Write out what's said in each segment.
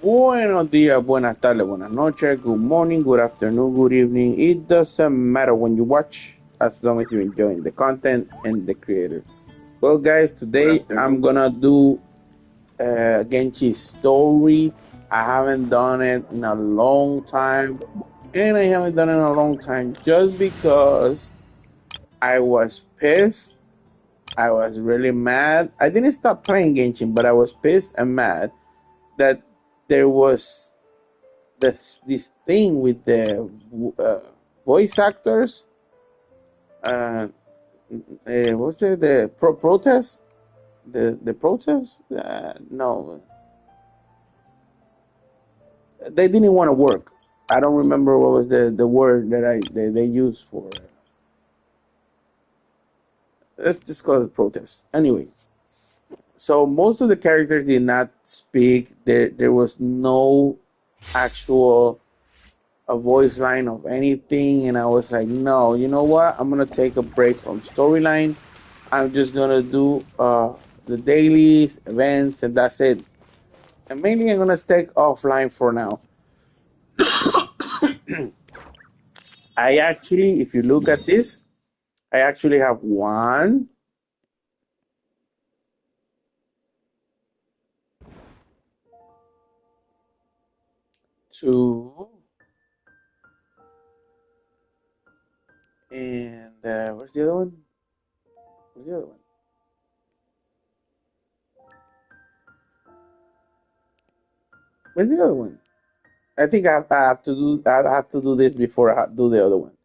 Buenos días, buenas tardes, buenas noches, good morning, good afternoon, good evening. It doesn't matter when you watch as long as you're enjoying the content and the creator. Well, guys, today I'm gonna do Genshin story. I haven't done it in a long time, and I haven't done it in a long time just because I was pissed. I was really mad. I didn't stop playing Genshin, but I was pissed and mad that there was this thing with the voice actors. Uh, what's it? The protest? The protest? No, they didn't want to work. I don't remember what was the word that they used for it. Let's just call it protest. Anyway, so most of the characters did not speak. There was no actual a voice line of anything, and I was like, no, you know what? I'm gonna take a break from storyline. I'm just gonna do the dailies, events, and that's it. And mainly, I'm gonna stay offline for now. I actually, if you look at this, I actually have one, two, and where's the other one? Where's the other one? Where's the other one? I think I have to do this before I do the other one.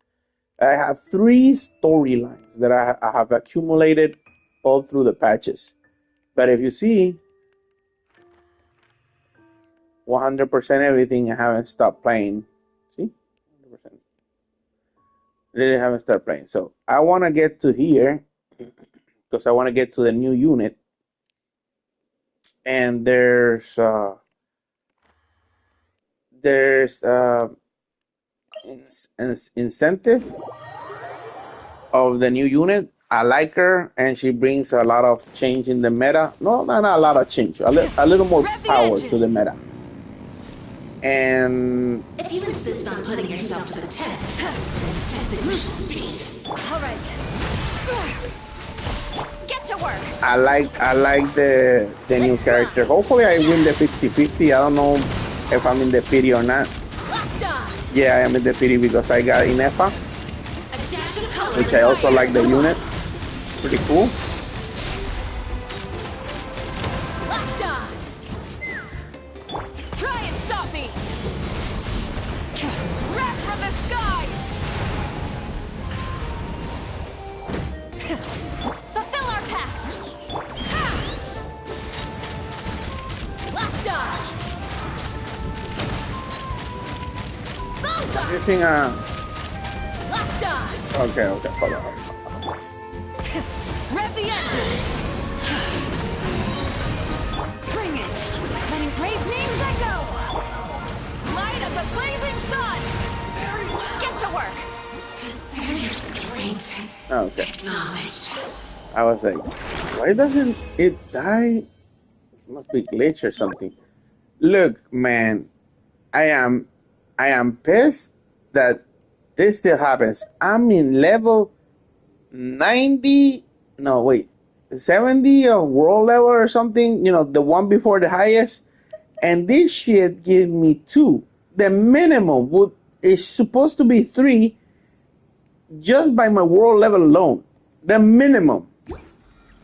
I have three storylines that I have accumulated all through the patches. But if you see, 100% everything, I haven't stopped playing. See? 100%. Really haven't stopped playing. So I want to get to here because I want to get to the new unit. And there's incentive of the new unit. I like her, and she brings a lot of change in the meta. No, not a lot of change. A little more power to the meta. And if you insist on putting yourself to the test, testing should be. All right. Get to work. I like the new character. Hopefully I win the 50-50. I don't know if I'm in the pity or not. Yeah, I am in the pity because I got Inefa, which I also like the unit. Pretty cool. Try and stop me. Wrath from the sky. Fulfill our pact. Using a. Okay, hold on. Rev the engine. Bring it. Letting brave names I go. Light of the blazing sun. Very well. Get to work. Consider your strength. Okay. Acknowledged. I was like, why doesn't it die? It must be glitch or something. Look, man, I am pissed that this still happens. I'm in level 90. No, wait, 70 of world level or something. You know, the one before the highest. And this shit gives me 2. The minimum is supposed to be 3 just by my world level alone. The minimum.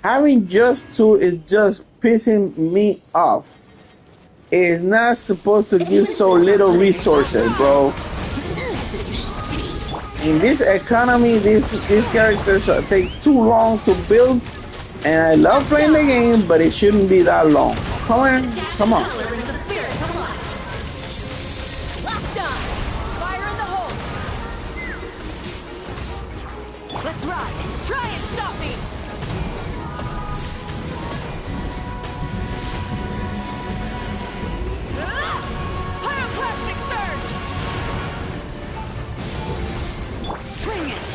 Having just 2 is just pissing me off. It's not supposed to give so little resources, bro. In this economy, these characters take too long to build, and I love playing the game, but it shouldn't be that long. Come on. Let's ride. Try and stop me. Pyroclastic surge. Bring it.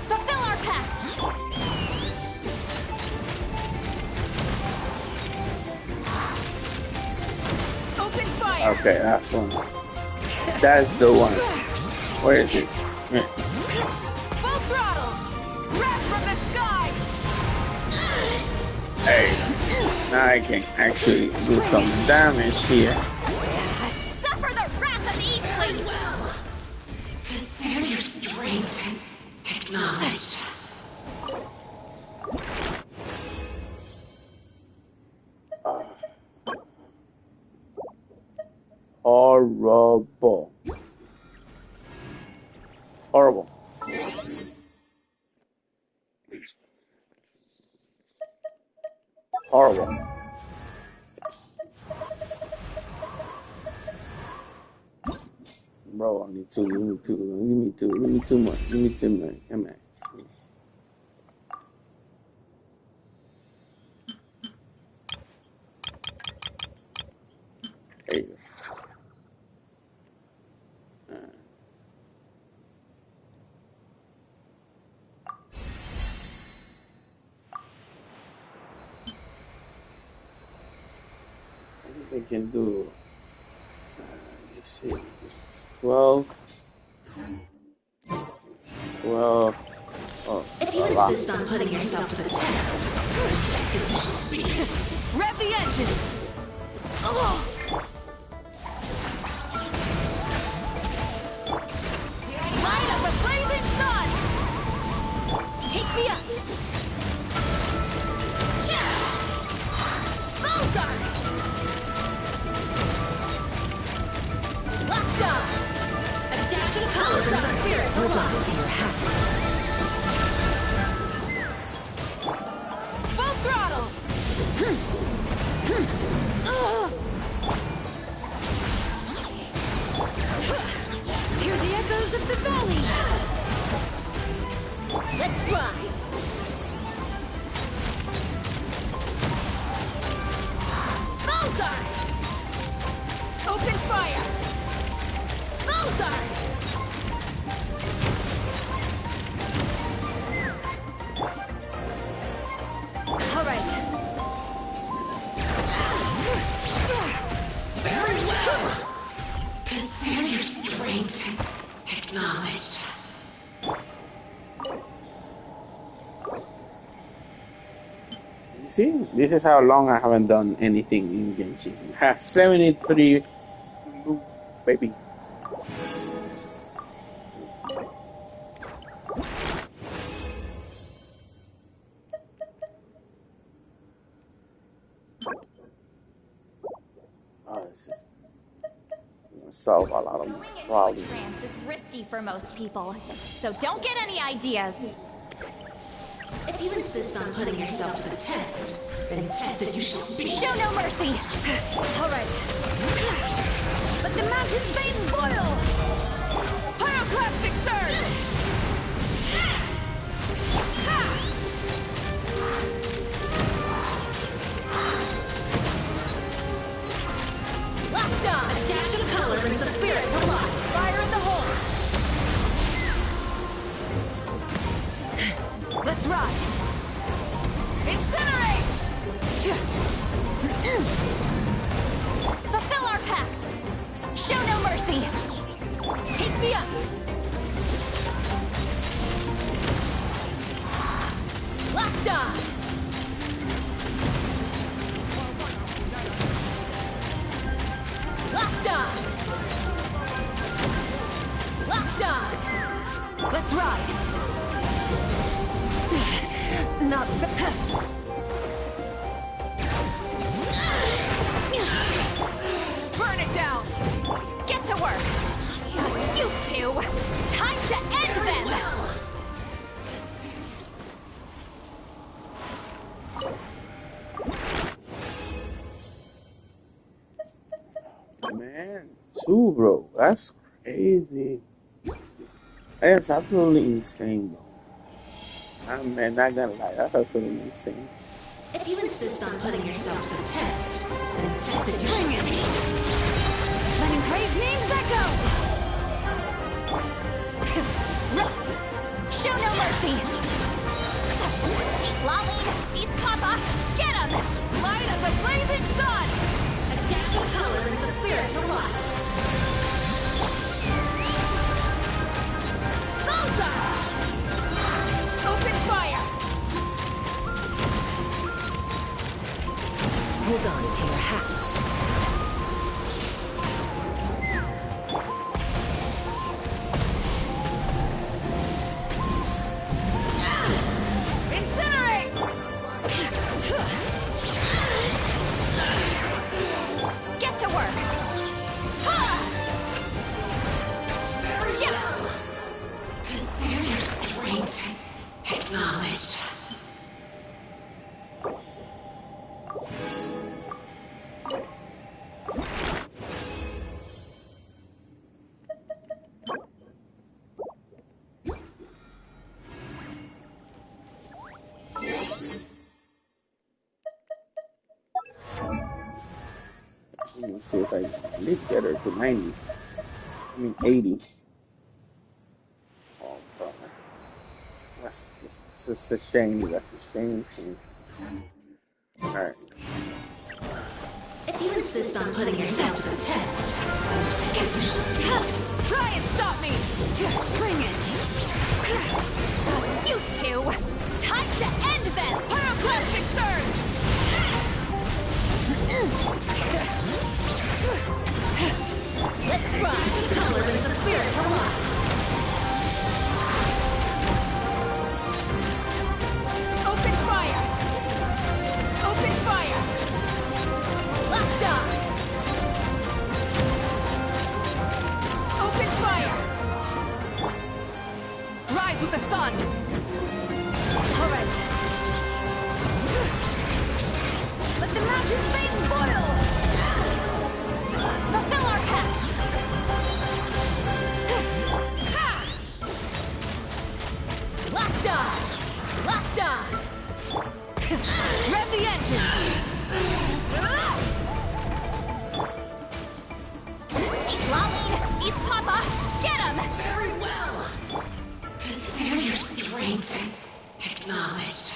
Fulfill our pact. Okay, that's one. That's the one. Where is it? Yeah. Full throttle! Wrath from the sky! Hey, now I can actually do some damage here. Suffer the wrath of Eastly! Well, consider your strength acknowledged. Horrible. Horrible. Horrible. Bro, I need two, give me two, give me too much, give me too much, come on. There you go. I think I can do, let's see, it's 12. 12. Oh, If you a lot. insist on putting yourself to the test, Rev the engines! Oh. Light of the blazing sun! Take me up! Mozart! Locked on! a dash of color from the spirit hold on to your habits. Full throttle! Hear the echoes of the valley! Let's ride! Mozart! Open fire! Mozart! All right. Very well. Consider your strength acknowledged. See, this is how long I haven't done anything in Genshin. I have 73 baby. Oh, this is gonna solve a lot of Going into a problems. trance is risky for most people, so don't get any ideas. If you insist on putting yourself to the test, then tested you shall be. Show no mercy. All right. Let the mountain's veins boil. Pyroclastic surge. Locked on. A dash of color brings the spirit to life. Fire in the hole. Let's ride. Incinerate. Fulfill our pact. Show no mercy. Take me up. Locked on. Locked on. Locked on. Let's ride. Not burn it down. Get to work. You two. Time to end them. Man, two, bro. That's crazy. That's absolutely insane, bro. I'm not gonna lie, that's absolutely insane. If you insist on putting yourself to the test, then tested you Bring shall it. be. Letting brave names echo. Show no mercy. Lolly, East Papa, get him! Light of the blazing sun. A dash color brings the spirit to life. Bullseye! Open fire! Hold on to your hats. Incinerate! Get to work! Ha! Shit! Consider your strength acknowledged. Let me see if I did get her to 90. I mean 80. Oh, God. That's a shame. That's a shame. Alright. If you insist on putting yourself to the test, Try and stop me! Bring it! You two! Time to end them! Pyroclastic surge! Let's run! color brings the spirit to life. Open fire! Open fire! Locked on! Open fire! Rise with the sun! Alright. Let the mountain's veins boil! Fulfill our task! Ha! Locked on! Locked on! Rev the engines! Lolly! East Papa! Get him! Very well. Consider your strength acknowledged.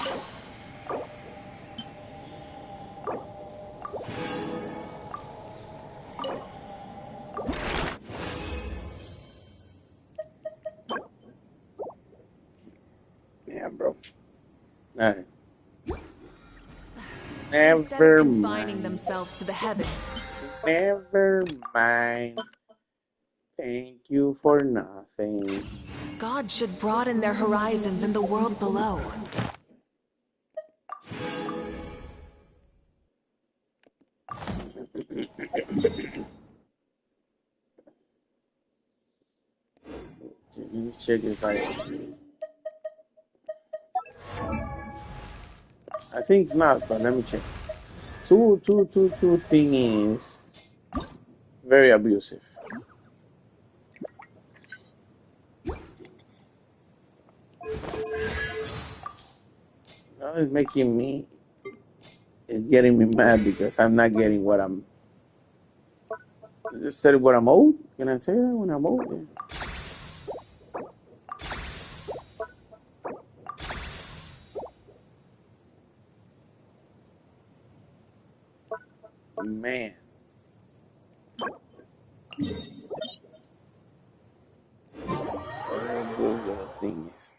Yeah, bro. Alright. Instead Never of confining mind. themselves to the heavens, Never mind. Thank you for nothing. God should broaden their horizons in the world below. Let me check if I think not, but let me check. Two thing is very abusive. Now it's making me, it's getting me mad because I'm not getting what I'm. I just said what I'm owed. Can I say that when I'm owed? Yeah. Man. What the thing is.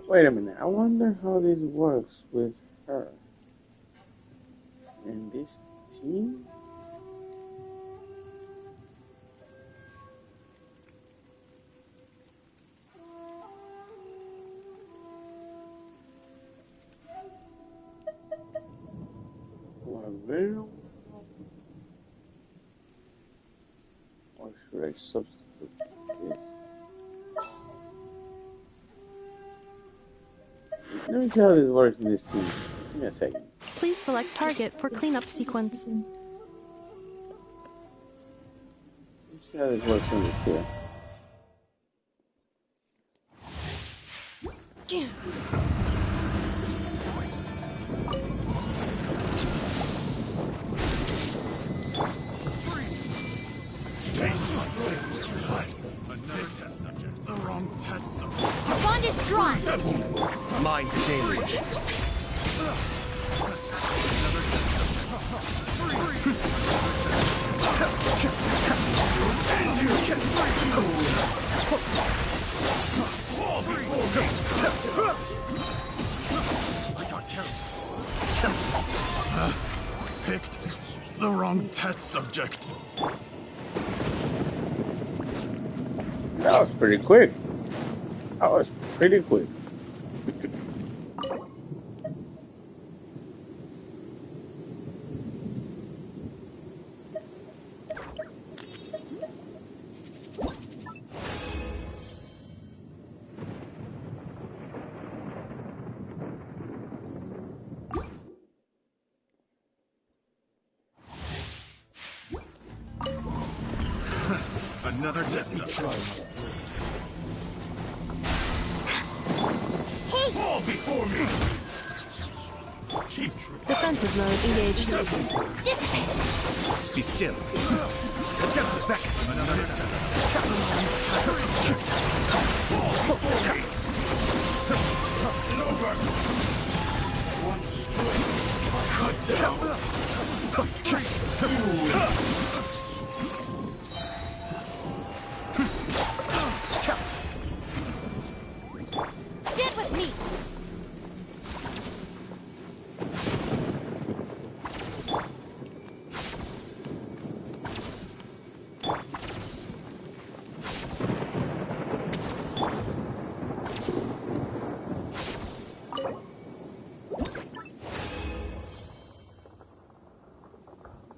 Wait a minute. I wonder how this works with her and this team. Or should I substitute this? Let me see how this works in this team. Give me a second. Please select target for cleanup sequence. Let me see how this works in this here. Mind the deluge. I got careless. Picked the wrong test subject. That was pretty quick. That was pretty quick. Another test subject. Fall before me! Cheap trick. Defensive mode engaged. Be still. Attempt back. Another test. It's over. One strike. Cut down. Stand with me.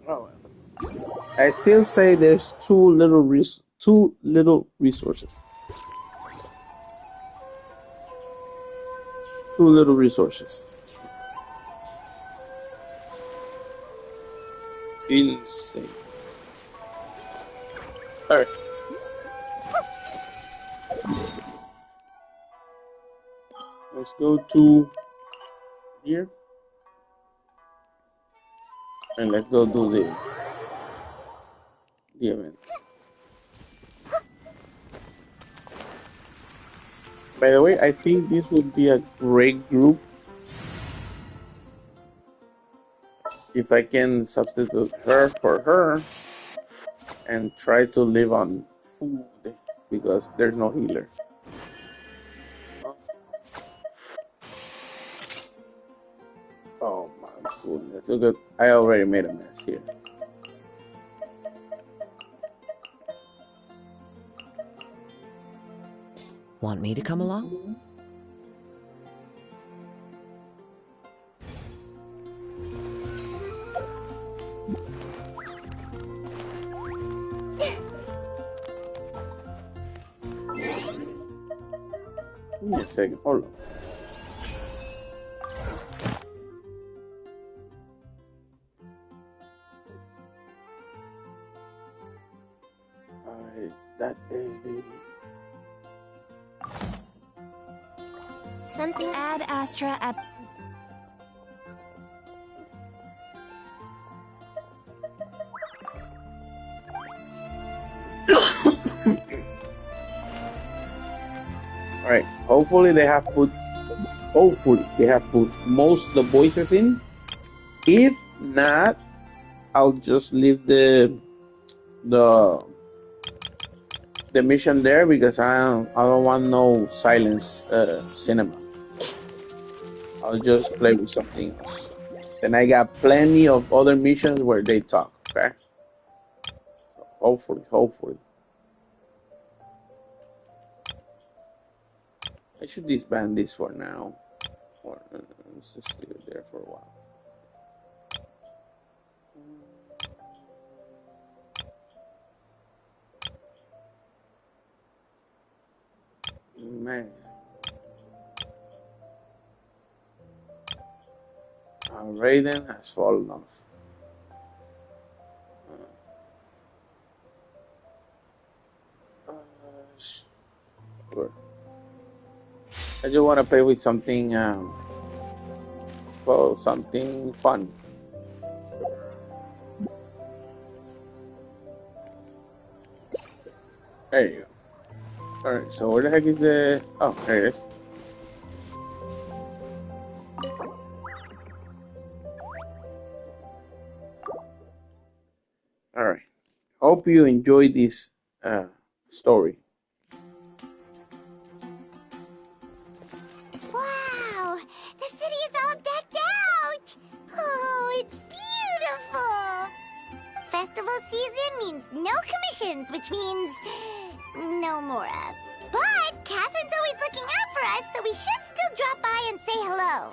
Oh, I still say there's too little resources. Too little resources. Insane. Alright. Let's go to here. And let's go do the event. By the way, I think this would be a great group if I can substitute her for her and try to live on food because there's no healer. Oh my goodness, look at, I already made a mess here. Want me to come along? Give me a second, hold on. Alright, that baby. Something. Add Astra at. Alright, hopefully they have put most of the voices in. If not, I'll just leave the mission there because I don't want no silence cinema. I'll just play with something else. Then I got plenty of other missions where they talk. Okay. So hopefully. I should disband this for now. Or let's just leave it there for a while. Man. Raiden has fallen off. Sure. I just want to play with something, something fun. There you go. Alright, so where the heck is the... Oh, there it is. hope you enjoy this story. Wow! The city is all decked out! Oh, it's beautiful! Festival season means no commissions, which means no Mora. But Catherine's always looking out for us, so we should still drop by and say hello.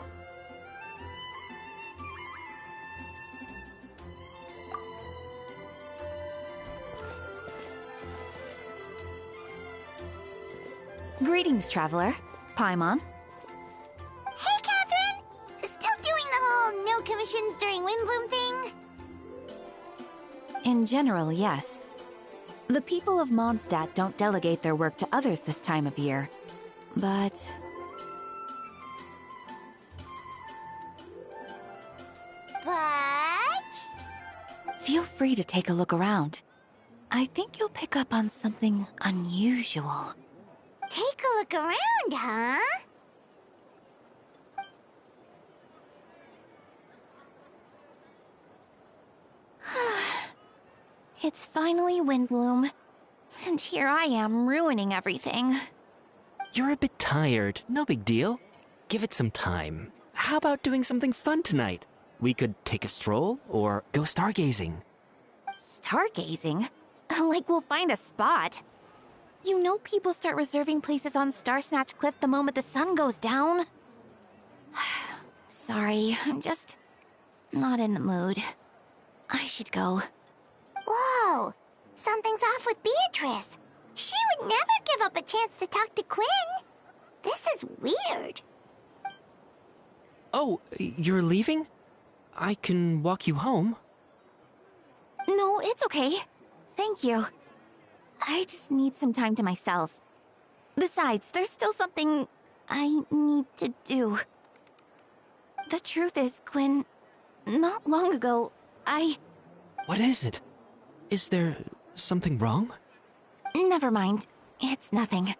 Greetings, traveler. Paimon. Hey, Catherine! Still doing the whole no commissions during Windbloom thing? In general, yes. The people of Mondstadt don't delegate their work to others this time of year. But... feel free to take a look around. I think you'll pick up on something unusual. Take a look around, huh? It's finally Windbloom. And here I am ruining everything. You're a bit tired. No big deal. Give it some time. How about doing something fun tonight? We could take a stroll or go stargazing. Stargazing? Like we'll find a spot. You know people start reserving places on Starsnatch Cliff the moment the sun goes down. Sorry, I'm just not in the mood. I should go. Whoa! Something's off with Beatrice. She would never give up a chance to talk to Quinn. This is weird. Oh, you're leaving? I can walk you home. No, it's okay. Thank you. I just need some time to myself. Besides, there's still something I need to do. The truth is, Quinn, not long ago, What is it? Is there something wrong? Never mind. It's nothing.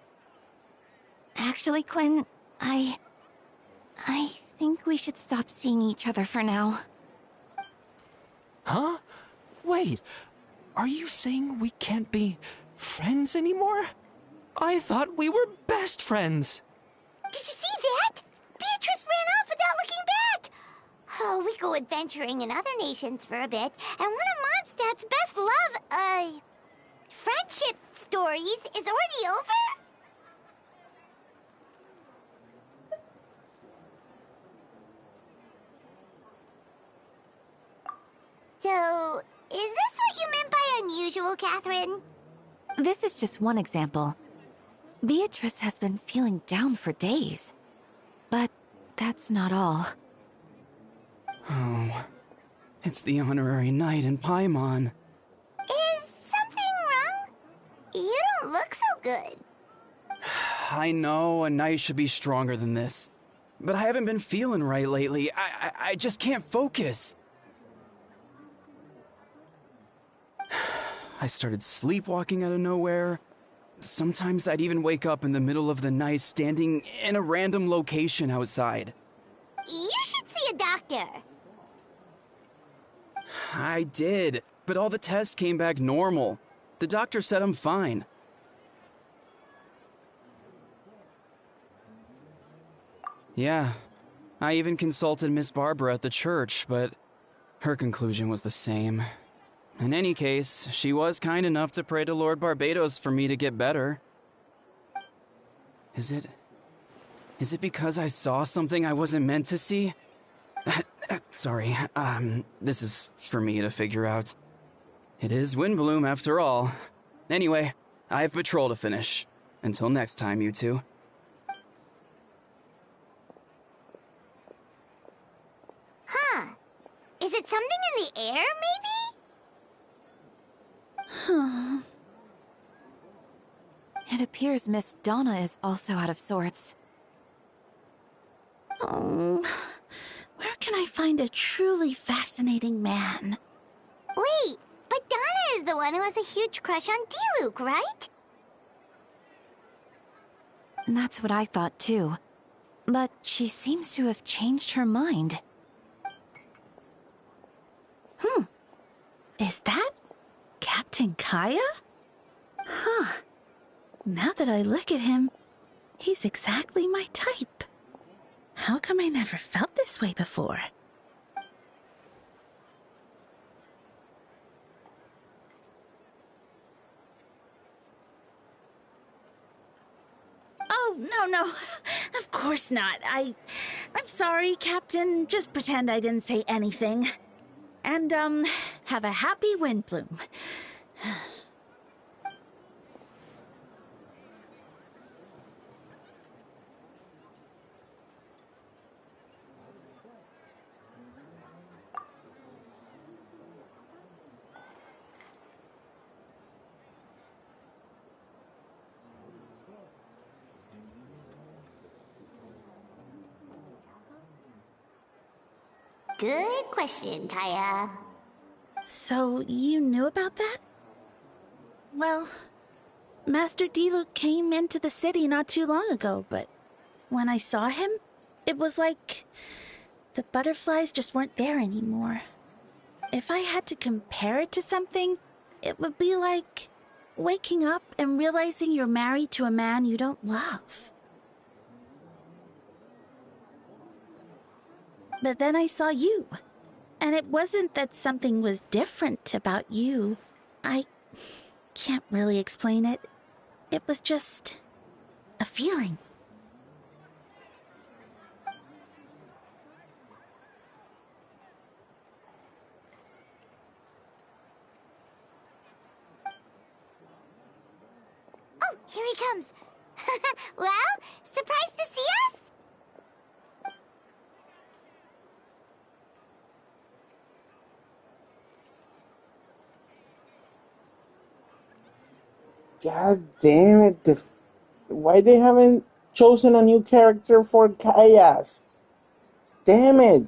Actually, Quinn, I think we should stop seeing each other for now. Huh? Wait, are you saying we can't be friends anymore? I thought we were best friends. Did you see that? Beatrice ran off without looking back. Oh, we go adventuring in other nations for a bit, and one of Mondstadt's best friendship stories is already over? So, is this what you meant by unusual, Catherine? This is just one example. Beatrice has been feeling down for days. But that's not all. Oh, it's the honorary knight in Paimon. Is something wrong? You don't look so good. I know a knight should be stronger than this, but I haven't been feeling right lately. I just can't focus. I started sleepwalking out of nowhere. Sometimes I'd even wake up in the middle of the night standing in a random location outside. You should see a doctor. I did, but all the tests came back normal. The doctor said I'm fine. Yeah, I even consulted Miss Barbara at the church, but her conclusion was the same. In any case, she was kind enough to pray to Lord Barbados for me to get better. Is it because I saw something I wasn't meant to see? Sorry, this is for me to figure out. It is Windbloom after all. Anyway, I have patrol to finish. Until next time, you two. Huh. Is it something in the air, maybe? It appears Miss Donna is also out of sorts. Oh, where can I find a truly fascinating man? Wait, but Donna is the one who has a huge crush on Diluc, right? That's what I thought too. But she seems to have changed her mind. Is that Captain Captain Kaya? Huh. Now that I look at him, he's exactly my type. How come I never felt this way before? Oh, no. Of course not. I'm sorry, Captain. Just pretend I didn't say anything. And, have a happy Windbloom. Good question, Kaya. So, you knew about that? Well, Master Diluc came into the city not too long ago, but when I saw him, it was like the butterflies just weren't there anymore. If I had to compare it to something, it would be like waking up and realizing you're married to a man you don't love. But then I saw you, and it wasn't that something was different about you. I can't really explain it. It was just a feeling. Oh, here he comes. Well, surprised to see us? God damn it! Why they haven't chosen a new character for Kaya's? Damn it!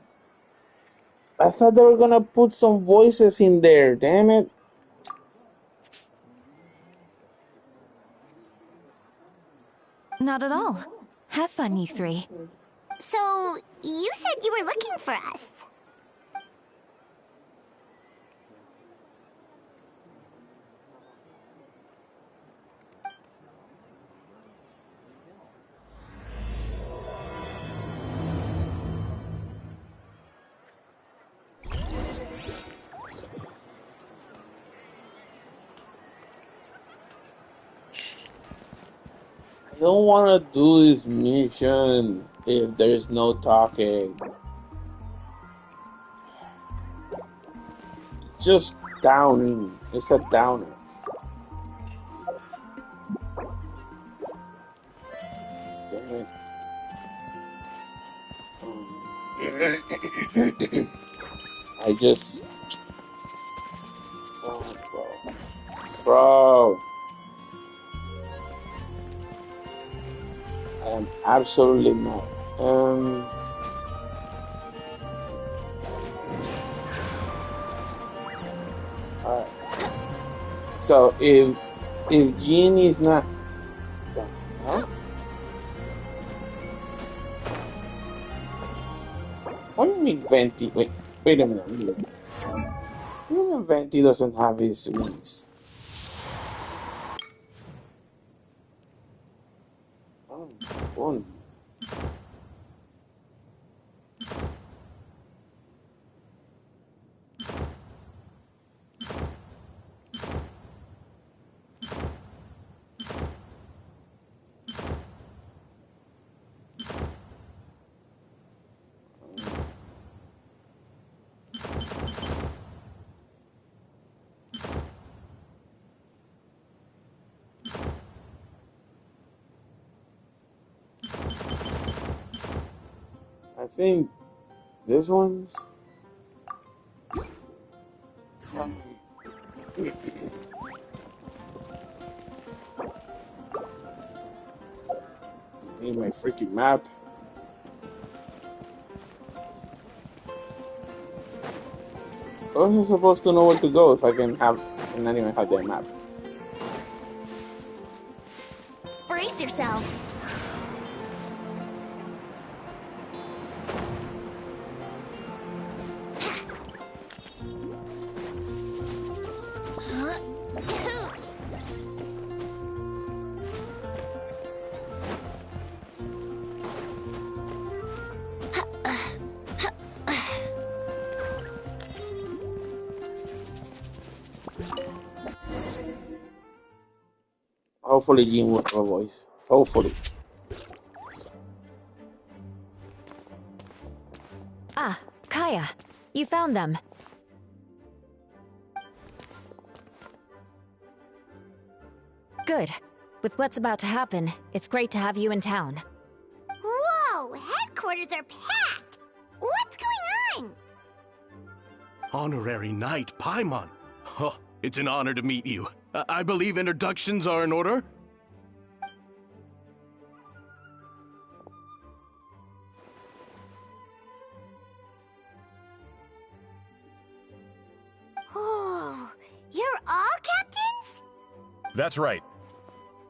I thought they were gonna put some voices in there. Damn it! Not at all. Have fun, you three. So, you said you were looking for us. I don't want to do this mission if there's no talking. Just downing. It's a downer. Damn it. I just... Oh, bro. I am absolutely not. Alright. So if Jean is not... Huh? What do you mean Venti? Wait a minute. What do you mean Venti doesn't have his wings? Oh, one. I think this one's... Need my freaking map. How am I supposed to know where to go if I not even have that map? Brace yourselves. Hopefully Jean will have a voice. Hopefully. Ah, Kaya, you found them. Good. With what's about to happen, it's great to have you in town. Whoa! Headquarters are packed! What's going on? Honorary Knight Paimon. Oh, it's an honor to meet you. I believe introductions are in order? Oh, you're all captains? That's right.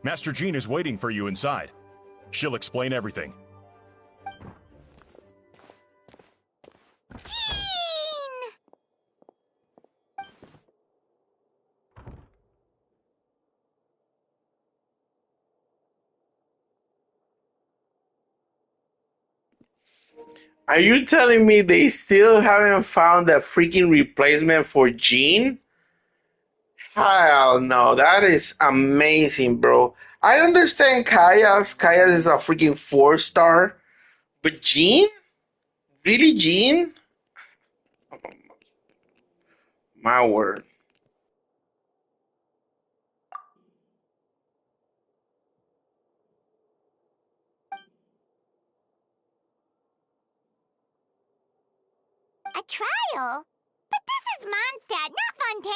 Master Jean is waiting for you inside. She'll explain everything. Jean! Are you telling me they still haven't found a freaking replacement for Jean? Hell no, that is amazing, bro. I understand Kaya's. Kaya's is a freaking 4-star. But Jean? Really, Jean? My word. A trial? But this is Mondstadt, not Fontaine!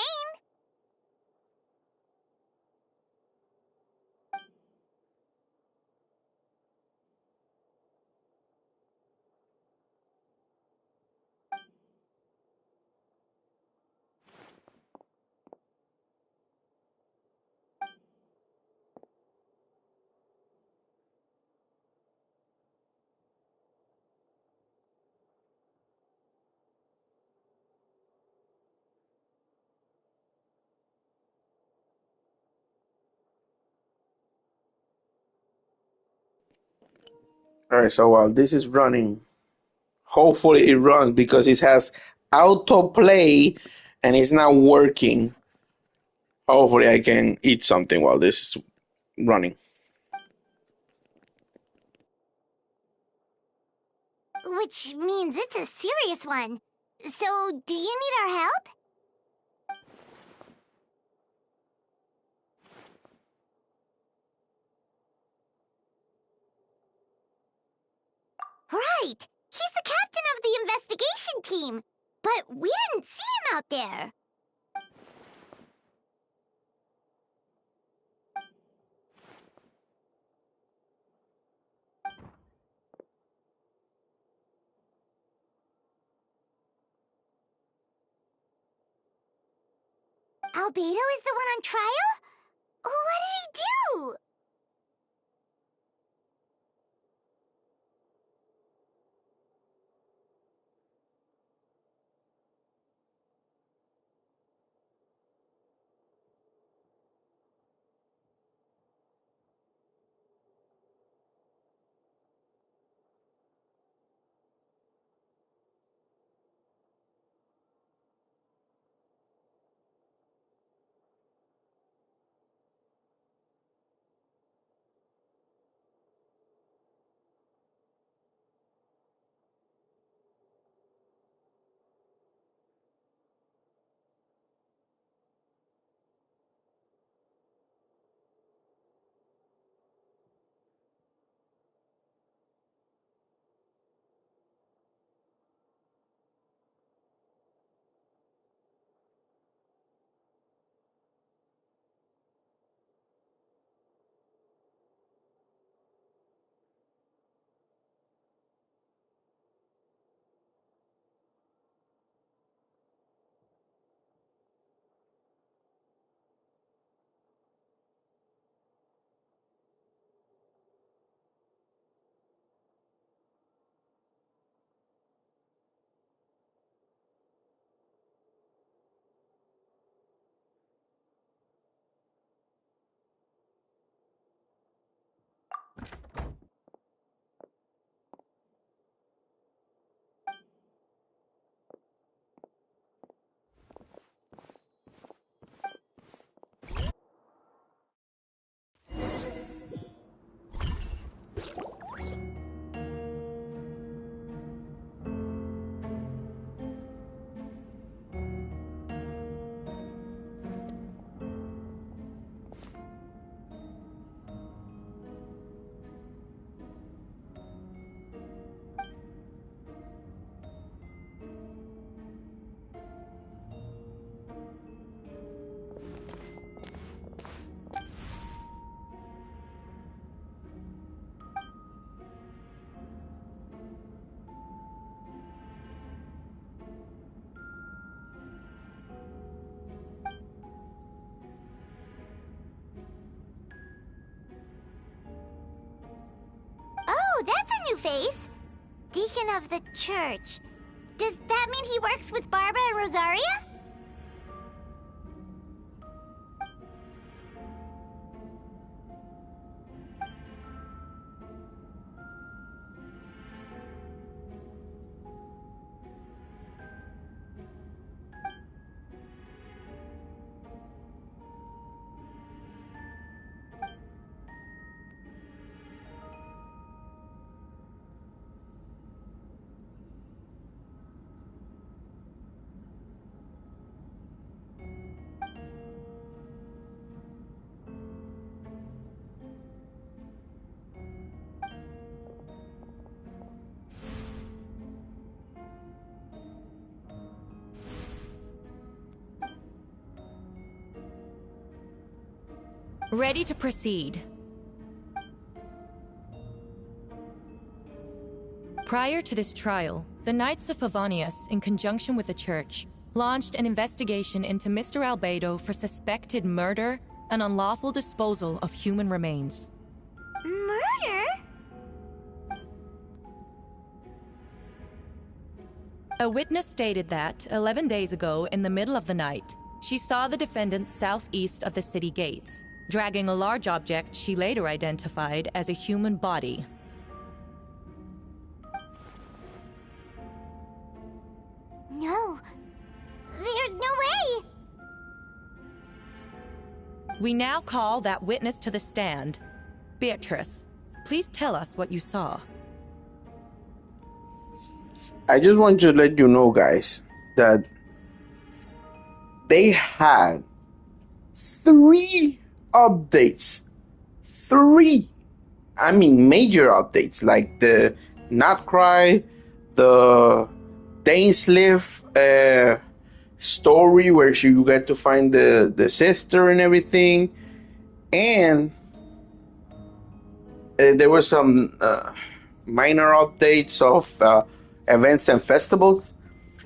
Alright, so while this is running, hopefully it runs because it has autoplay and it's not working. Hopefully I can eat something while this is running. Which means it's a serious one. So, do you need our help? Right! He's the captain of the investigation team! But we didn't see him out there! Albedo is the one on trial? What did he do? face. Deacon of the church. Does that mean he works with Barba and Rosaria? Ready to proceed. Prior to this trial, the Knights of Favonius, in conjunction with the Church, launched an investigation into Mr. Albedo for suspected murder and unlawful disposal of human remains. Murder? A witness stated that, 11 days ago, in the middle of the night, she saw the defendant southeast of the city gates, dragging a large object she later identified as a human body. No. There's no way! We now call that witness to the stand. Beatrice, please tell us what you saw. I just want to let you know, guys, that they had 3 updates. 3. I mean, major updates, like the Not Cry, the Dainsleif story where you get to find the sister and everything, and there were some minor updates of events and festivals.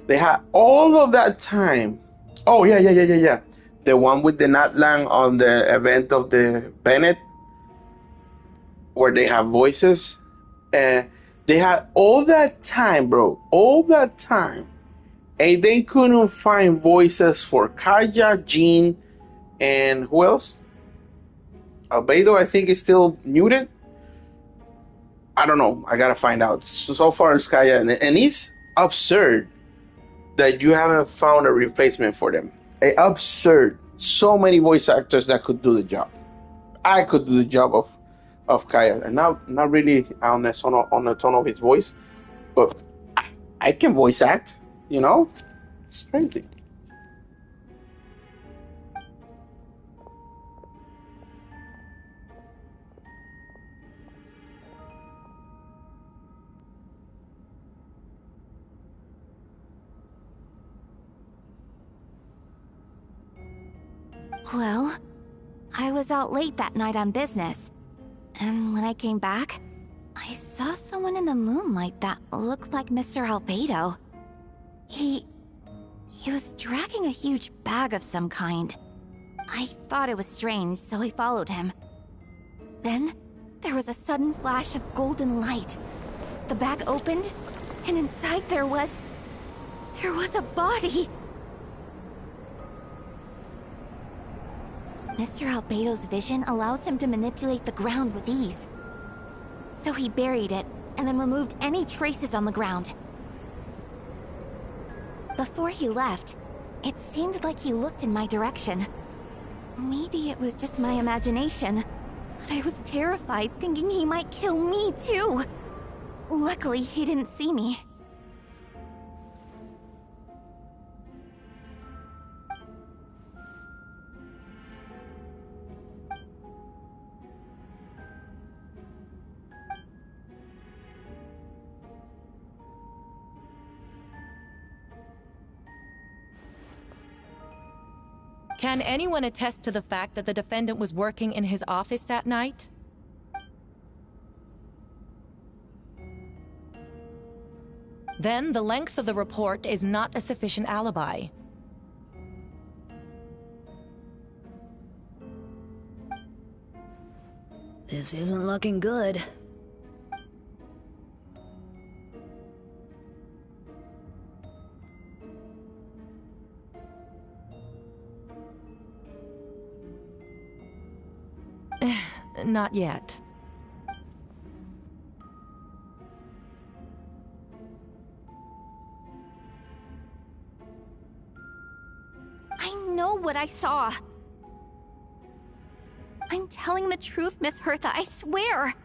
They had all of that time. Oh yeah. The one with the Natlang on the event of the Bennett, where they have voices. They had all that time, bro. All that time. And they couldn't find voices for Kaya, Jean, and who else? Albedo, I think, is still muted. I don't know. I gotta find out. So far it's Kaya, and it's absurd that you haven't found a replacement for them. Absurd. So many voice actors that could do the job. I could do the job of Kaya, and not really on the tone of his voice, but I can voice act. You know, it's crazy. Well, I was out late that night on business, and when I came back, I saw someone in the moonlight that looked like Mr. Albedo. He was dragging a huge bag of some kind. I thought it was strange, so I followed him. Then, there was a sudden flash of golden light. The bag opened, and inside there was a body. Mr. Albedo's vision allows him to manipulate the ground with ease. So he buried it, and then removed any traces on the ground. Before he left, it seemed like he looked in my direction. Maybe it was just my imagination, but I was terrified thinking he might kill me too. Luckily, he didn't see me. Can anyone attest to the fact that the defendant was working in his office that night? Then the length of the report is not a sufficient alibi. This isn't looking good. not yet. I know what I saw. I'm telling the truth, Miss Hertha, I swear.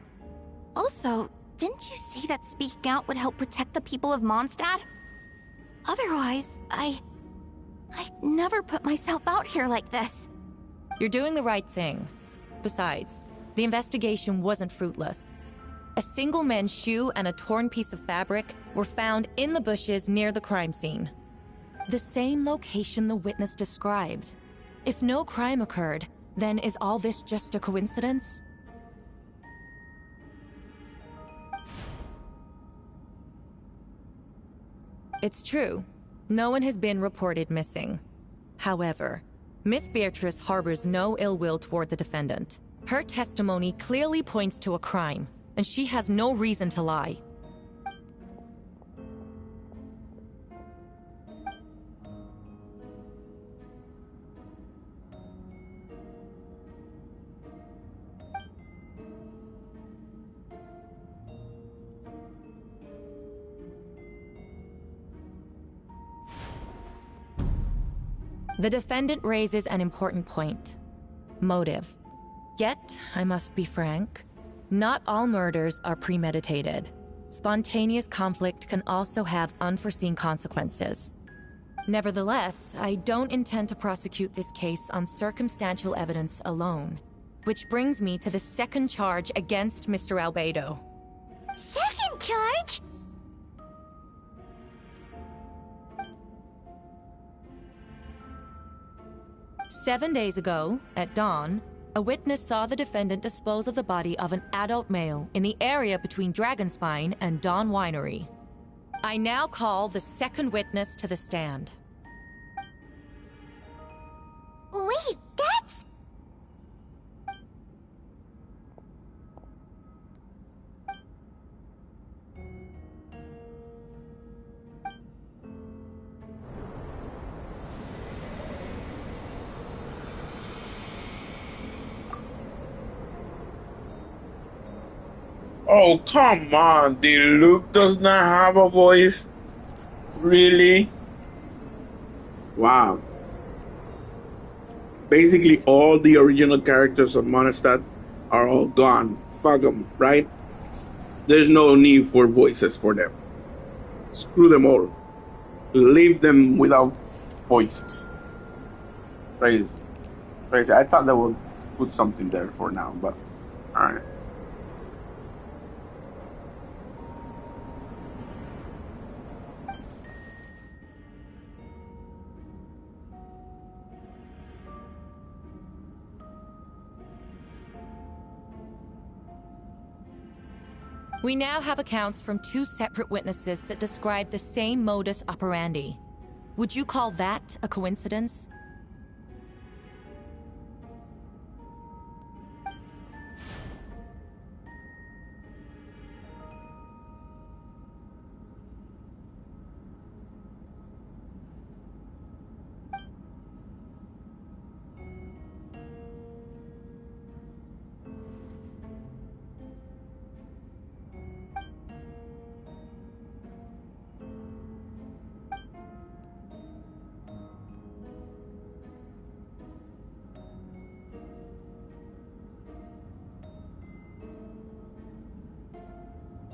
Also, didn't you say that speaking out would help protect the people of Mondstadt? Otherwise, I'd never put myself out here like this. You're doing the right thing. Besides, the investigation wasn't fruitless. A single men's shoe and a torn piece of fabric were found in the bushes near the crime scene. The same location the witness described. If no crime occurred, then is all this just a coincidence? It's true. No one has been reported missing. However, Miss Beatrice harbors no ill will toward the defendant. Her testimony clearly points to a crime, and she has no reason to lie. The defendant raises an important point. Motive. Yet, I must be frank, not all murders are premeditated. Spontaneous conflict can also have unforeseen consequences. Nevertheless, I don't intend to prosecute this case on circumstantial evidence alone. Which brings me to the second charge against Mr. Albedo. Second charge? "7 days ago, at dawn, a witness saw the defendant dispose of the body of an adult male in the area between Dragonspine and Dawn Winery. I now call the second witness to the stand." Wait, that's... Oh, come on. The Luke does not have a voice? Really? Wow. Basically, all the original characters of Mondstadt are all gone. Fuck them, right? There's no need for voices for them. Screw them all. Leave them without voices. Crazy. Crazy. I thought they would put something there for now, but alright. We now have accounts from 2 separate witnesses that describe the same modus operandi. Would you call that a coincidence?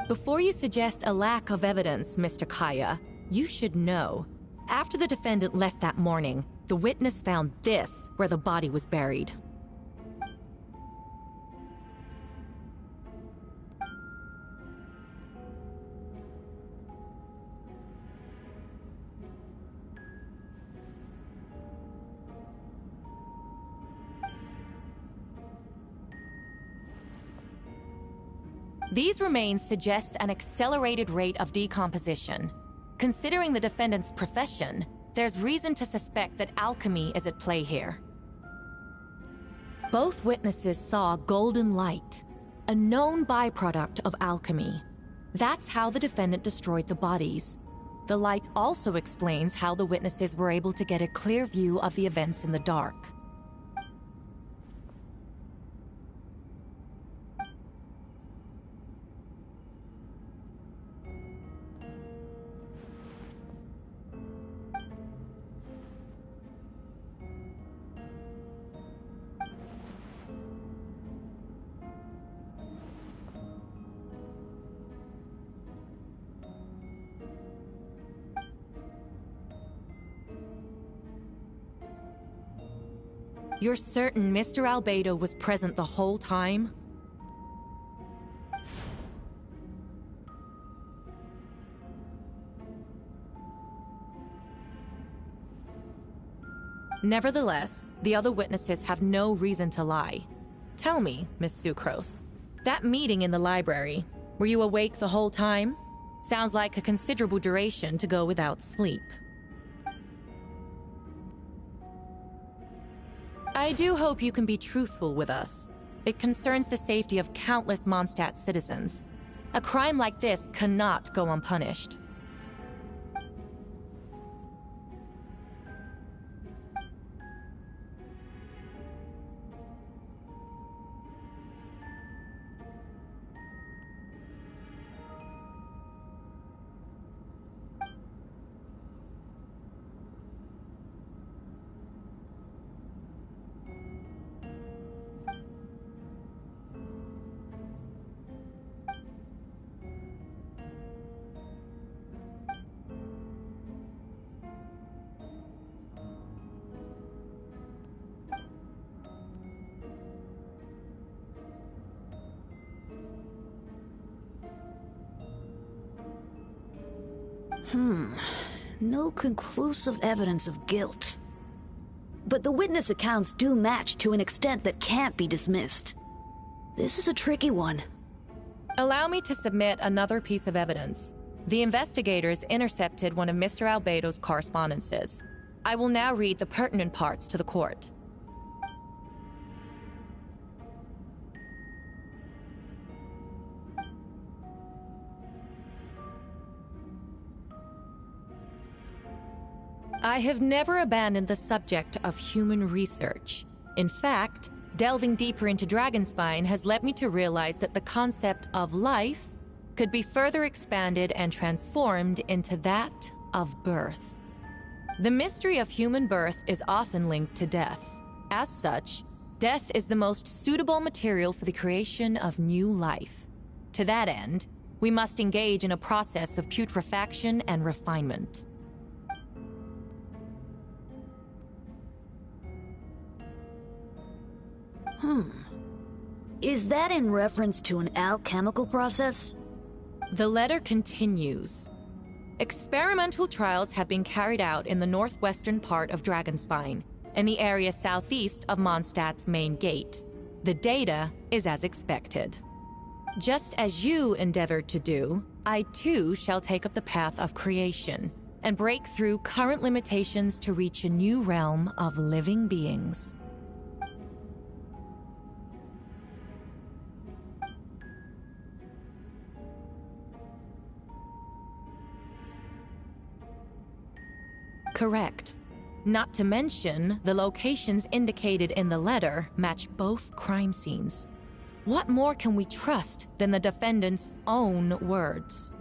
Before you suggest a lack of evidence, Mr. Kaya, you should know. After the defendant left that morning, the witness found this where the body was buried. These remains suggest an accelerated rate of decomposition. Considering the defendant's profession, there's reason to suspect that alchemy is at play here. Both witnesses saw golden light, a known byproduct of alchemy. That's how the defendant destroyed the bodies. The light also explains how the witnesses were able to get a clear view of the events in the dark. You're certain Mr. Albedo was present the whole time? Nevertheless, the other witnesses have no reason to lie. Tell me, Miss Sucrose, that meeting in the library, were you awake the whole time? Sounds like a considerable duration to go without sleep. I do hope you can be truthful with us. It concerns the safety of countless Mondstadt citizens. A crime like this cannot go unpunished. No conclusive evidence of guilt. But the witness accounts do match to an extent that can't be dismissed. This is a tricky one. Allow me to submit another piece of evidence. The investigators intercepted one of Mr. Albedo's correspondences. I will now read the pertinent parts to the court. I have never abandoned the subject of human research. In fact, delving deeper into Dragonspine has led me to realize that the concept of life could be further expanded and transformed into that of birth. The mystery of human birth is often linked to death. As such, death is the most suitable material for the creation of new life. To that end, we must engage in a process of putrefaction and refinement. Is that in reference to an alchemical process? The letter continues. Experimental trials have been carried out in the northwestern part of Dragonspine, in the area southeast of Mondstadt's main gate. The data is as expected. Just as you endeavored to do, I too shall take up the path of creation, and break through current limitations to reach a new realm of living beings. Correct. Not to mention, the locations indicated in the letter match both crime scenes. What more can we trust than the defendant's own words?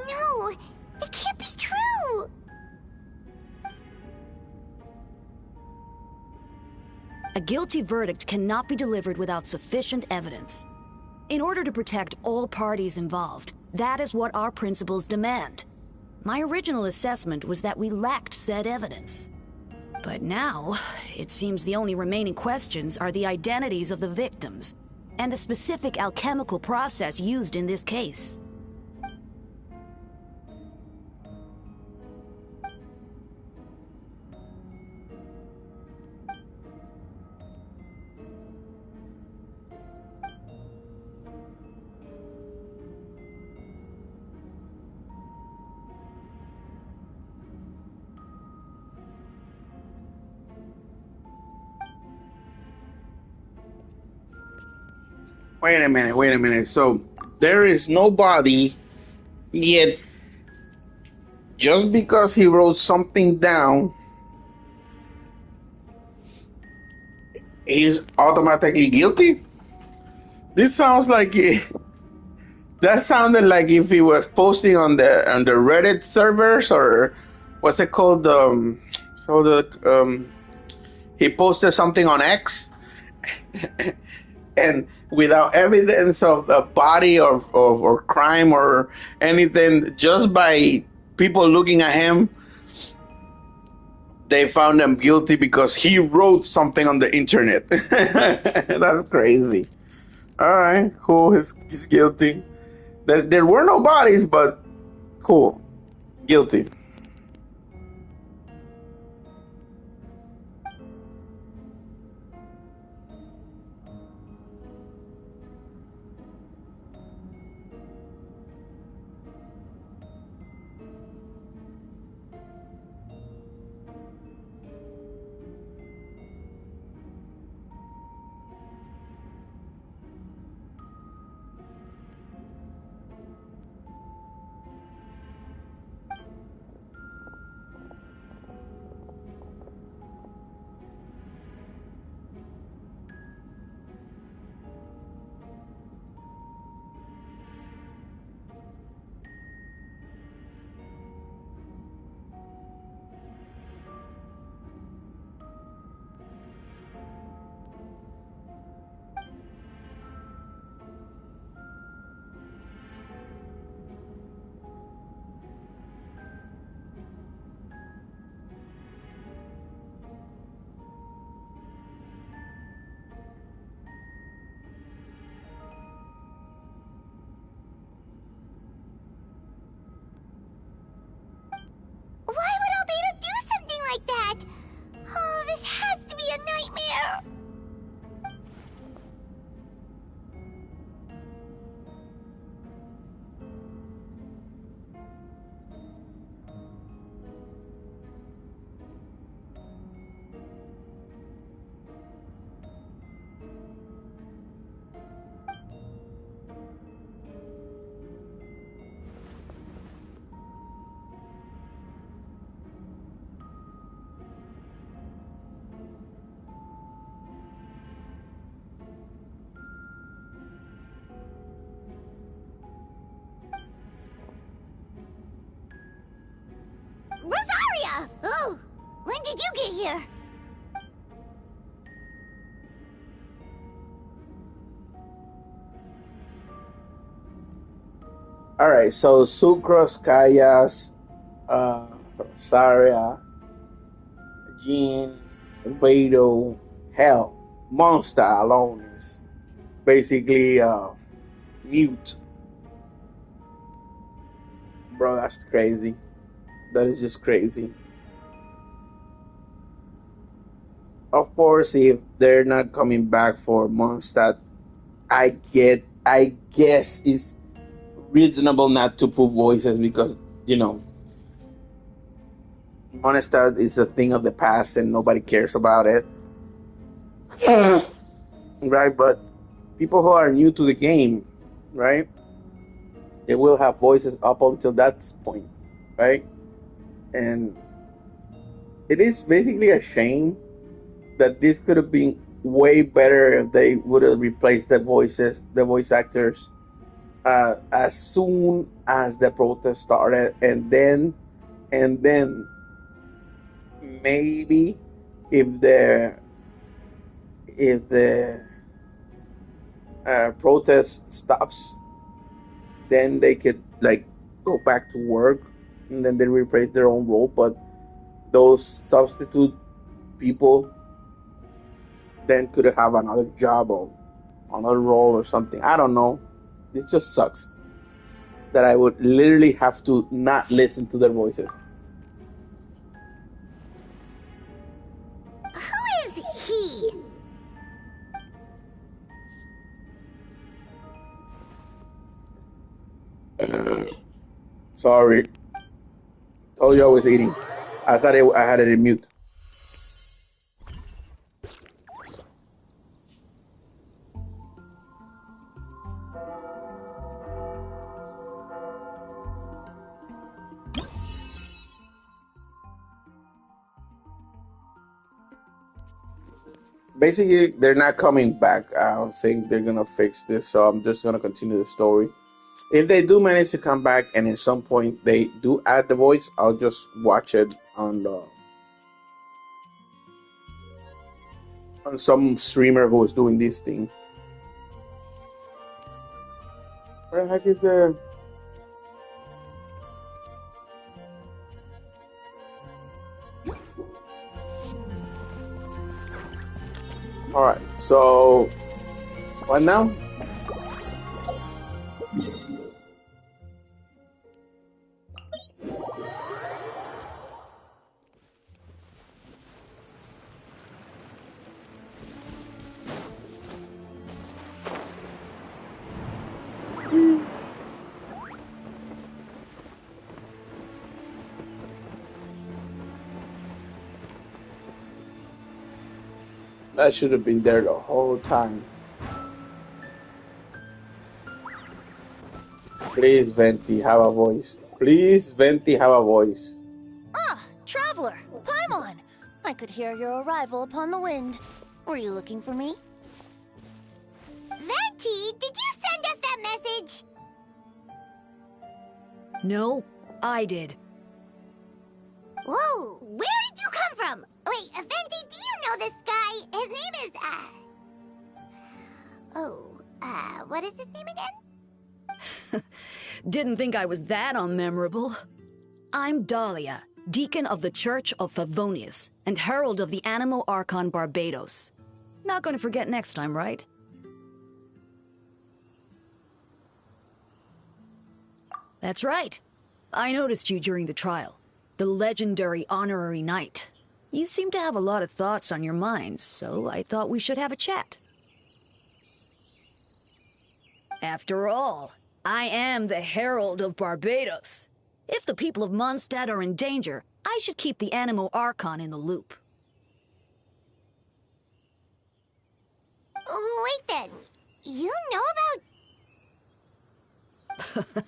No, it can't be true! A guilty verdict cannot be delivered without sufficient evidence. In order to protect all parties involved, that is what our principles demand. My original assessment was that we lacked said evidence. But now, it seems the only remaining questions are the identities of the victims, and the specific alchemical process used in this case. Wait a minute. So there is no body, yet just because he wrote something down, he's automatically guilty? This sounds like that sounded like if he was posting on the Reddit servers, or what's it called? He posted something on X, and without evidence of a body or crime or anything, just by people looking at him, they found him guilty because he wrote something on the internet. That's crazy. All right, cool. He's guilty. There were no bodies, but cool. Guilty. Why would Albedo do something like that? Oh, this has to be a nightmare. Rosaria! Oh, when did you get here? All right, so Sucrose, Kayas, Rosaria, Jean, Beto, hell, Monster alone is basically mute. Bro, that's crazy. That is just crazy. Of course, if they're not coming back for Mondstadt, I guess it's reasonable not to put voices because you know Mondstadt is a thing of the past and nobody cares about it. Right? But people who are new to the game, right? They will have voices up until that point, right? And it is basically a shame that this could have been way better if they would have replaced the voices, the voice actors, as soon as the protest started, and then maybe if the protest stops, then they could like go back to work, and then they replace their own role. But those substitute people then could have another job or another role or something. I don't know. It just sucks that I would literally have to not listen to their voices. Who is he? Sorry. Told you I was eating. I thought I had it in mute. Basically, they're not coming back. I don't think they're gonna fix this, so I'm just gonna continue the story. If they do manage to come back, and at some point they do add the voice, I'll just watch it on some streamer who is doing this thing. Where the heck is the? So, what now? That should have been there the whole time. Please, Venti, have a voice. Please, Venti, have a voice. Ah, traveler, Paimon! I could hear your arrival upon the wind. Were you looking for me? Venti, did you send us that message? No, I did. Whoa, where did you come from? Wait, Venti, do you know this guy? His name is, what is his name again? Didn't think I was that unmemorable. I'm Dahlia, Deacon of the Church of Favonius, and Herald of the Animo Archon Barbados. Not gonna forget next time, right? That's right. I noticed you during the trial. The legendary honorary knight. You seem to have a lot of thoughts on your mind, so I thought we should have a chat. After all, I am the Herald of Barbados. If the people of Mondstadt are in danger, I should keep the Animo Archon in the loop. Wait then, you know about...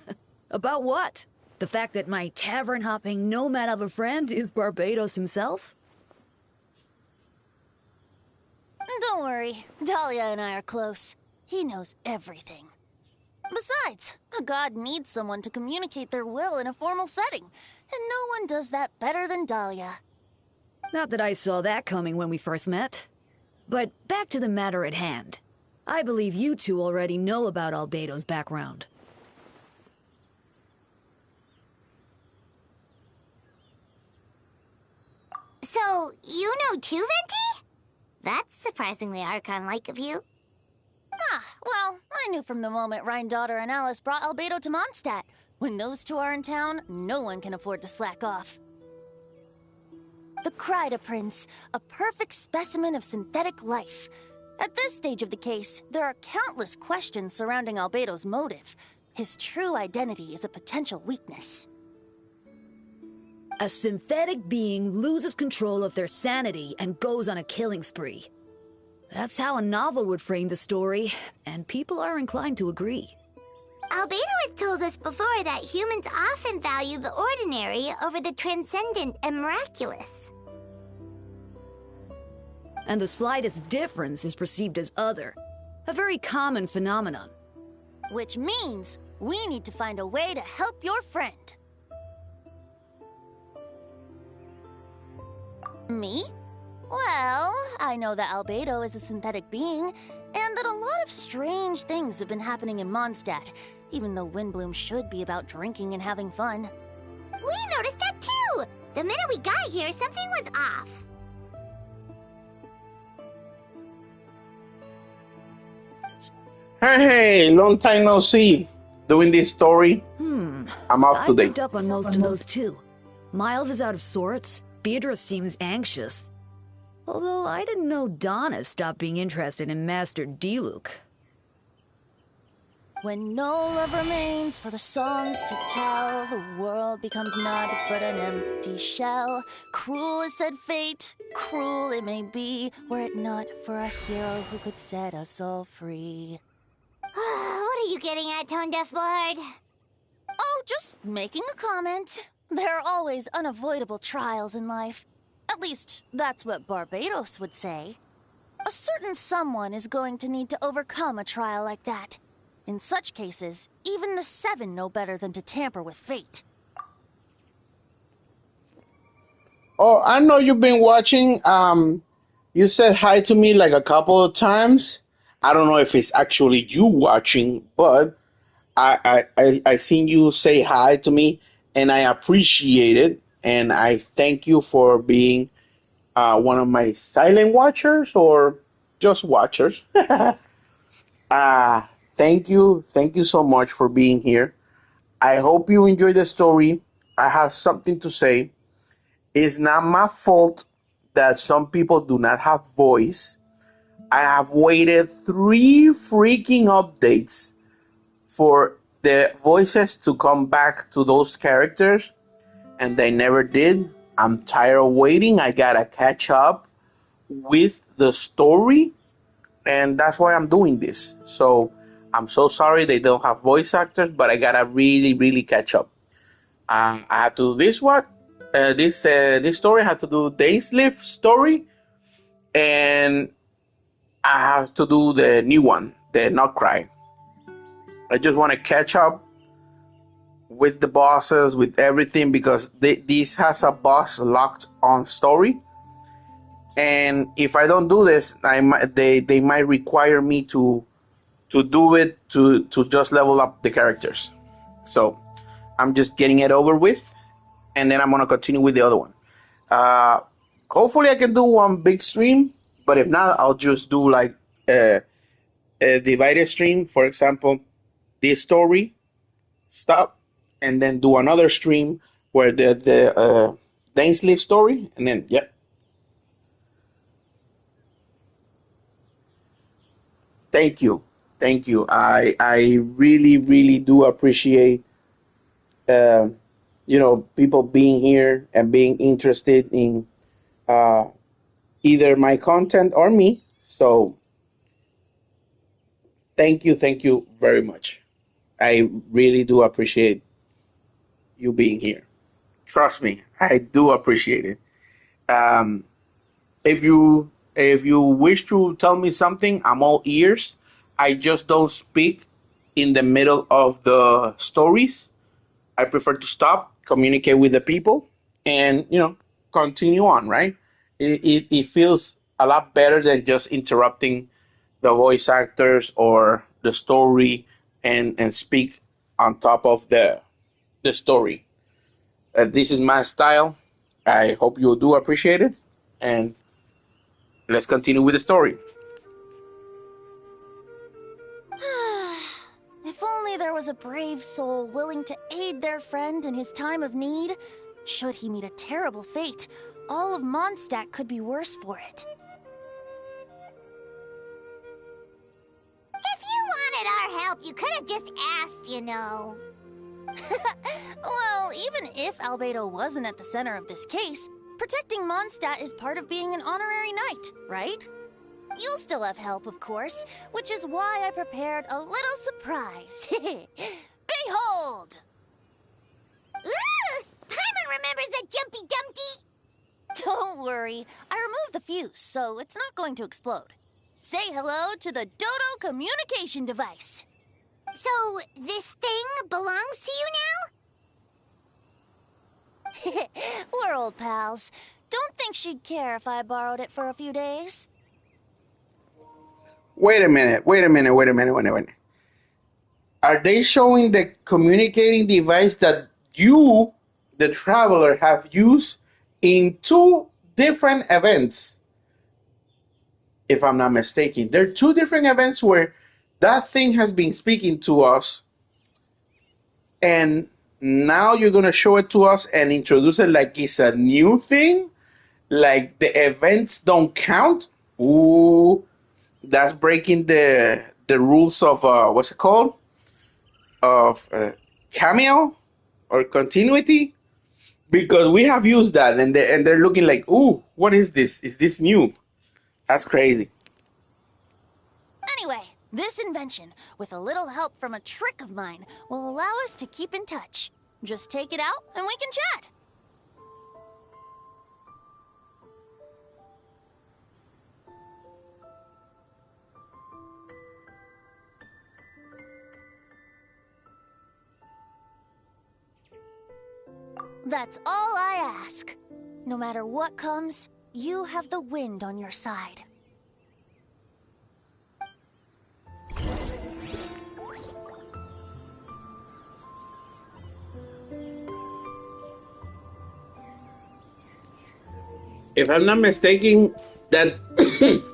About what? The fact that my tavern-hopping nomad of a friend is Barbados himself? Don't worry, Dahlia and I are close. He knows everything. Besides, a god needs someone to communicate their will in a formal setting, and no one does that better than Dahlia. Not that I saw that coming when we first met. But back to the matter at hand. I believe you two already know about Albedo's background. So, you know too, Venti? That's surprisingly Archon-like of you. Ah, well, I knew from the moment Rhine-Daughter and Alice brought Albedo to Mondstadt. When those two are in town, no one can afford to slack off. The Kryda Prince, a perfect specimen of synthetic life. At this stage of the case, there are countless questions surrounding Albedo's motive. His true identity is a potential weakness. A synthetic being loses control of their sanity and goes on a killing spree. That's how a novel would frame the story, and people are inclined to agree. Albedo has told us before that humans often value the ordinary over the transcendent and miraculous. And the slightest difference is perceived as other. A very common phenomenon. Which means we need to find a way to help your friend. Me? Well, I know that Albedo is a synthetic being, and that a lot of strange things have been happening in Mondstadt, even though Windbloom should be about drinking and having fun. We noticed that too! The minute we got here, something was off. Hey, long time no see. Doing this story. I'm off I today. picked up on most of those too. Miles is out of sorts. Beatrice seems anxious. Although I didn't know Donna stopped being interested in Master Diluc. When no love remains for the songs to tell, the world becomes naught but an empty shell. Cruel is said fate, cruel it may be, were it not for a hero who could set us all free. What are you getting at, Tone Deaf Bard? Oh, just making a comment. There are always unavoidable trials in life. At least, that's what Barbados would say. A certain someone is going to need to overcome a trial like that. In such cases, even the Seven know better than to tamper with fate. Oh, I know you've been watching. You said hi to me like a couple of times. I don't know if it's actually you watching, but I seen you say hi to me, and I appreciate it. And I thank you for being one of my silent watchers, or just watchers. Thank you so much for being here. I hope you enjoy the story. I have something to say. It's not my fault that some people do not have voice. I have waited 3 freaking updates for the voices to come back to those characters, and they never did. I'm tired of waiting. I gotta catch up with the story, and that's why I'm doing this. So I'm so sorry they don't have voice actors, but I gotta really, really catch up. I have to do this one. This story I have to do the Ainsleaf story, and I have to do the new one, the Not Cry. I just want to catch up with the bosses, with everything, because this has a boss locked on story. And if I don't do this, they might require me to do it to just level up the characters. So I'm just getting it over with, and then I'm gonna continue with the other one. Uh, Hopefully I can do one big stream, but if not, I'll just do like a divided stream. For example, this story stop, and then do another stream where the Dainsleif story, and then yep. Thank you, thank you. I really really do appreciate uh, people being here and being interested in uh, either my content or me. So thank you very much. I really do appreciate you being here. Trust me, I do appreciate it. Um, if you wish to tell me something, I'm all ears. I just don't speak in the middle of the stories. I prefer to stop, communicate with the people, and continue on. Right? It feels a lot better than just interrupting the voice actors or the story and speak on top of the story. This is my style. I hope you do appreciate it, and let's continue with the story. If only there was a brave soul willing to aid their friend in his time of need. Should he meet a terrible fate, all of Mondstadt could be worse for it. If you wanted our help, you could have just asked, you know. Well, even if Albedo wasn't at the center of this case, protecting Mondstadt is part of being an honorary knight, right? You'll still have help, of course, which is why I prepared a little surprise. Behold! Ooh! Paimon remembers that Jumpy Dumpty! Don't worry, I removed the fuse, so it's not going to explode. Say hello to the Dodo communication device. So, this thing belongs to you now? We're old pals. Don't think she'd care if I borrowed it for a few days. Wait a minute. Are they showing the communicating device that you, the traveler, have used in 2 different events? If I'm not mistaken, there are 2 different events where that thing has been speaking to us, and now you're going to show it to us and introduce it like it's a new thing? Like the events don't count? Ooh, that's breaking the rules of what's it called? Of cameo or continuity, because we have used that, and they're looking like, ooh, what is this? Is this new? That's crazy. Anyway, this invention, with a little help from a trick of mine, will allow us to keep in touch. Just take it out and we can chat. That's all I ask. No matter what comes, you have the wind on your side. If I'm not mistaken, that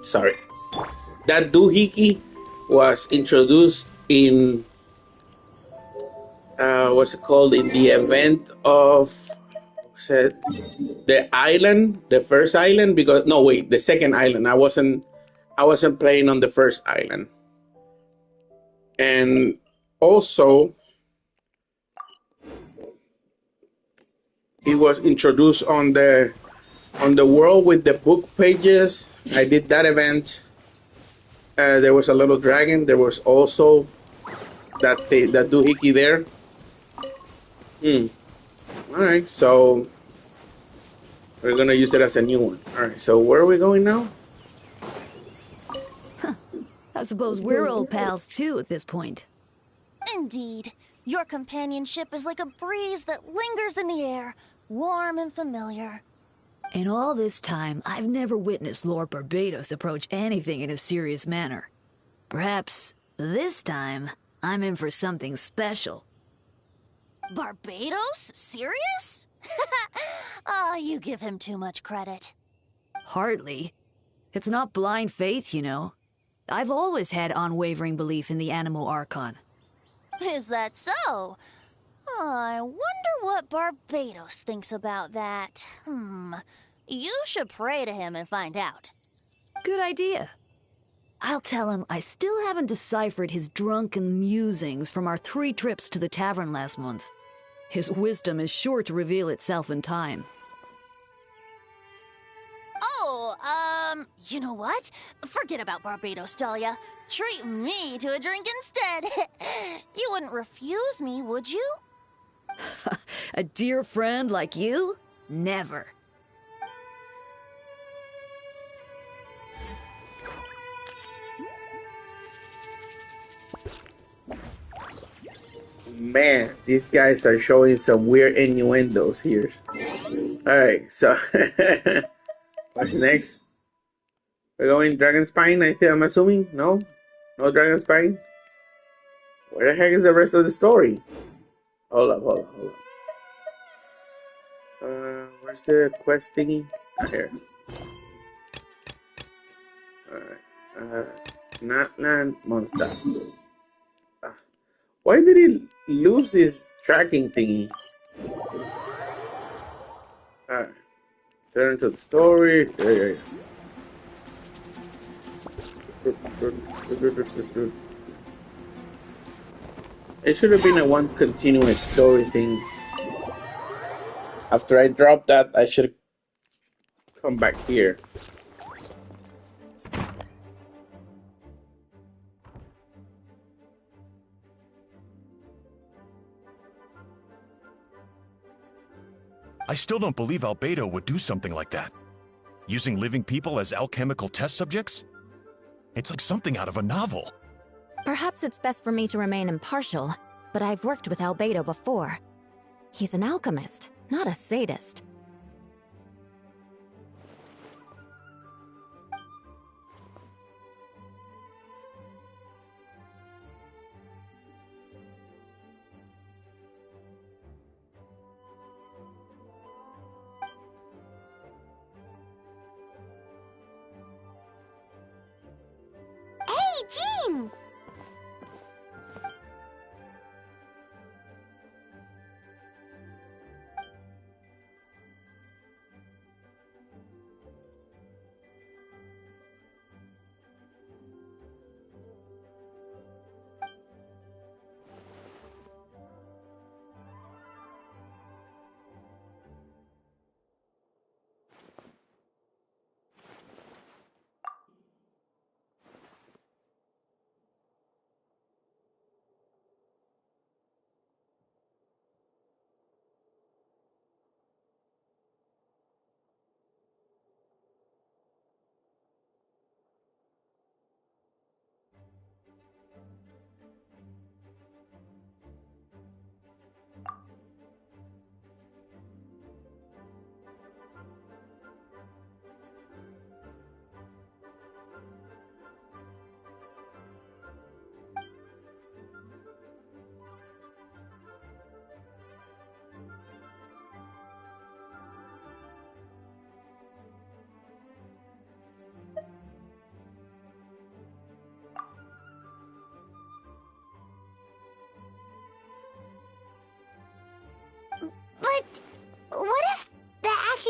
sorry, that doohickey was introduced in what's it called, in the event of said the island, the first island, because no wait, the second island. I wasn't playing on the first island, and also it was introduced on the world with the book pages. I did that event. There was a little dragon. There was also that doohickey there. All right, so we're gonna use it as a new one. All right, so where are we going now? I suppose we're old pals too at this point. Indeed. Your companionship is like a breeze that lingers in the air, warm and familiar. In all this time, I've never witnessed Lord Barbados approach anything in a serious manner. Perhaps this time, I'm in for something special. Barbados? Serious? Ah, you give him too much credit. Hardly. It's not blind faith, you know. I've always had unwavering belief in the animal archon. Is that so? I wonder what Barbados thinks about that. You should pray to him and find out. Good idea. I'll tell him I still haven't deciphered his drunken musings from our 3 trips to the tavern last month. His wisdom is sure to reveal itself in time. Oh, you know what? Forget about Barbados, Dahlia. Treat me to a drink instead. You wouldn't refuse me, would you? A dear friend like you? Never. Man, these guys are showing some weird innuendos here. All right, so what's next? We're going Dragon Spine, I think. I'm assuming. No Dragon Spine. Where the heck is the rest of the story? Hold up. Where's the quest thingy? Here. Alright. Not land monster. Why did he lose his tracking thingy? Alright. Turn to the story. There. It should have been a one continuous story thing. After I dropped that, I should come back here. I still don't believe Albedo would do something like that. Using living people as alchemical test subjects? It's like something out of a novel. Perhaps it's best for me to remain impartial, but I've worked with Albedo before. He's an alchemist, not a sadist. Hey, Jean!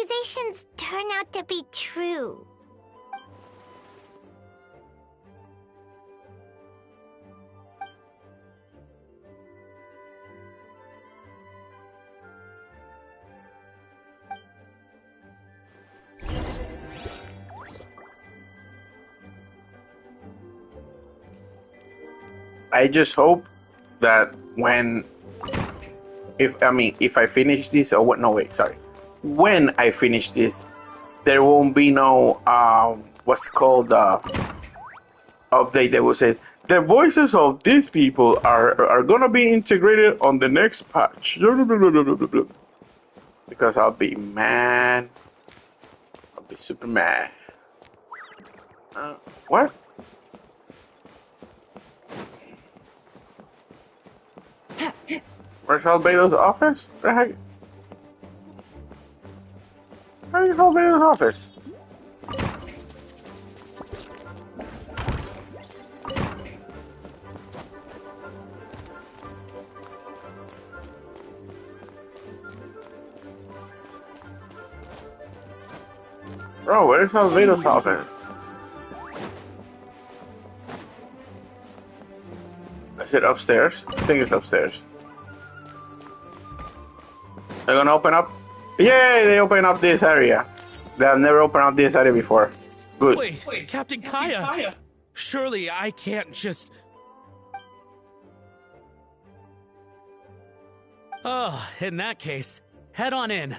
accusations turn out to be true? I just hope that if I finish this, or what? No, wait, sorry. When I finish this, there won't be no what's it called update that will say the voices of these people are gonna be integrated on the next patch. Because I'll be mad. I'll be super mad. What? Where's Albedo's office? Where the heck? Where's Albedo's office? Bro, where's Albedo's office? Is it upstairs? I think it's upstairs. They're gonna open up? Yay, they open up this area. They have never opened up this area before. Good. Wait, Captain Kaya! Surely I can't just... Oh, in that case, head on in.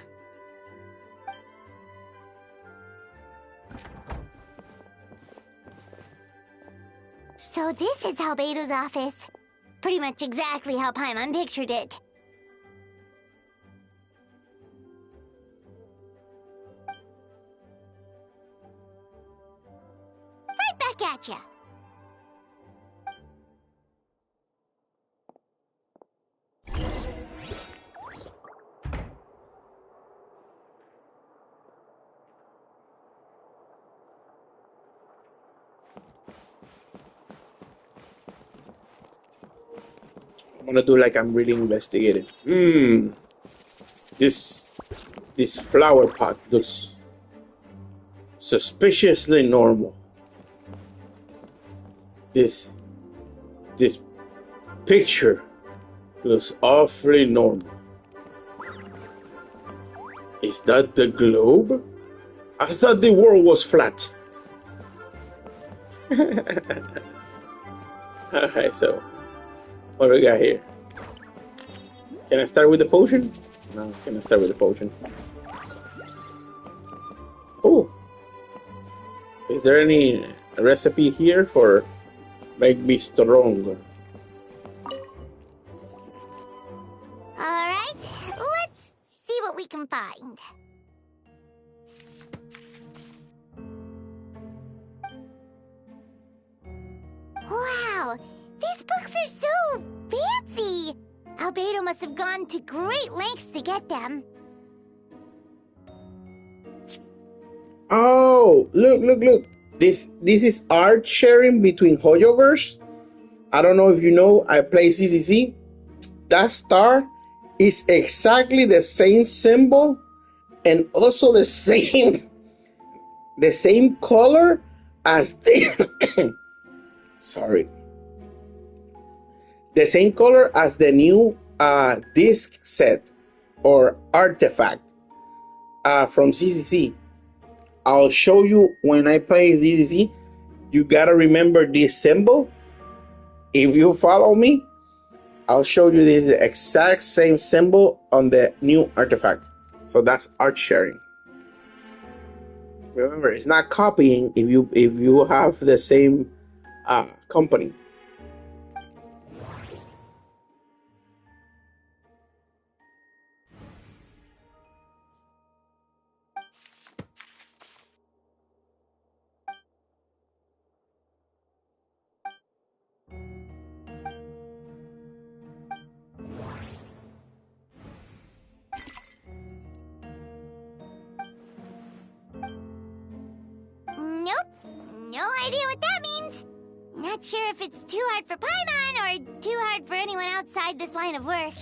So this is Albedo's office. Pretty much exactly how Paimon pictured it. Right back at ya. I'm gonna do like I'm really investigating. This flower pot looks suspiciously normal. This picture looks awfully normal. Is that the globe? I thought the world was flat. Alright, so what do we got here? Can I start with the potion? No, can I start with the potion? Oh, is there any recipe here for make me strong? Alright, let's see what we can find. Wow, these books are so fancy! Albedo must have gone to great lengths to get them. Oh, look. This is art sharing between Hoyoverse. I don't know if you know, I play CCC. That star is exactly the same symbol and also the same color as the sorry. The same color as the new disc set or artifact from CCC. I'll show you when I play CCC. You gotta remember this symbol. If you follow me, I'll show you this exact same symbol on the new artifact. So that's art sharing. Remember, it's not copying if you have the same company. Nope, no idea what that means. Not sure if it's too hard for Paimon or too hard for anyone outside this line of work.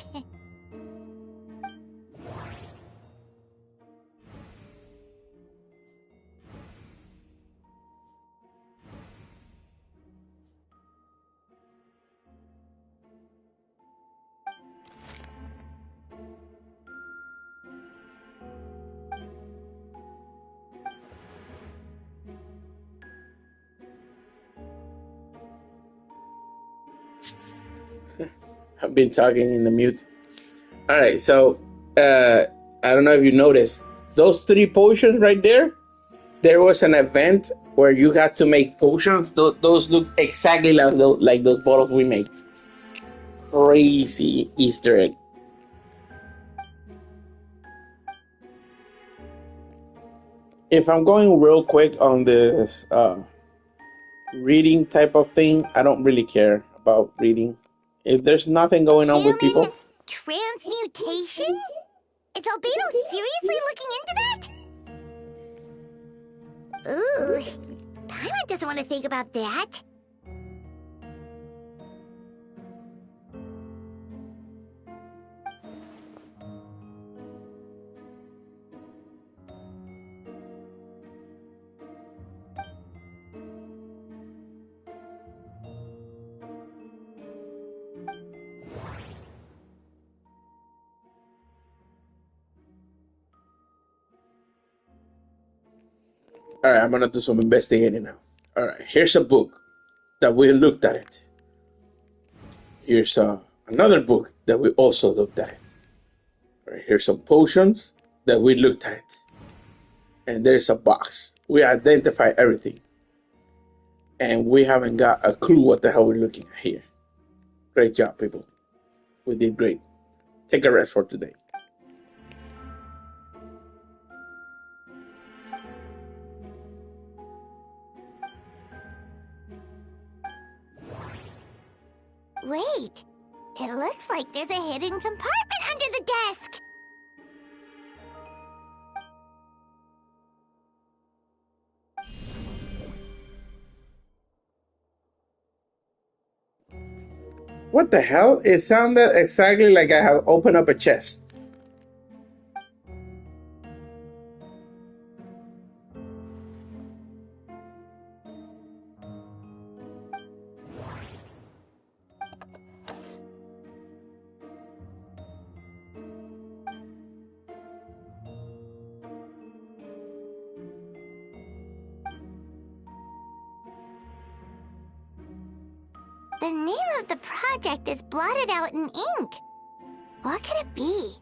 I've been talking in the mute. All right, so I don't know if you noticed those 3 potions right there. There was an event where you had to make potions. Those look exactly like those bottles we make. Crazy Easter egg. If I'm going real quick on this reading type of thing, I don't really care about reading. If there's nothing going on with people. Transmutation? Is Albedo seriously looking into that? Ooh, Paimon doesn't want to think about that. All right, I'm gonna do some investigating now. All right, here's a book that we looked at it. Here's another book that we also looked at it. All right, here's some potions that we looked at it. And there's a box. We identify everything. And we haven't got a clue what the hell we're looking at here. Great job, people. We did great. Take a rest for today. Wait, it looks like there's a hidden compartment under the desk. What the hell? It sounded exactly like I have opened up a chest. The name of the project is blotted out in ink. What could it be?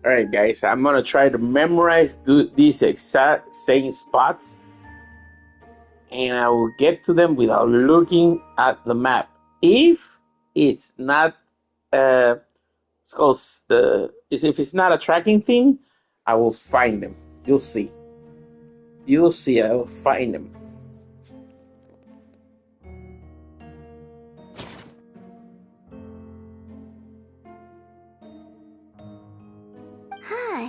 All right, guys, I'm gonna try to memorize these exact same spots, and I will get to them without looking at the map. If it's not, it's called if it's not a tracking thing, I will find them. You'll see. You'll see. I will find them. Huh.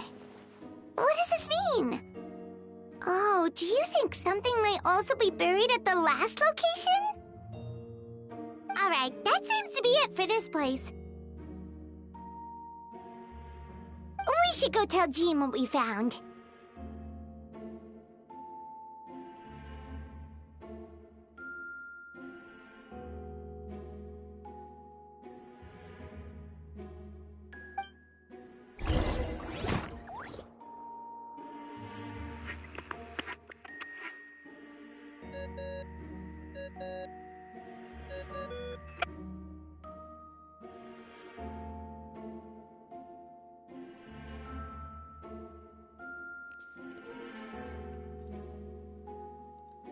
What does this mean? Oh, do you think something might also be buried at the last location? Alright, that seems to be it for this place. We should go tell Jean what we found.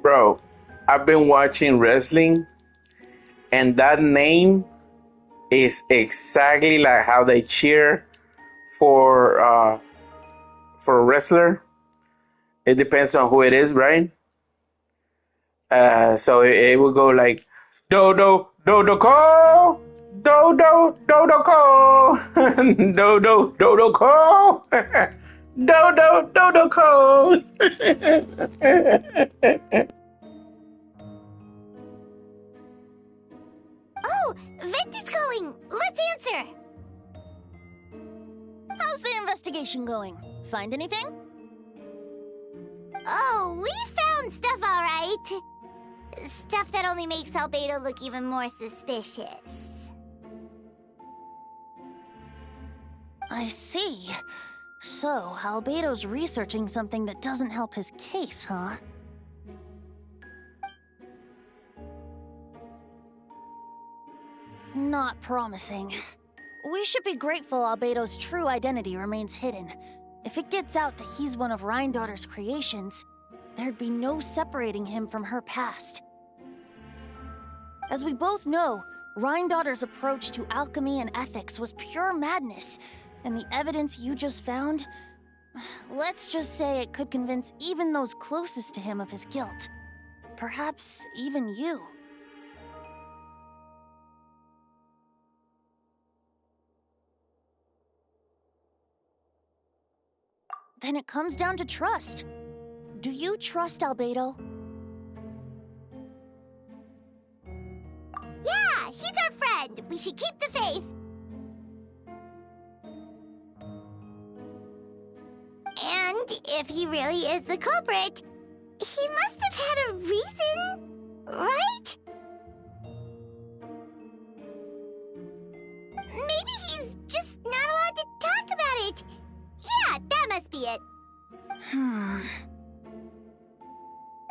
Bro, I've been watching wrestling, and that name is exactly like how they cheer for a wrestler. It depends on who it is, right? So it will go like Dodo Dodo Ko Dodo Dodo Ko Dodo Dodo Ko Dodo Dodo Ko. Vent is calling! Let's answer! How's the investigation going? Find anything? Oh, we found stuff, alright. Stuff that only makes Albedo look even more suspicious. I see. So, Albedo's researching something that doesn't help his case, huh? Not promising. We should be grateful Albedo's true identity remains hidden. If it gets out that he's one of Rhindaughter's creations, there'd be no separating him from her past. As we both know, Rhindaughter's approach to alchemy and ethics was pure madness, and the evidence you just found, let's just say it could convince even those closest to him of his guilt. Perhaps even you. Then it comes down to trust. Do you trust Albedo? Yeah, he's our friend. We should keep the faith. And if he really is the culprit, he must have had a reason, right? Maybe he's just not allowed to talk about it. Yeah, that must be it.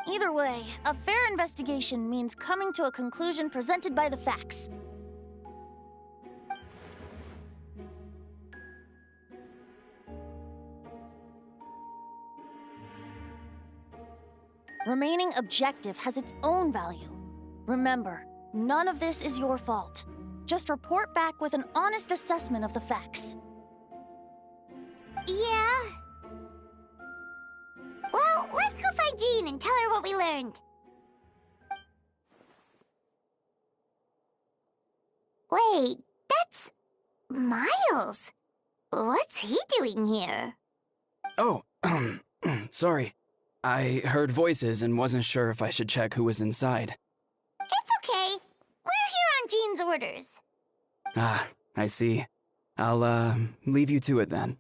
Either way, a fair investigation means coming to a conclusion presented by the facts. Remaining objective has its own value. Remember, none of this is your fault. Just report back with an honest assessment of the facts. Yeah. Well, let's go find Jean and tell her what we learned. Wait, that's Miles. What's he doing here? Oh, sorry. I heard voices and wasn't sure if I should check who was inside. It's okay. We're here on Jean's orders. Ah, I see. I'll, leave you to it then.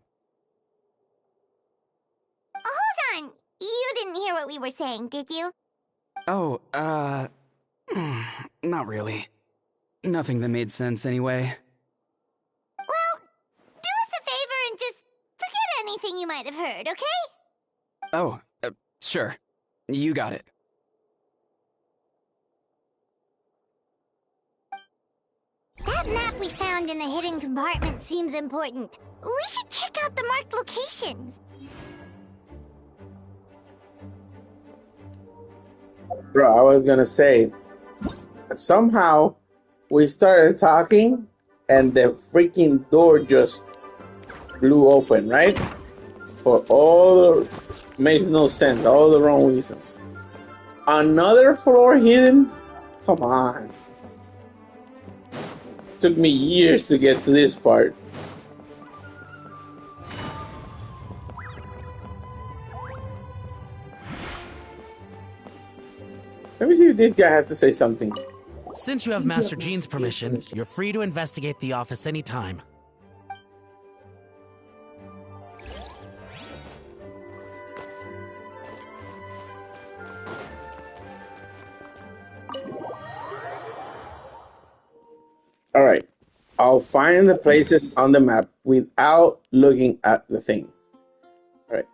Hold on. You didn't hear what we were saying, did you? Oh, not really. Nothing that made sense anyway. Well, do us a favor and just forget anything you might have heard, okay? Oh, sure. You got it. That map we found in the hidden compartment seems important. We should check out the marked locations. Bro, I was gonna say, somehow we started talking and the freaking door just blew open, right? For all the, makes no sense, all the wrong reasons. Another floor hidden? Come on. Took me years to get to this part. Let me see if this guy has to say something. Since you have Master Jean's permission, you're free to investigate the office anytime. Alright. I'll find the places on the map without looking at the thing. Alright.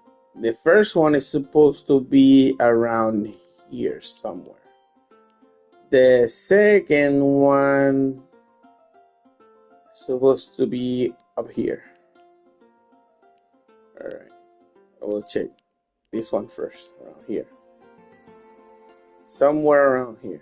The first one is supposed to be around here somewhere. The second one is supposed to be up here. Alright. I will check this one first. Around here. Somewhere around here.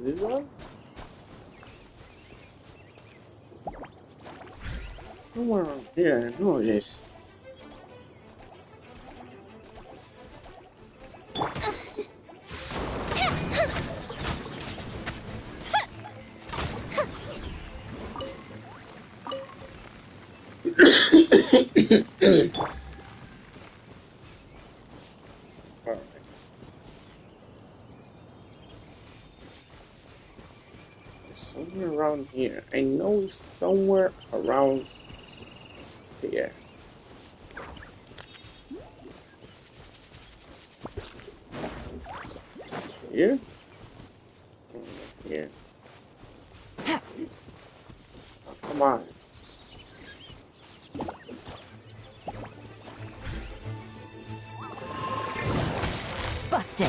Is this one? Somewhere around here. I know it is. Alright. It's somewhere around here. I know it's somewhere around here. Here? Here. Oh, come on. Busted.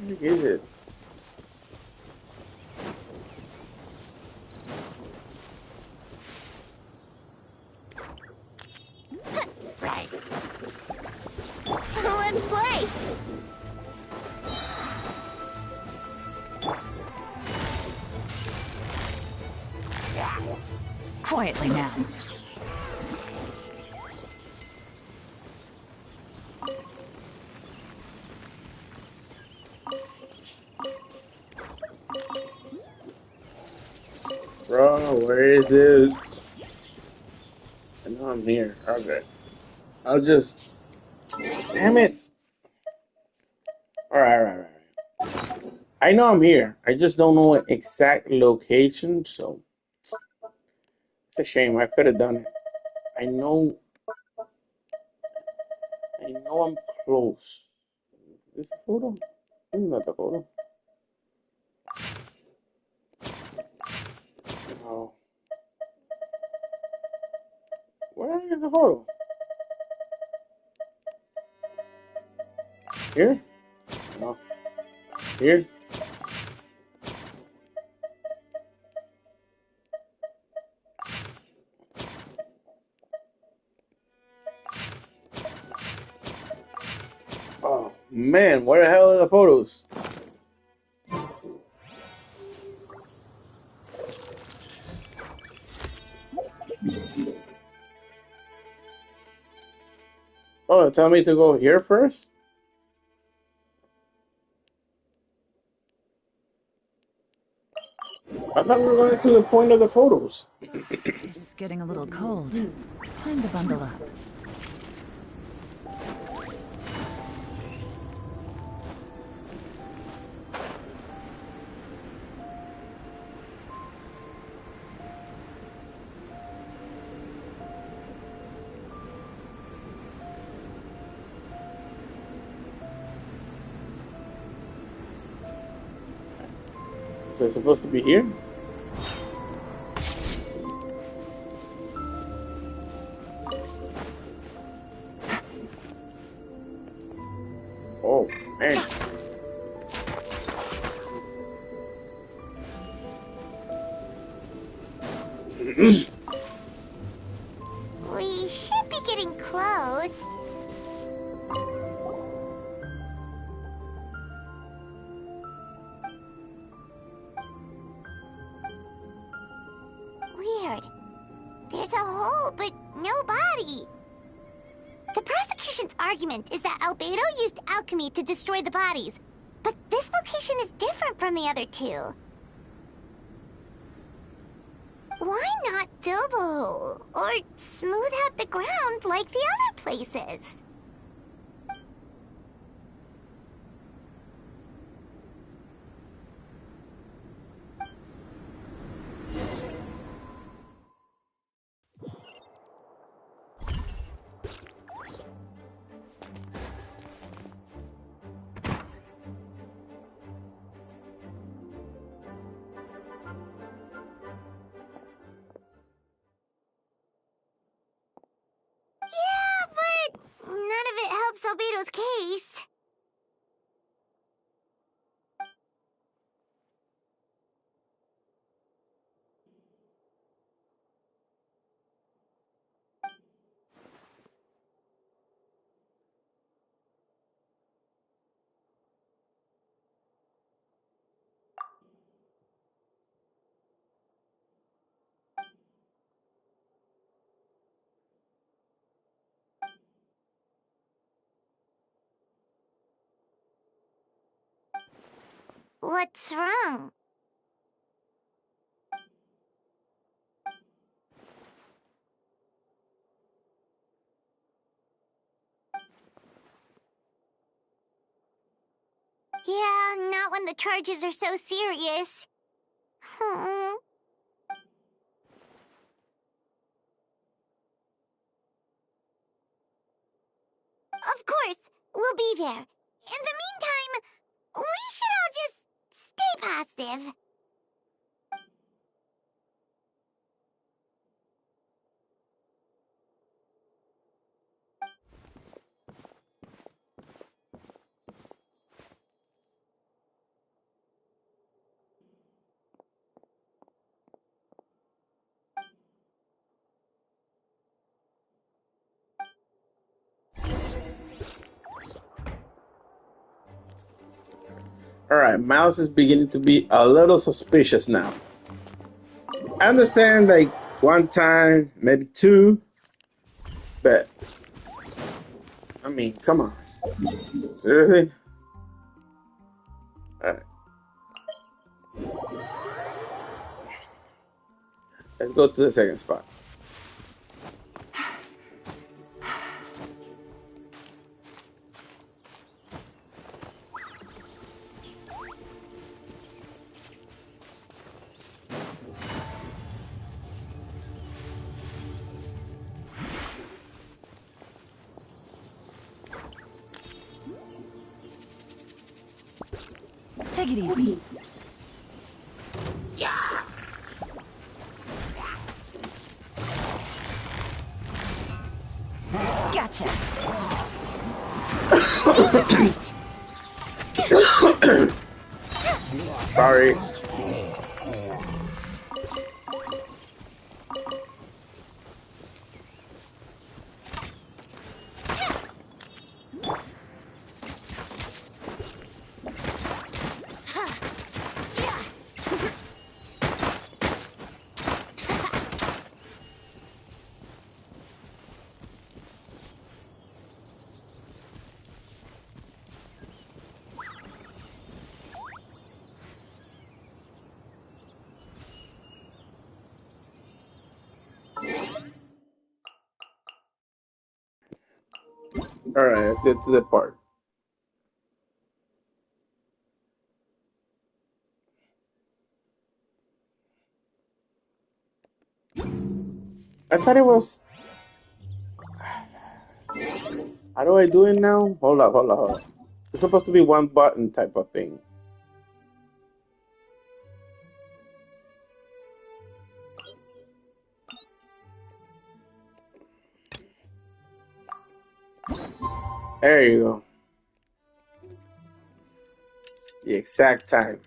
What is it? Right. Let's play. Quietly now. Bro, where is it? I know I'm here. Okay. I'll just... Damn it! Alright. I know I'm here. I just don't know what exact location, so... It's a shame. I could have done it. I know I'm close. Is this the photo? This is not the photo. No. Where is the photo? Here? No. Here? Oh, man. Where the hell are the photos? Oh, tell me to go here first? I thought we were going to the point of the photos. It's getting a little cold. Time to bundle up. So it's supposed to be here? Oh, man. We should be getting close. Weird. There's a hole, but no body. The prosecution's argument is that Albedo used alchemy to destroy the bodies, but this location is different from the other two. Why not fill the hole, or smooth out the ground like the other places? Yeah, but What's wrong? Yeah, not when the charges are so serious. Hmm. Of course, we'll be there. In the meantime, we should all just stay positive. Alright, Miles is beginning to be a little suspicious now. I understand, like, one time, maybe two, but, I mean, come on. Seriously? Alright. Let's go to the second spot. Take it easy. Gotcha. Sorry. Alright, let's get to the part. I thought it was... How do I do it now? Hold up. It's supposed to be one button type of thing. There you go. The exact time.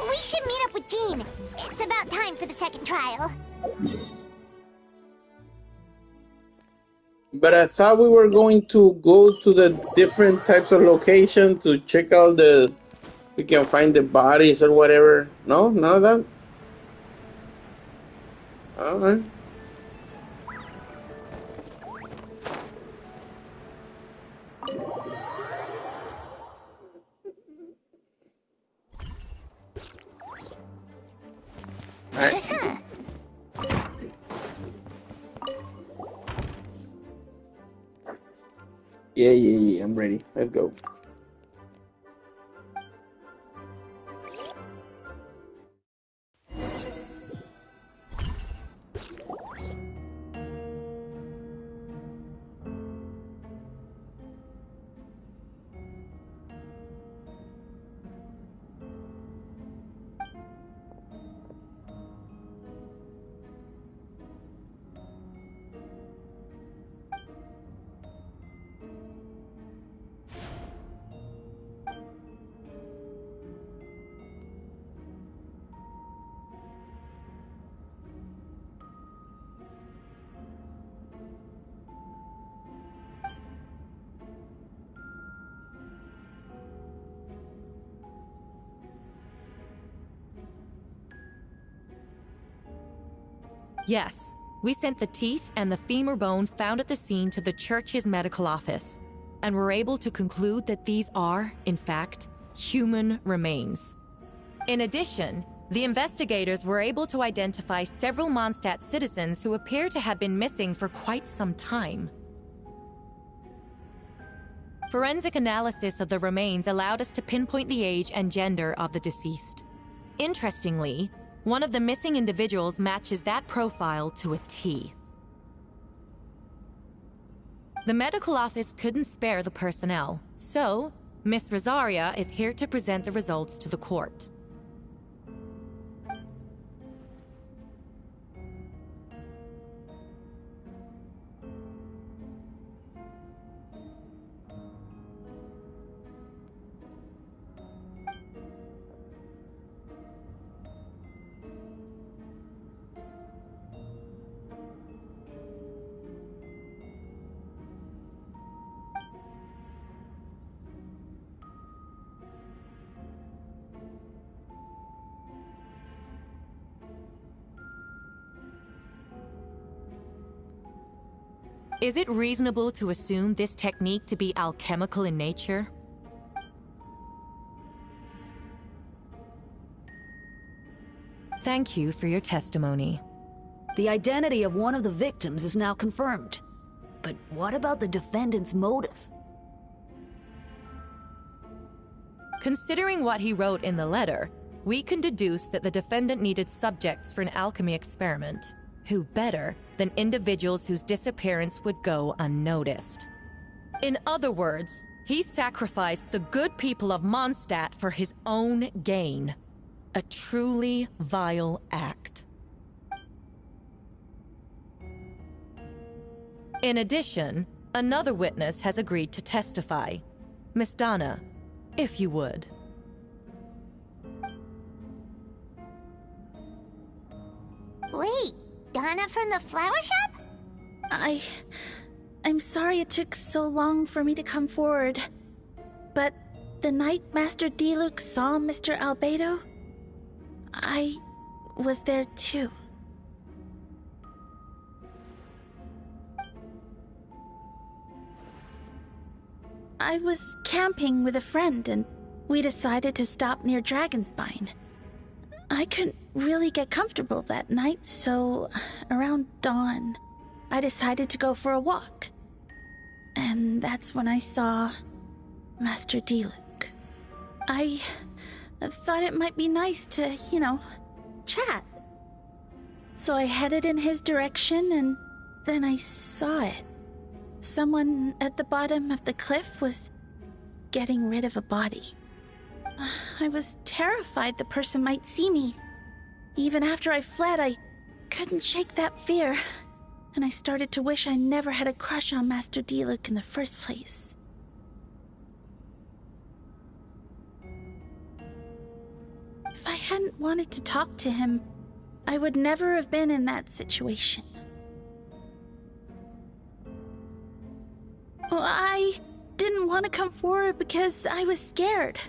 We should meet up with Jean. It's about time for the second trial. But I thought we were going to go to the different types of location to check out the... We can find the bodies or whatever. No? None of that? Alright. Yeah, I'm ready. Let's go. Yes, we sent the teeth and the femur bone found at the scene to the church's medical office, and were able to conclude that these are, in fact, human remains. In addition, the investigators were able to identify several Mondstadt citizens who appear to have been missing for quite some time. Forensic analysis of the remains allowed us to pinpoint the age and gender of the deceased. Interestingly, one of the missing individuals matches that profile to a T. The medical office couldn't spare the personnel, so Miss Rosaria is here to present the results to the court. Is it reasonable to assume this technique to be alchemical in nature? Thank you for your testimony. The identity of one of the victims is now confirmed. But what about the defendant's motive? Considering what he wrote in the letter, we can deduce that the defendant needed subjects for an alchemy experiment. Who better than individuals whose disappearance would go unnoticed? In other words, he sacrificed the good people of Mondstadt for his own gain. A truly vile act. In addition, another witness has agreed to testify. Miss Donna, if you would. Wait, Donna from the flower shop? I'm sorry it took so long for me to come forward. But the night Master Diluc saw Mr. Albedo, I was there too. I was camping with a friend and we decided to stop near Dragonspine. I couldn't really get comfortable that night, so around dawn, I decided to go for a walk. And that's when I saw Master Diluc. I thought it might be nice to, chat. So I headed in his direction and then I saw it. Someone at the bottom of the cliff was getting rid of a body. I was terrified the person might see me. Even after I fled, I couldn't shake that fear. And I started to wish I never had a crush on Master Diluc in the first place. If I hadn't wanted to talk to him, I would never have been in that situation. Well, I didn't want to come forward because I was scared.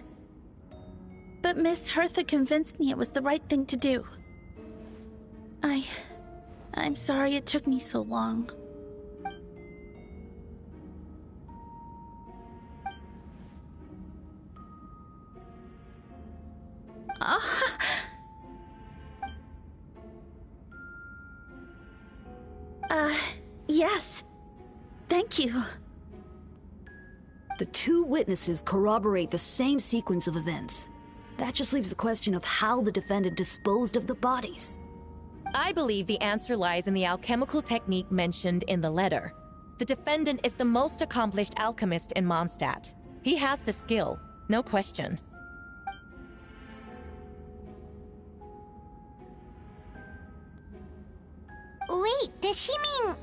But Miss Hertha convinced me it was the right thing to do. I'm sorry it took me so long. Yes. Thank you. The two witnesses corroborate the same sequence of events. That just leaves the question of how the defendant disposed of the bodies. I believe the answer lies in the alchemical technique mentioned in the letter. The defendant is the most accomplished alchemist in Mondstadt. He has the skill, no question. Wait, does she mean...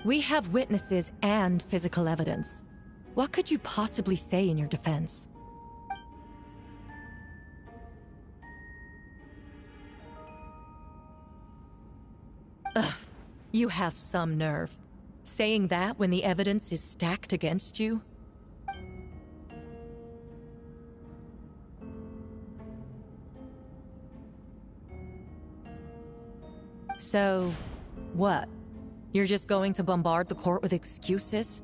We have witnesses and physical evidence. What could you possibly say in your defense? Ugh, you have some nerve. Saying that when the evidence is stacked against you? So, what? You're just going to bombard the court with excuses?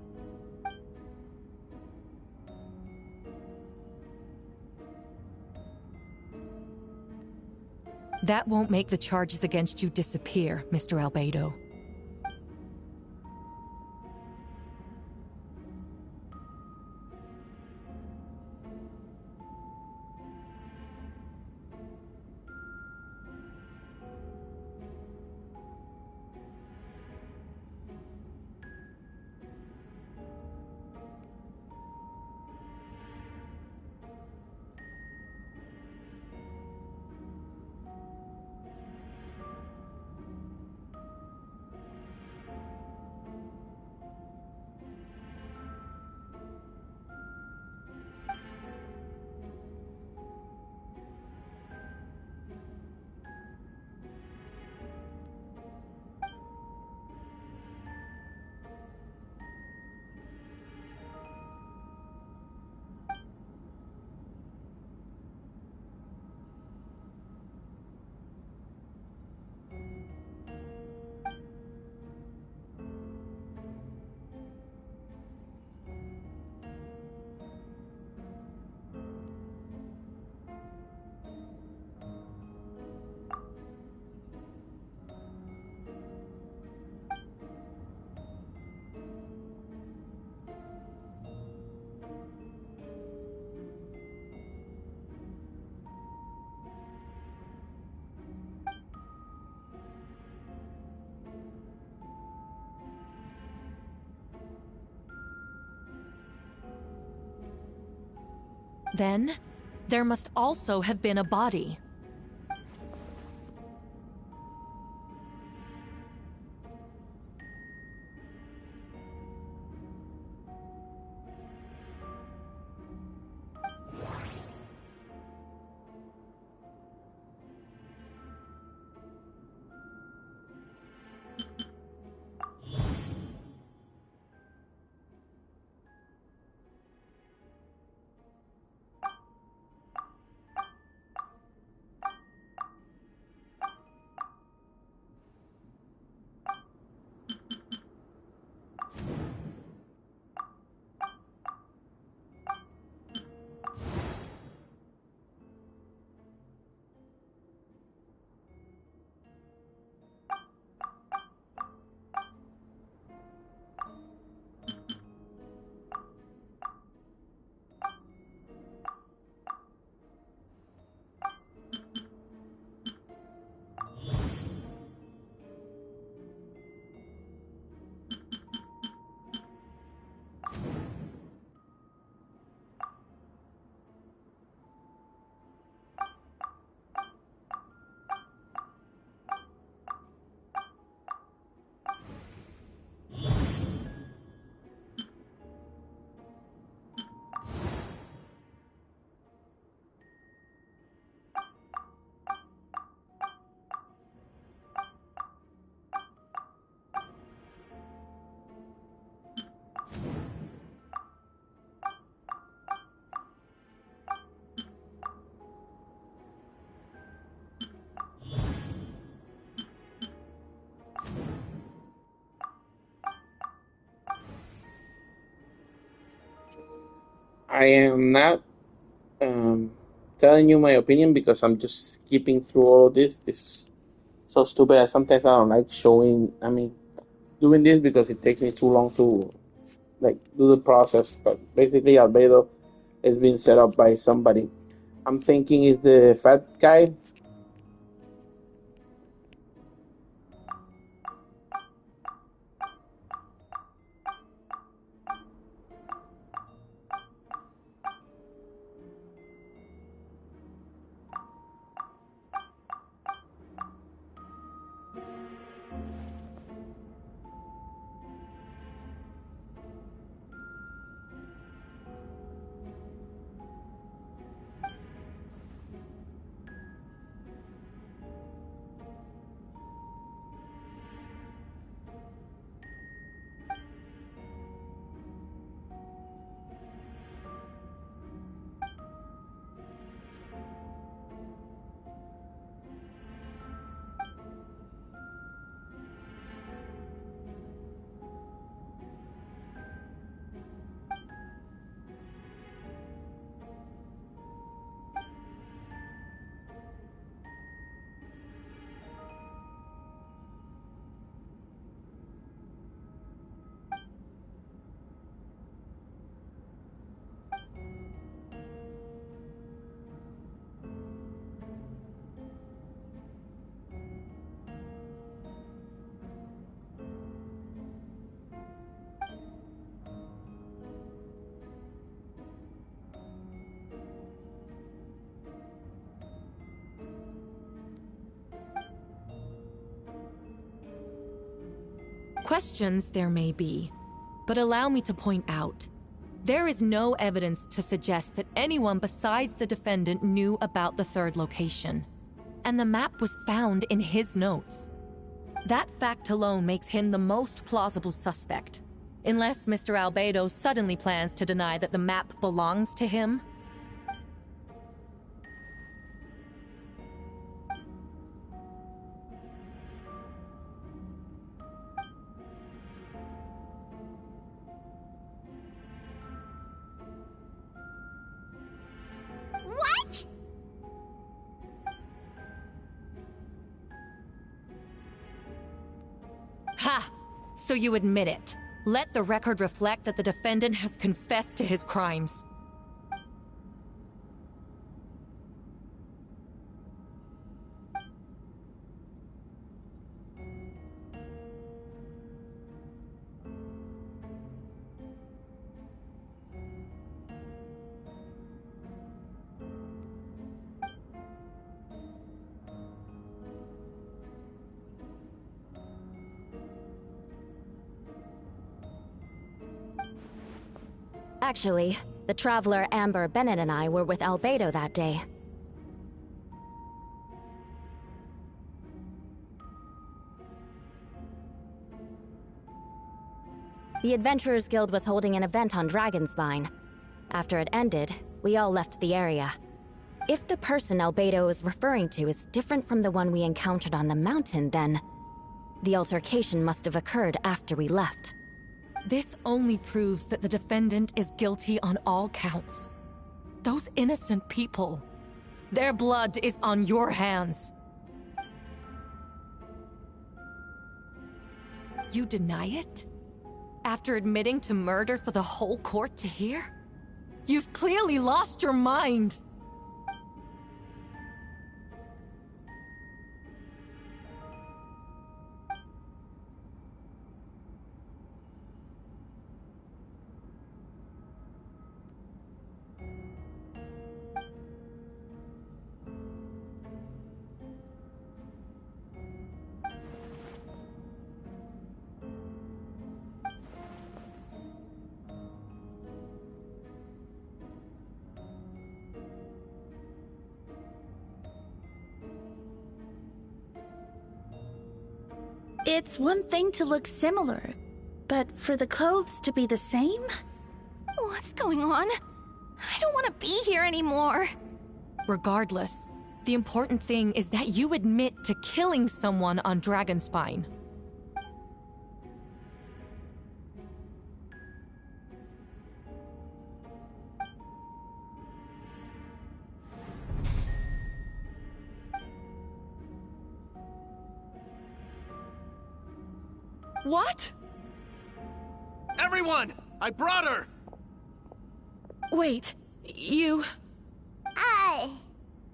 That won't make the charges against you disappear, Mr. Albedo. Then, there must also have been a body. I am not telling you my opinion because I'm just skipping through all this. It's so stupid. Sometimes I don't like doing this because it takes me too long to do the process. But basically, Albedo is being set up by somebody. I'm thinking is the fat guy. Questions there may be, but allow me to point out, there is no evidence to suggest that anyone besides the defendant knew about the third location, and the map was found in his notes. That fact alone makes him the most plausible suspect, unless Mr. Albedo suddenly plans to deny that the map belongs to him. What? Ha! So you admit it. Let the record reflect that the defendant has confessed to his crimes. Actually, the traveler Amber Bennett and I were with Albedo that day. The Adventurers Guild was holding an event on Dragonspine. After it ended, we all left the area. If the person Albedo is referring to is different from the one we encountered on the mountain, then the altercation must have occurred after we left. This only proves that the defendant is guilty on all counts. Those innocent people, their blood is on your hands. You deny it? After admitting to murder for the whole court to hear? You've clearly lost your mind! It's one thing to look similar, but for the clothes to be the same? What's going on? I don't want to be here anymore. Regardless, the important thing is that you admit to killing someone on Dragonspine. What? Everyone! I brought her! Wait, you...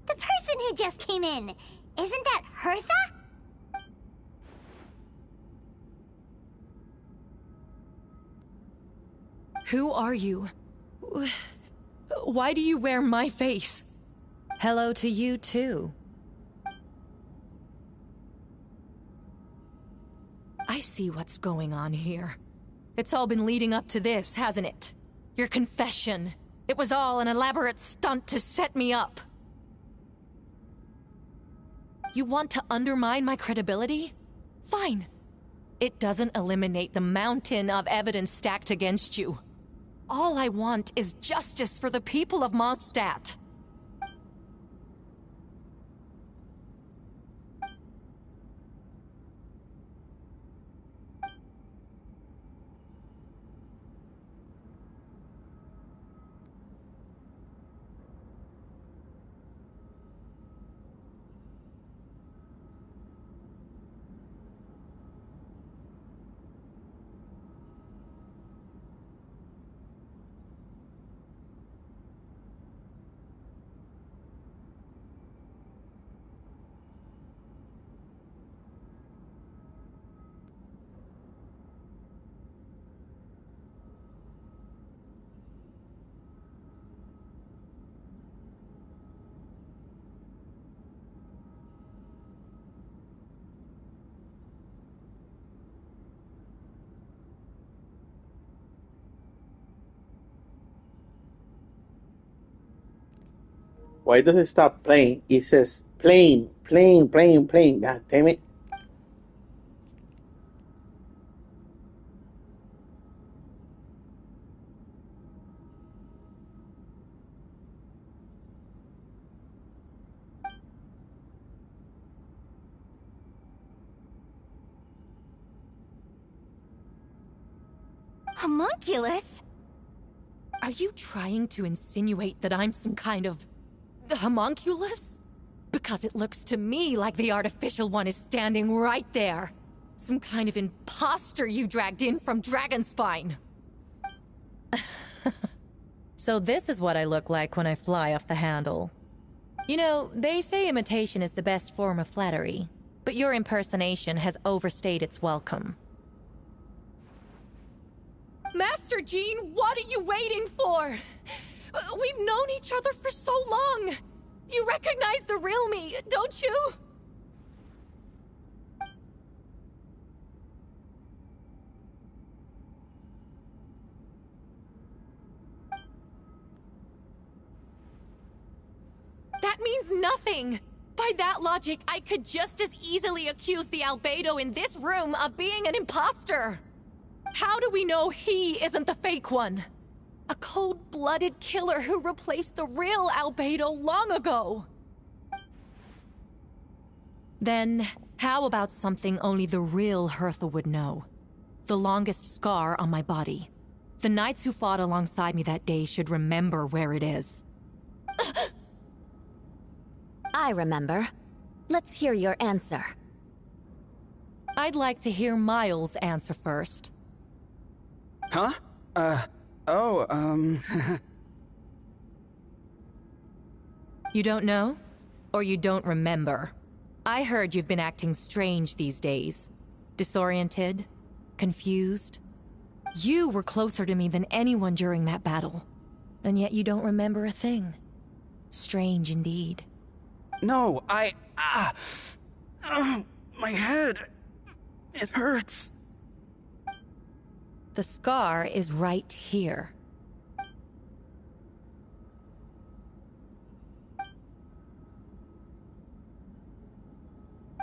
The person who just came in, isn't that Hertha? Who are you? Why do you wear my face? Hello to you, too. I see what's going on here. It's all been leading up to this, hasn't it? Your confession. It was all an elaborate stunt to set me up. You want to undermine my credibility? Fine. It doesn't eliminate the mountain of evidence stacked against you. All I want is justice for the people of Mondstadt. Why does it stop playing? It says playing, playing, playing, playing. God damn it. Homunculus? Are you trying to insinuate that I'm some kind of homunculus? Because it looks to me like the artificial one is standing right there. Some kind of imposter you dragged in from Dragonspine. So this is what I look like when I fly off the handle. You know, they say imitation is the best form of flattery, but your impersonation has overstayed its welcome. Master Jean, what are you waiting for? We've known each other for so long. You recognize the real me, don't you? That means nothing. By that logic, I could just as easily accuse the albedo in this room of being an imposter. How do we know he isn't the fake one? A cold-blooded killer who replaced the real albedo long ago. Then, how about something only the real Hertha would know? The longest scar on my body. The knights who fought alongside me that day should remember where it is. I remember. Let's hear your answer. I'd like to hear Miles' answer first. Huh? You don't know? Or you don't remember? I heard you've been acting strange these days. Disoriented? Confused? You were closer to me than anyone during that battle. And yet you don't remember a thing. Strange indeed. No, my head. It hurts. The scar is right here.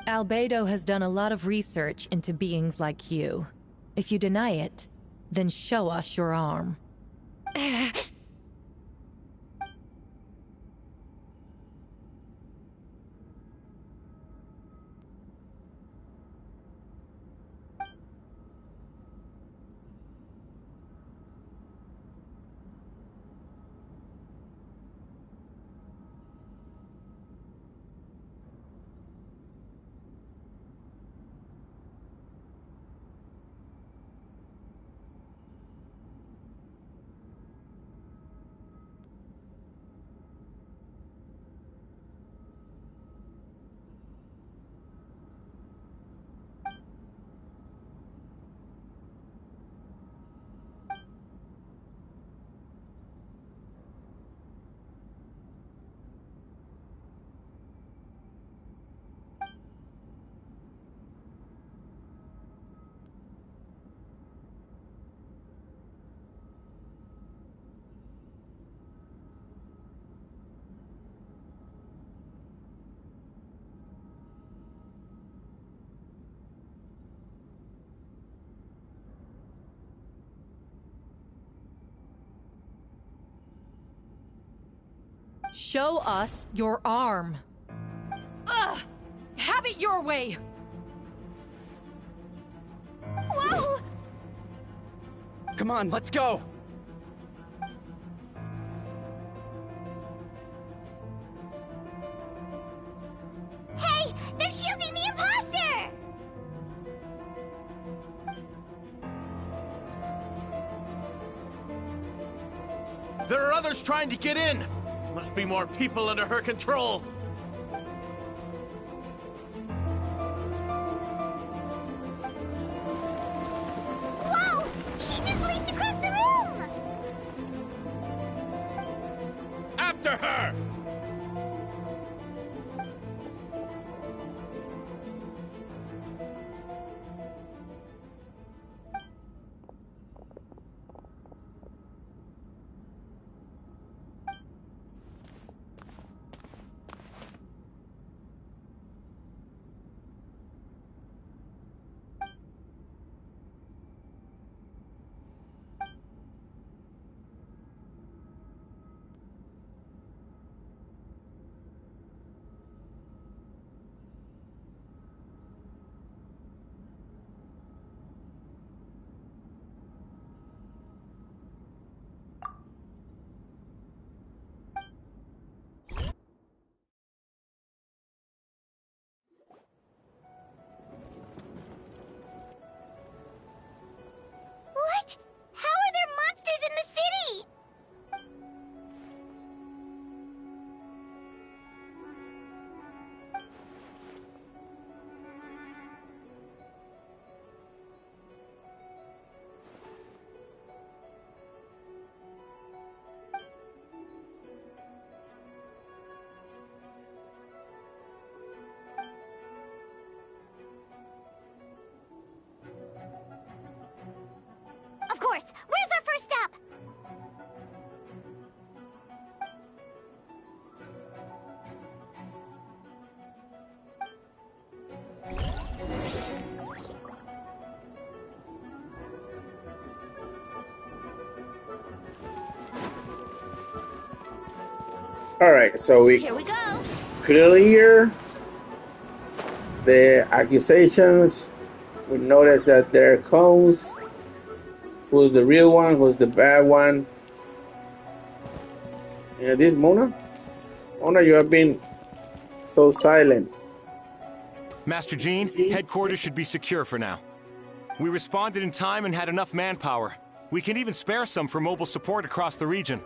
Albedo has done a lot of research into beings like you. If you deny it, then show us your arm. Show us your arm. Ugh! Have it your way! Whoa! Come on, let's go! Hey! They're shielding the imposter! There are others trying to get in. Must be more people under her control. Whoa! She just leaped across the room! After her! course. Where's our first stop? All right, so Here we go. clear the accusations. We notice that there are clones. Who's the real one? Who's the bad one? Yeah, this Mona. Mona, you have been so silent. Master Gene, headquarters should be secure for now. We responded in time and had enough manpower. We can even spare some for mobile support across the region.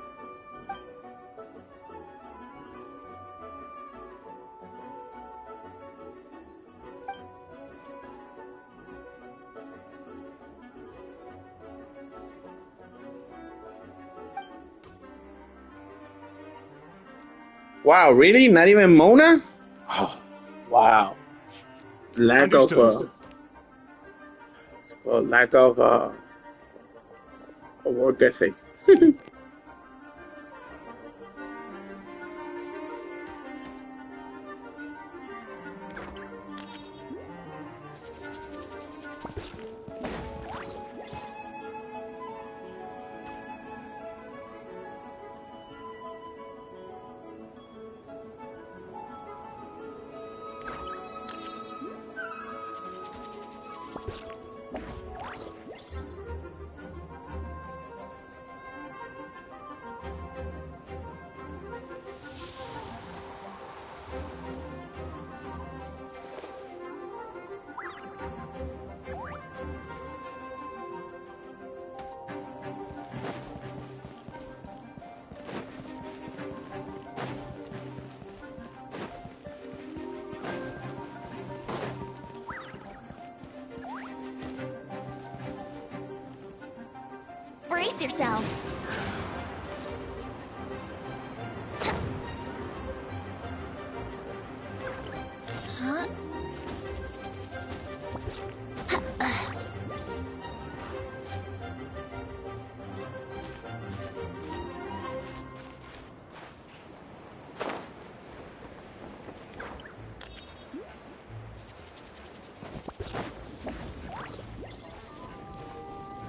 Wow, really? Not even Mona? Oh, wow. Lack Understood. of work ethic. Brace yourselves. Huh?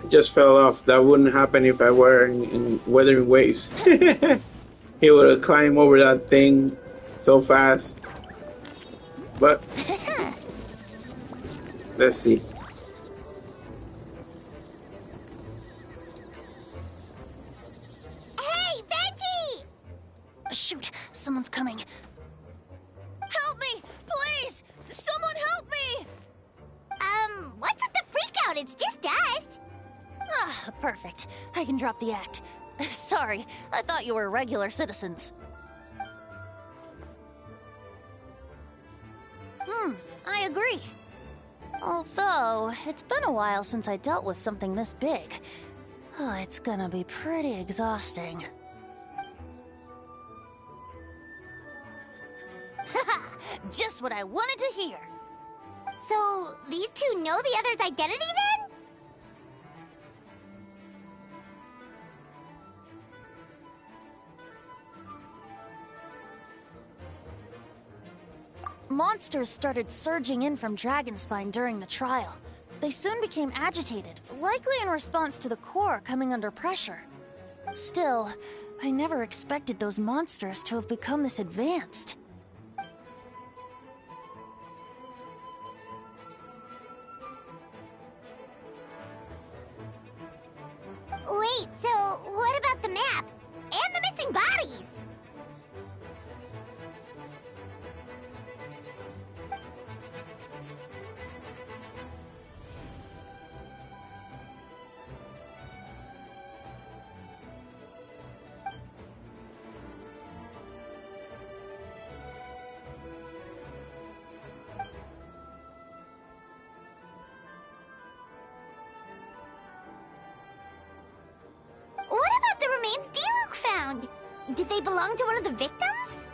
Just fell off. That wouldn't happen if I were in Weathering Waves. He would have climbed over that thing so fast. But let's see. Hey, Venti! Shoot, someone's coming. Help me, please! Someone help me! What's with the freak out? It's just us. Ah, perfect. I can drop the act. Sorry, I thought you were regular citizens. I agree. Although, it's been a while since I dealt with something this big. Oh, it's gonna be pretty exhausting. Haha! Just what I wanted to hear! So, these two know the other's identity then? Monsters started surging in from Dragonspine during the trial. They soon became agitated, likely in response to the core coming under pressure. Still, I never expected those monsters to have become this advanced. Wait, so what about the map? And the missing bodies? What about the remains Diluc found? Did they belong to one of the victims?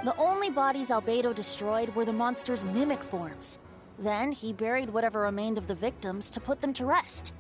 The only bodies Albedo destroyed were the monster's mimic forms. Then he buried whatever remained of the victims to put them to rest.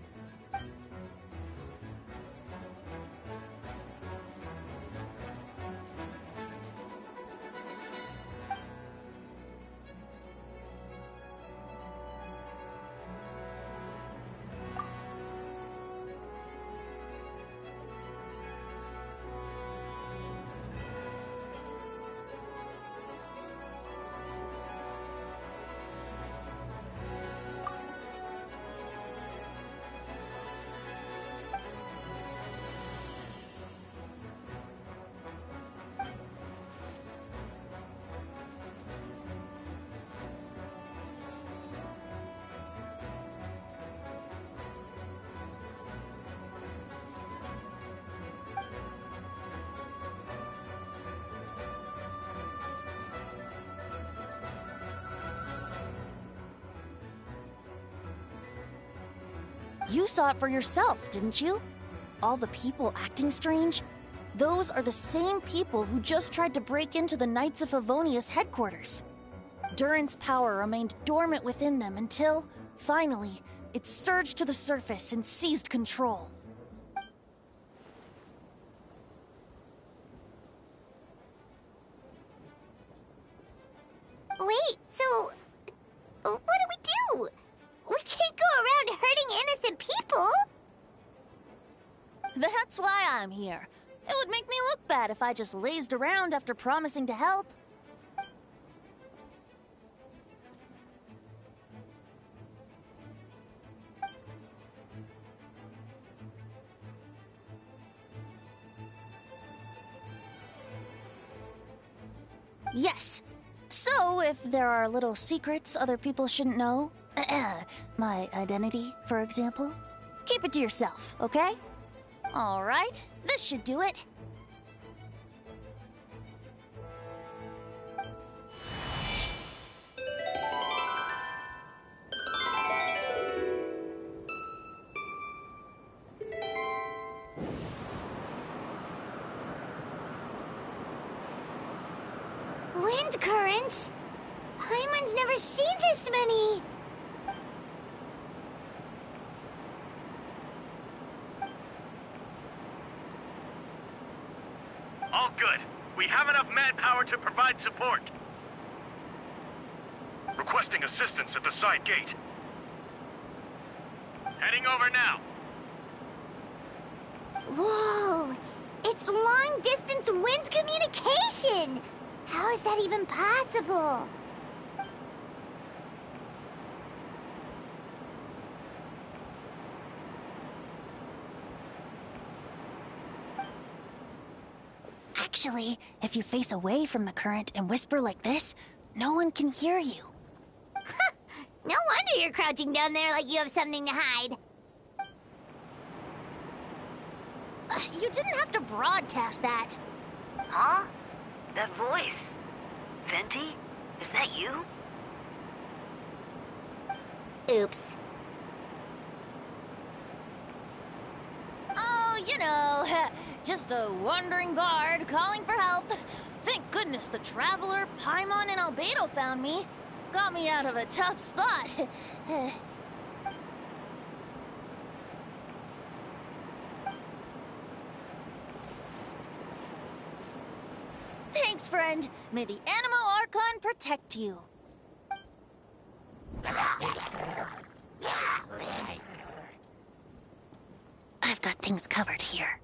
You saw it for yourself, didn't you? All the people acting strange? Those are the same people who just tried to break into the Knights of Favonius headquarters. Durin's power remained dormant within them until, finally, it surged to the surface and seized control. Wait, so what do we do? We can't go around hurting innocent people! That's why I'm here. It would make me look bad if I just lazed around after promising to help. Yes. So, if there are little secrets other people shouldn't know, my identity, for example, keep it to yourself, okay? All right, this should do it. Wind currents? Paimon's never seen this many! All good. We have enough manpower to provide support. Requesting assistance at the side gate. Heading over now. Whoa! It's long-distance wind communication! How is that even possible? Actually, if you face away from the current and whisper like this, no one can hear you. No wonder you're crouching down there like you have something to hide. You didn't have to broadcast that. Huh? That voice. Venti? Is that you? Oops. Oh, you know, just a wandering bard calling for help. Thank goodness the Traveler, Paimon, and Albedo found me. Got me out of a tough spot. Thanks, friend. May the Animo Archon protect you. I've got things covered here.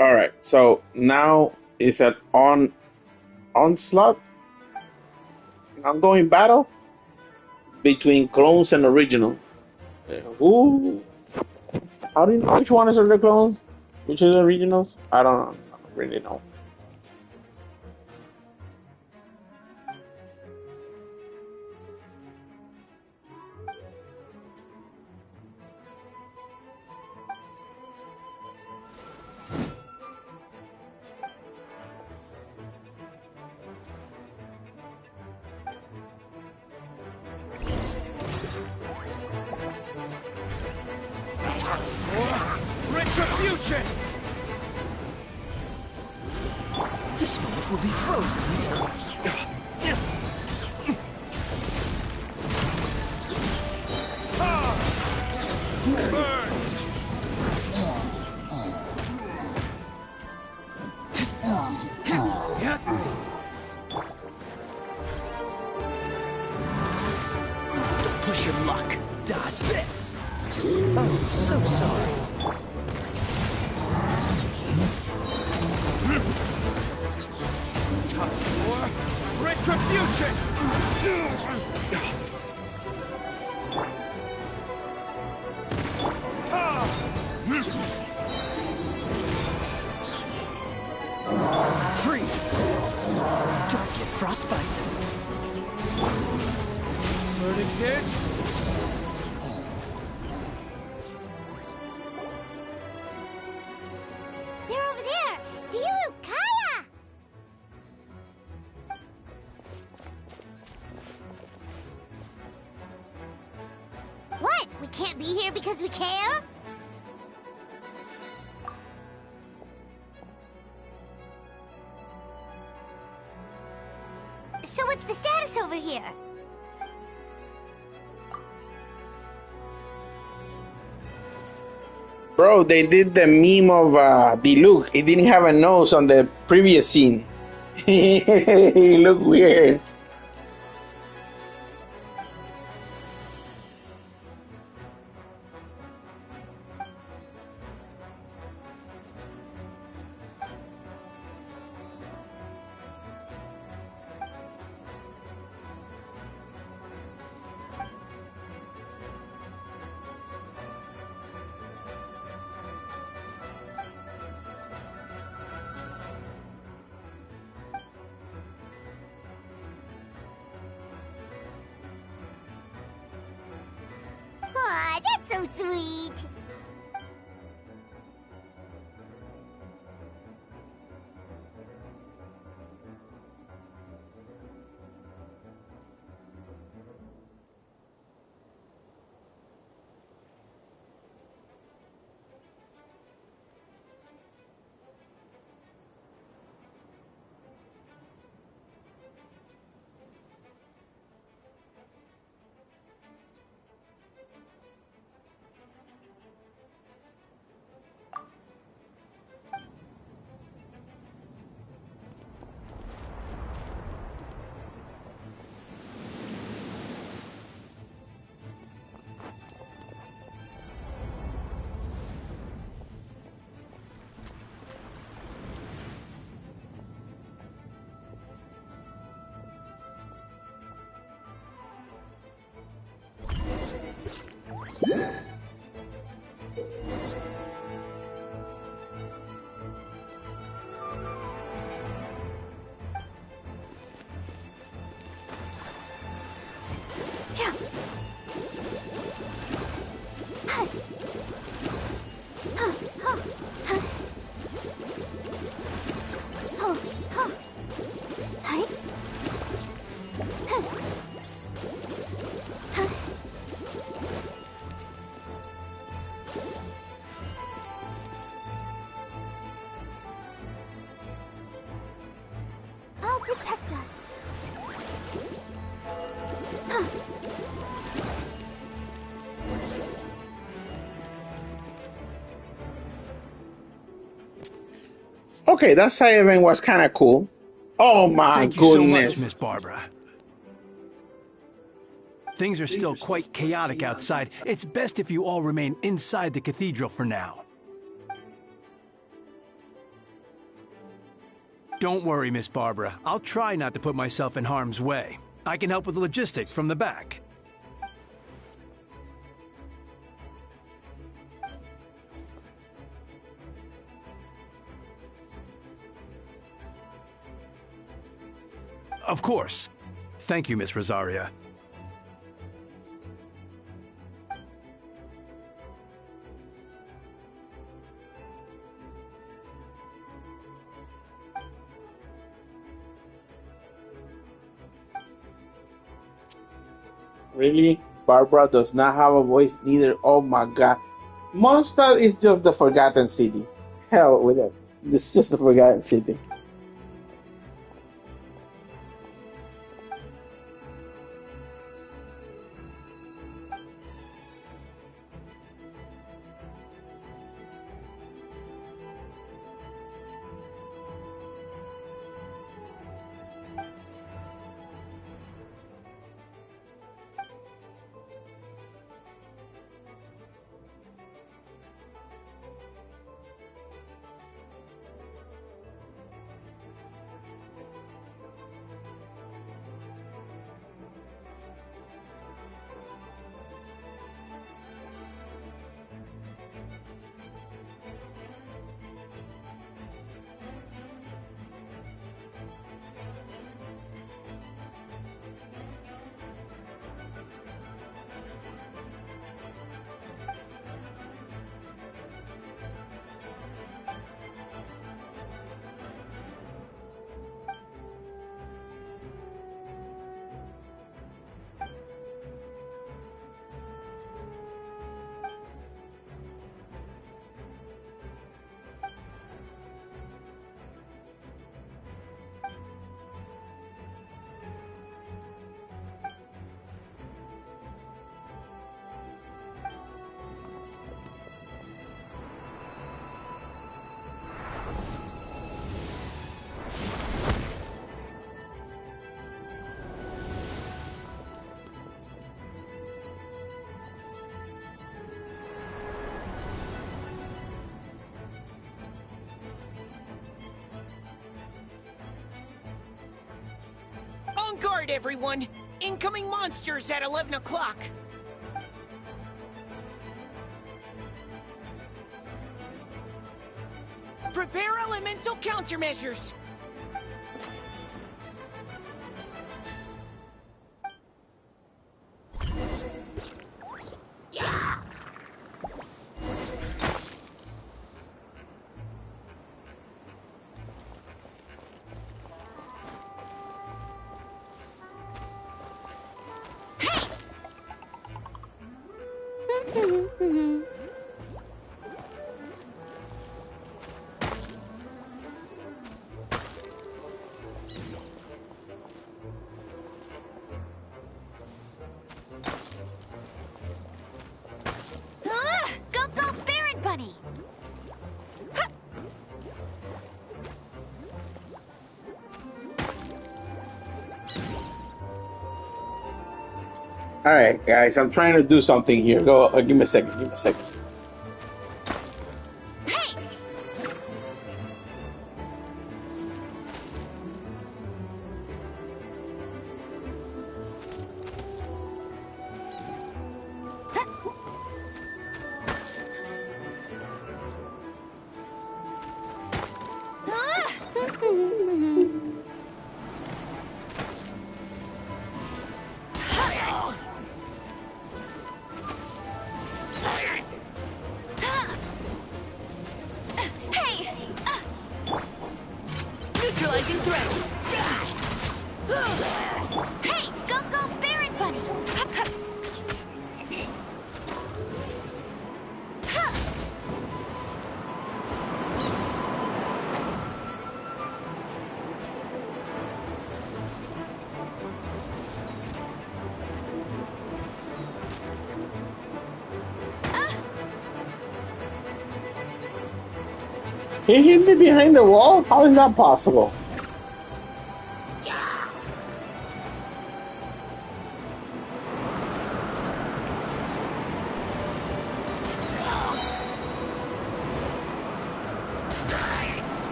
All right, so now it's an onslaught, an ongoing battle between clones and original. Who? How do you know which one is the clones? Which is the originals? I don't really know. Retribution! This moment will be frozen in time. Burn! Don't push your luck. Dodge this. Oh, so sorry. Time for retribution! Freeze. Don't get frostbite. Verdict is... They're over there! Dilu, Kaya! What? We can't be here because we care? So what's the status over here? Bro, they did the meme of Diluc. He didn't have a nose on the previous scene. He looked weird. Aw, that's so sweet. I'll protect us. Okay, that side event was kind of cool. Oh my Thank you goodness. so much, Miss Barbara. Things are still quite chaotic outside. It's best if you all remain inside the cathedral for now. Don't worry, Miss Barbara. I'll try not to put myself in harm's way. I can help with the logistics from the back. Of course. Thank you, Miss Rosaria. Really? Barbara does not have a voice neither. Oh my god. Mondstadt is just the Forgotten City. Hell with it. This is just the Forgotten City. On guard, everyone! Incoming monsters at 11 o'clock! Prepare elemental countermeasures! Go, go, Baron Bunny! All right, guys, I'm trying to do something here. Go, give me a second. Give me a second. Neutralizing threats! Hey, go, go, Baron Bunny! He hit me behind the wall? How is that possible?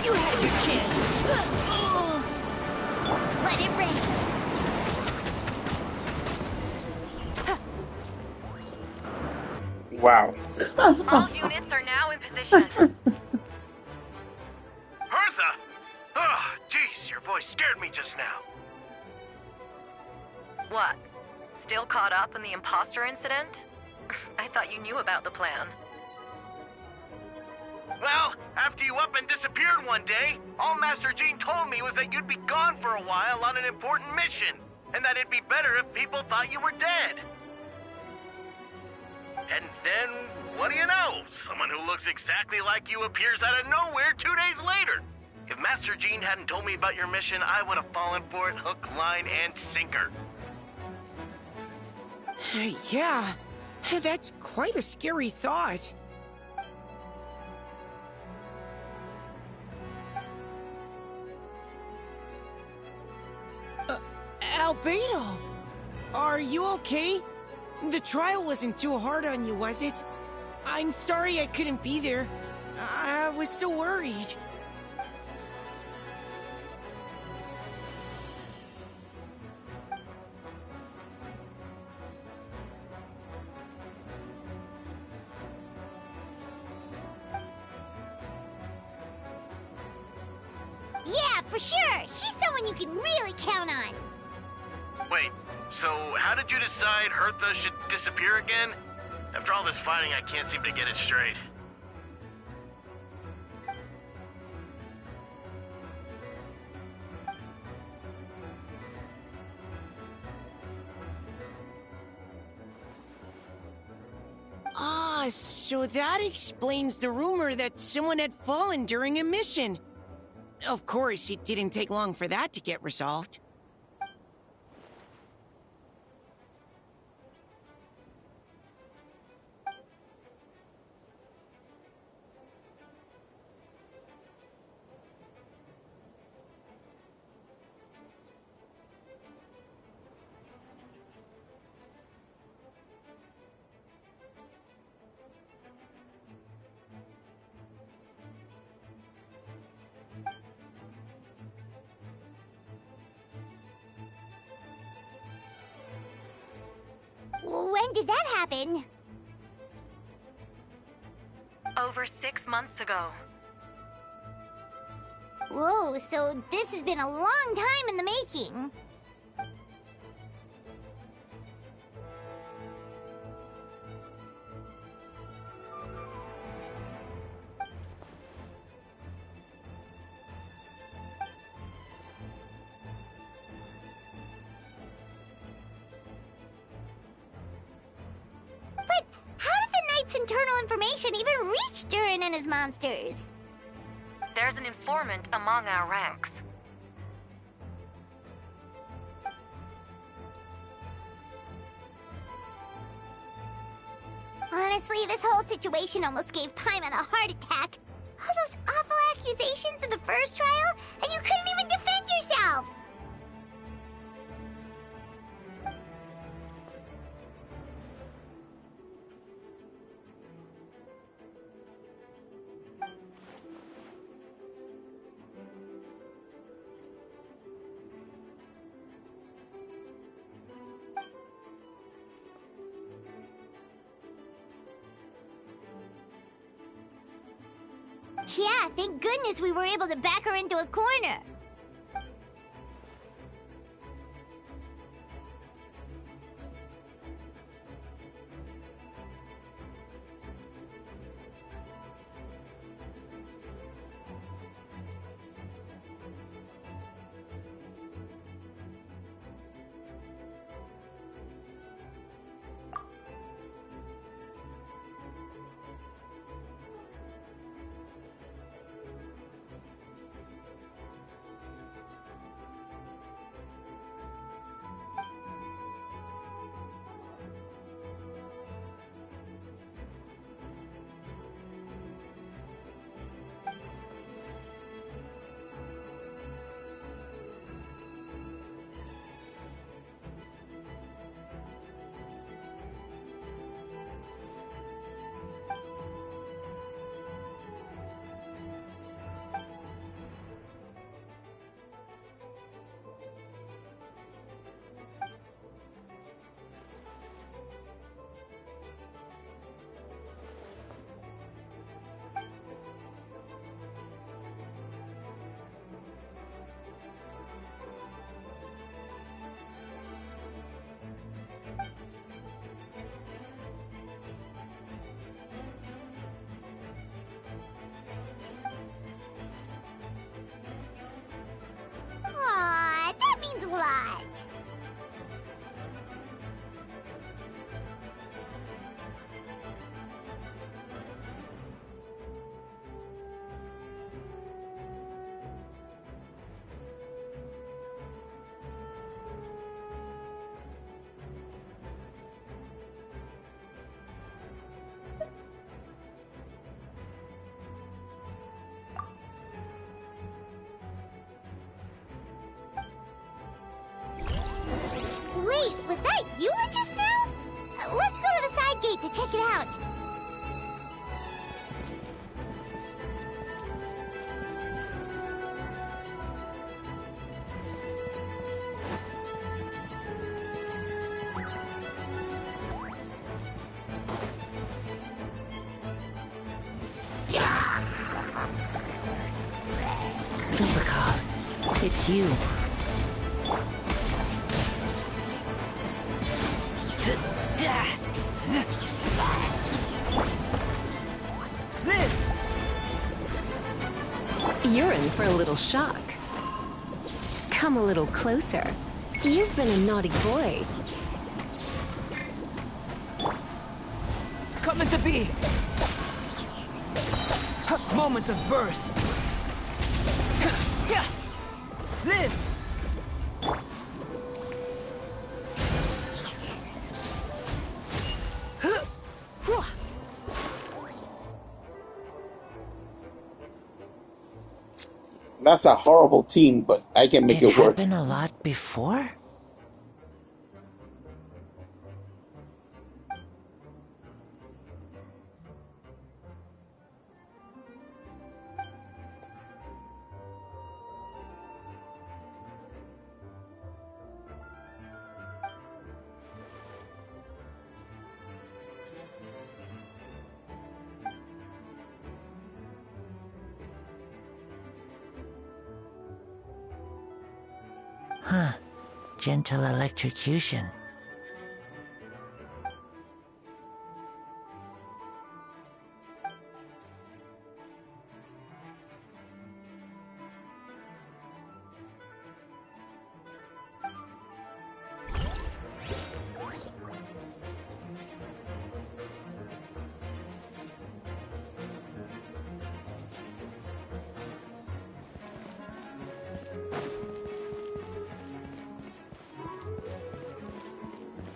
You had your chance. Let it rain. Wow. All units are now in position. Hertha! Oh, jeez, your voice scared me just now. What? Still caught up in the imposter incident? I thought you knew about the plan. Well, after you up and disappeared one day, all Master Jean told me was that you'd be gone for a while on an important mission, and that it'd be better if people thought you were dead. And then, what do you know? Someone who looks exactly like you appears out of nowhere 2 days later. If Master Jean hadn't told me about your mission, I would have fallen for it hook, line, and sinker. Yeah, that's quite a scary thought. Albedo! Are you okay? The trial wasn't too hard on you, was it? I'm sorry I couldn't be there. I was so worried. Yeah, for sure. She's someone you can really count on. Wait, so how did you decide Hertha should disappear again? After all this fighting, I can't seem to get it straight. Ah, so that explains the rumor that someone had fallen during a mission. Of course, it didn't take long for that to get resolved. When did that happen? Over 6 months ago. Whoa, so this has been a long time in the making. But how did the Knight's internal information even reach Durin and his monsters? There's an informant among our ranks. Honestly, this whole situation almost gave Paimon a heart attack. All those awful accusations in the first trial, and you couldn't even defend yourself! Yeah, thank goodness we were able to back her into a corner. Wait, was that you just now? Let's go to the side gate to check it out. Supercar, it's you. You're in for a little shock. Come a little closer. You've been a naughty boy. Coming to be! Moment of birth! Live! That's a horrible team, but I can make it work. Happened a lot before? Huh. Gentle electrocution.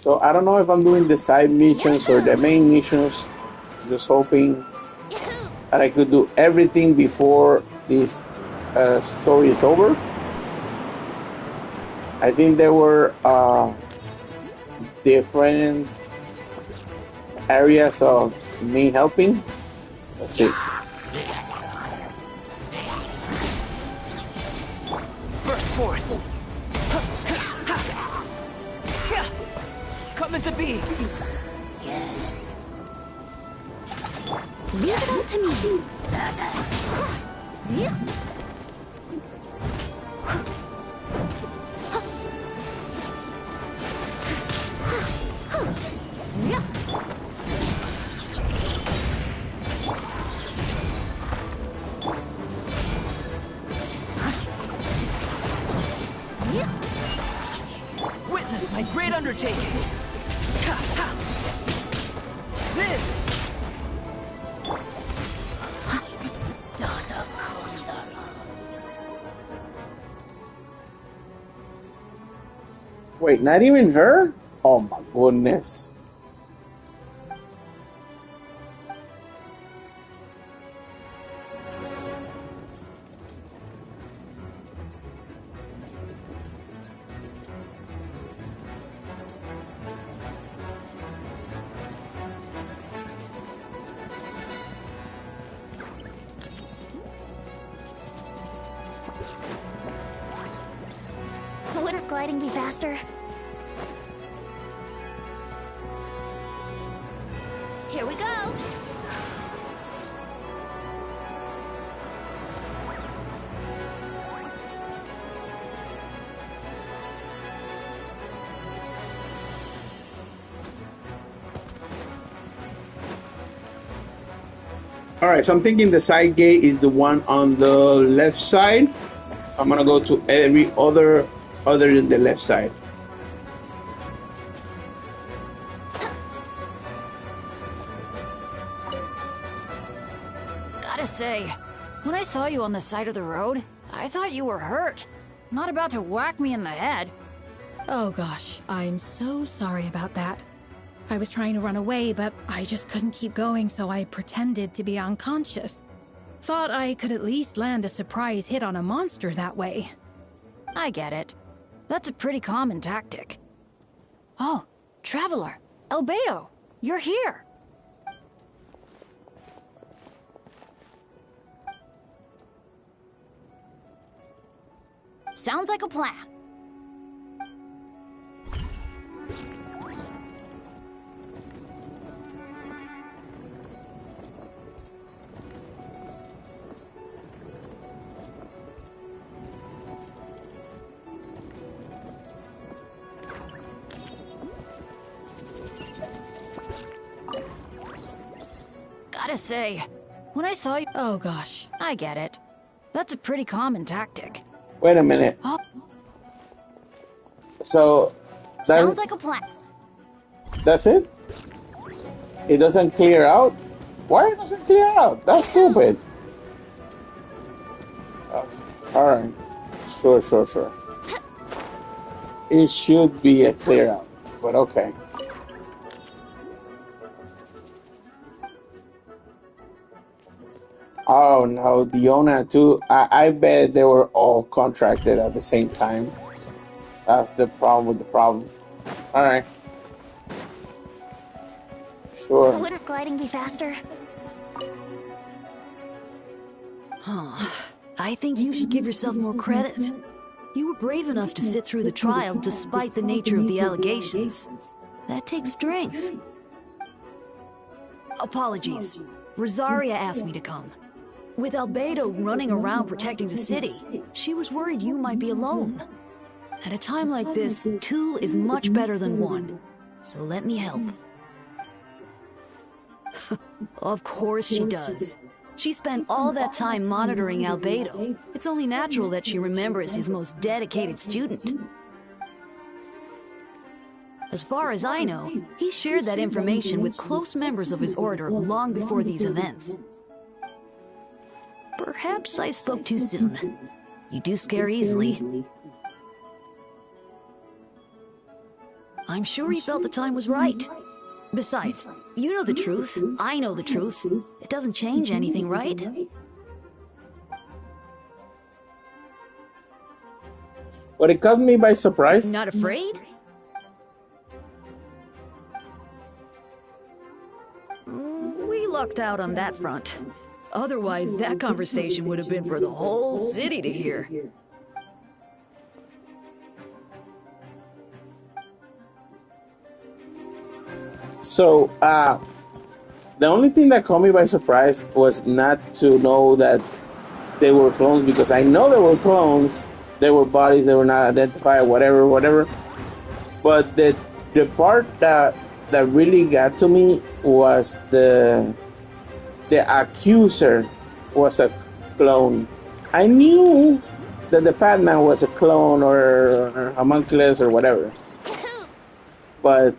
So I don't know if I'm doing the side missions or the main missions. Just hoping that I could do everything before this story is over. I think there were different areas of me helping. Let's see. Burst forth! Coming to be! Leave it all to me. Witness my great undertaking! Live! Wait, not even her? Oh my goodness. Wouldn't gliding be faster? Here we go! Alright, so I'm thinking the side gate is the one on the left side. I'm gonna go to every other than the left side. Gotta say, when I saw you on the side of the road, I thought you were hurt. Not about to whack me in the head. Oh gosh, I'm so sorry about that. I was trying to run away, but I just couldn't keep going, so I pretended to be unconscious. Thought I could at least land a surprise hit on a monster that way. I get it. That's a pretty common tactic. Oh, Traveler, Albedo, you're here. Sounds like a plan. Gotta say, when I saw you— oh gosh, I get it. That's a pretty common tactic. Wait a minute. Oh. So Sounds like a plan. that's it? It doesn't clear out? Why it doesn't clear out? That's stupid. Alright. Sure. It should be a clear out, but okay. Oh no, Diona too. I bet they were all contracted at the same time. That's the problem with the problem. Alright. Sure. Wouldn't gliding be faster? Huh. I think you should give yourself more credit. You were brave enough to sit through the trial despite the nature of the allegations. That takes strength. Apologies. Rosaria asked me to come. With Albedo running around protecting the city, she was worried you might be alone. At a time like this, 2 is much better than 1. So let me help. Of course she does. She spent all that time monitoring Albedo. It's only natural that she remembers his most dedicated student. As far as I know, he shared that information with close members of his order long before these events. Perhaps I spoke too soon. You do scare easily. I'm sure he felt the time was right. Besides, you know the truth, I know the truth. It doesn't change anything, right? But it caught me by surprise. Not afraid? We lucked out on that front. Otherwise, that conversation would have been for the whole city to hear. So, the only thing that caught me by surprise was not to know that they were clones, because I know they were clones. They were bodies, they were not identified, whatever. But the part that really got to me was the accuser was a clone. I knew that the fat man was a clone or a homunculus or whatever. But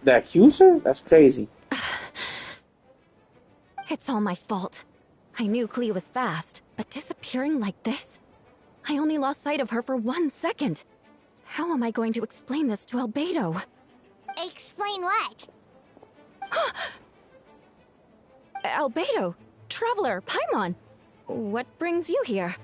the accuser? That's crazy. It's all my fault. I knew Clea was fast, but disappearing like this? I only lost sight of her for 1 second. How am I going to explain this to Albedo? Explain what? Albedo, Traveler, Paimon, what brings you here?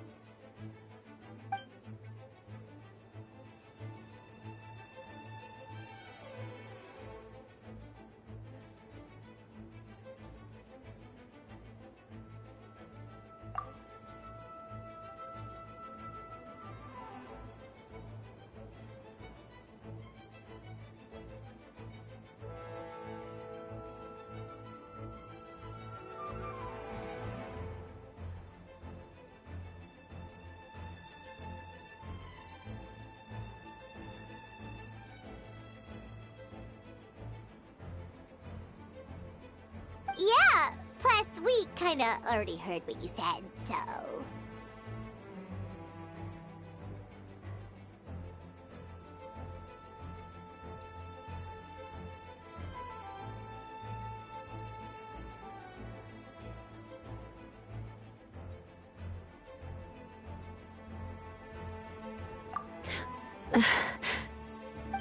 Yeah, plus we kinda already heard what you said, so...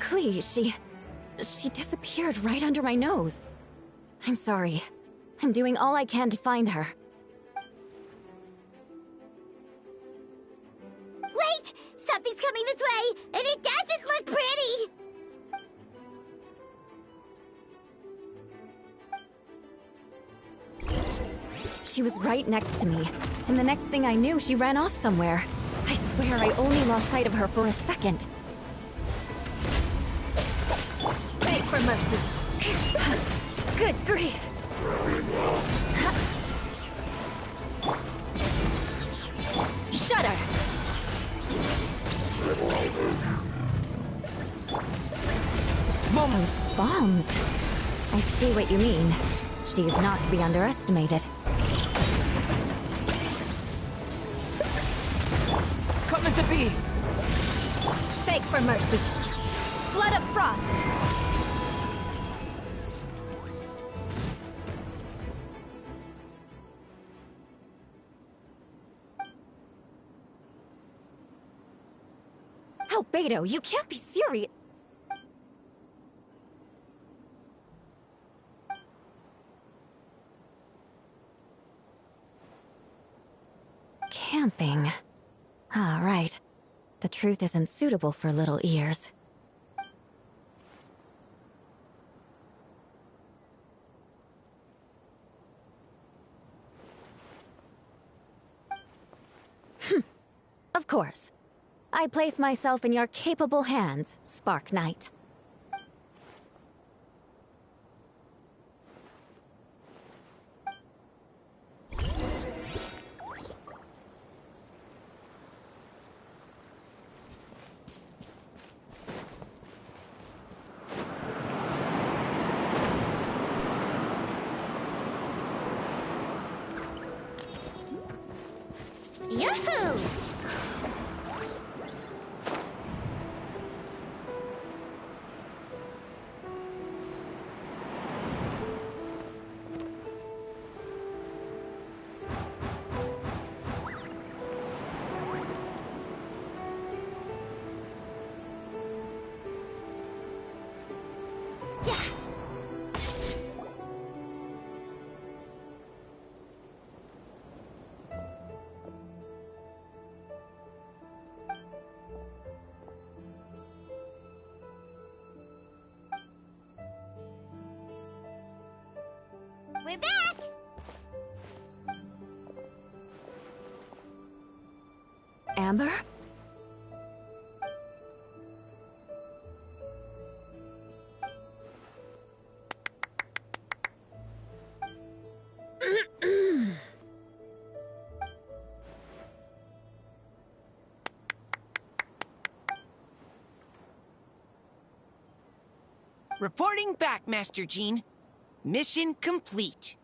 Clea, she disappeared right under my nose. I'm sorry. I'm doing all I can to find her. Wait! Something's coming this way, and it doesn't look pretty! She was right next to me, and the next thing I knew, she ran off somewhere. I swear I only lost sight of her for a second. Beg for mercy. Good grief. Shudder! Those bombs. I see what you mean. She's not to be underestimated. Coming to be! Beg for mercy. Flood of frost! Albedo, you can't be serious. Camping. Ah, right. The truth isn't suitable for little ears. Of course. I place myself in your capable hands, Spark Knight. Yahoo! We're back! Amber? Reporting back, Master Jean. Mission complete.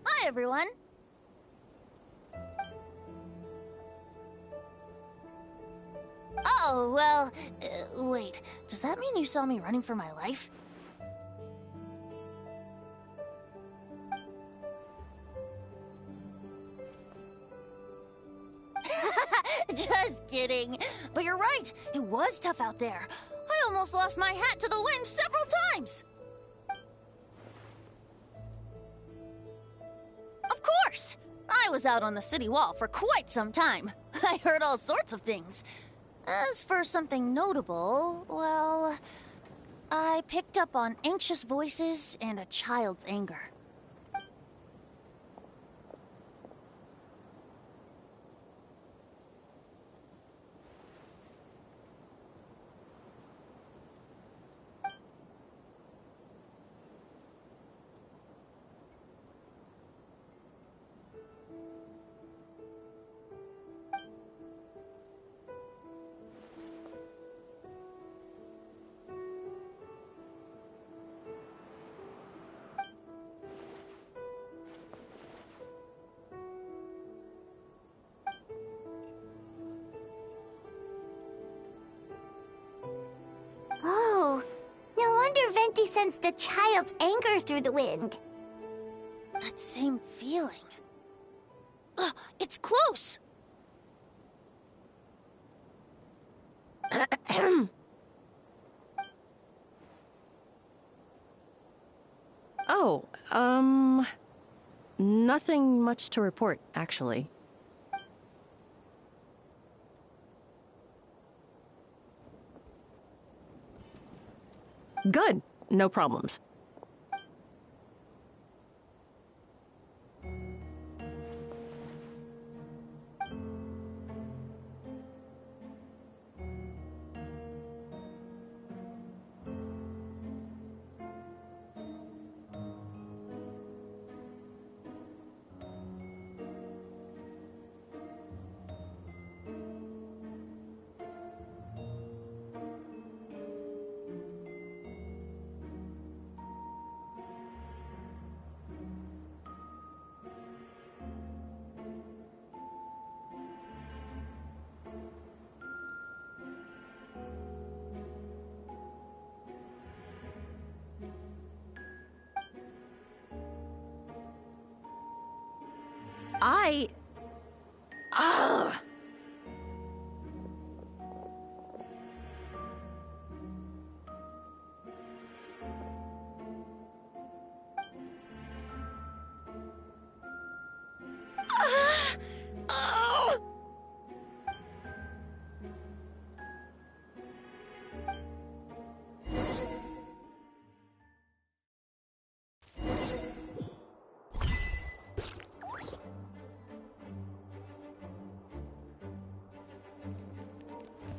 Hi, everyone. Oh, well, wait. Does that mean you saw me running for my life? Just kidding. But you're right. It was tough out there. I almost lost my hat to the wind several times. Of course! I was out on the city wall for quite some time. I heard all sorts of things. As for something notable, well, I picked up on anxious voices and a child's anger. sensed a child's anger through the wind. That same feeling. It's close! Oh, nothing much to report, actually. Good. No problems.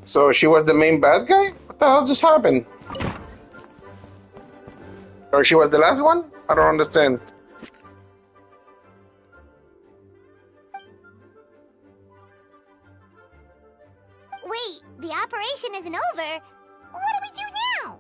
So she was the main bad guy? What the hell just happened? Or she was the last one? I don't understand. Wait, the operation isn't over. What do we do now?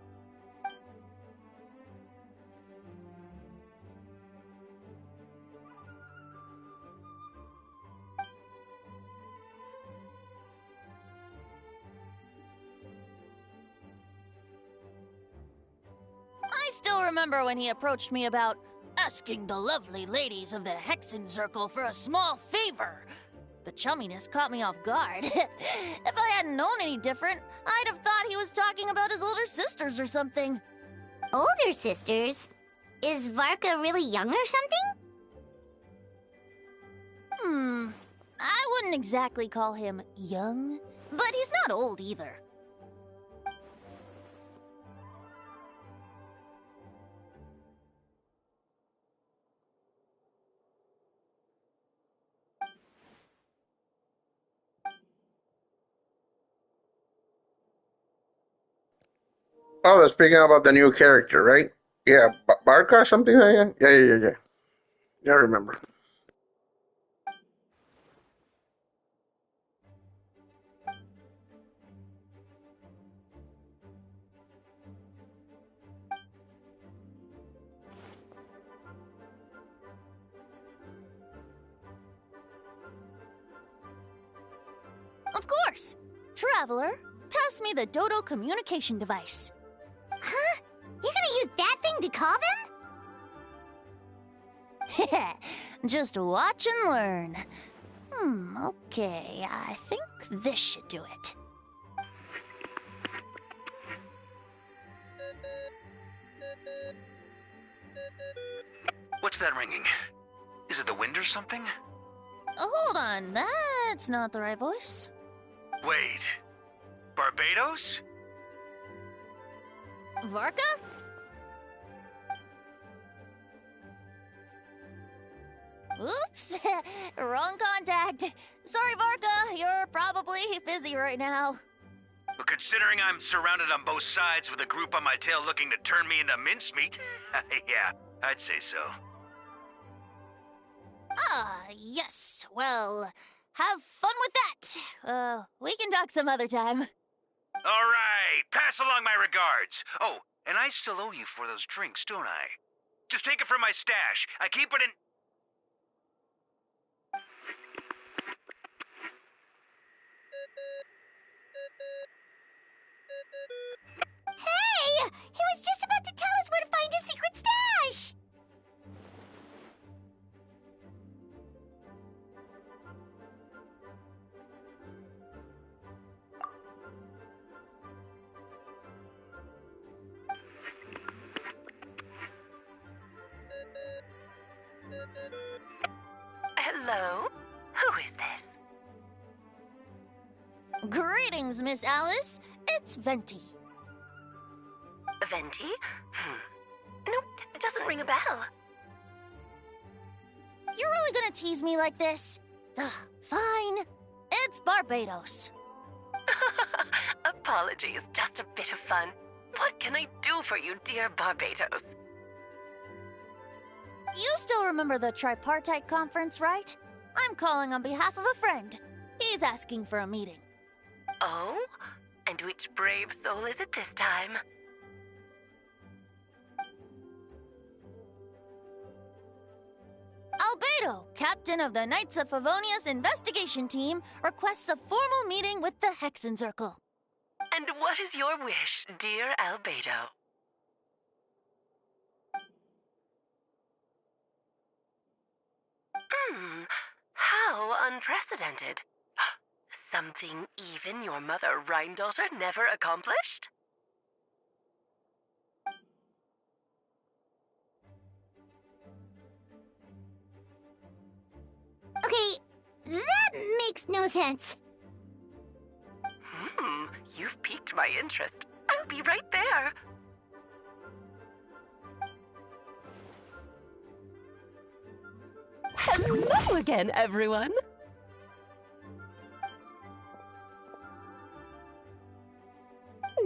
I still remember when he approached me about asking the lovely ladies of the Hexen Circle for a small favor. The chumminess caught me off guard. If I hadn't known any different, I'd have thought he was talking about his older sisters or something. Older sisters? Is Varka really young or something? I wouldn't exactly call him young, but he's not old either. Oh, they're speaking about the new character, right? Yeah, Barca or something like that? Yeah. Yeah, I remember. Of course! Traveler, pass me the Dodo communication device. Huh? You're gonna use that thing to call them? Just watch and learn. Okay, I think this should do it. What's that ringing? Is it the wind or something? Hold on, that's not the right voice. Wait. Barbados? Varka? Oops, wrong contact. Sorry, Varka, you're probably busy right now. But considering I'm surrounded on both sides with a group on my tail looking to turn me into mincemeat, yeah, I'd say so. Yes. Well, have fun with that. We can talk some other time. All right, pass along my regards. Oh, and I still owe you for those drinks, don't I? Just take it from my stash. I keep it in... Hey! He was just about to tell us where to Hello? Who is this? Greetings, Miss Alice. It's Venti. Venti? Nope, it doesn't ring a bell. You're really gonna tease me like this? Ugh, fine. It's Barbados. Apologies, just a bit of fun. What can I do for you, dear Barbados? You still remember the tripartite conference, right? I'm calling on behalf of a friend. He's asking for a meeting. Oh? And which brave soul is it this time? Albedo, captain of the Knights of Favonius investigation team, requests a formal meeting with the Hexencircle. And what is your wish, dear Albedo? How unprecedented. Something even your mother Rhine-daughter never accomplished? Okay, that makes no sense. You've piqued my interest. I'll be right there. Hello again, everyone.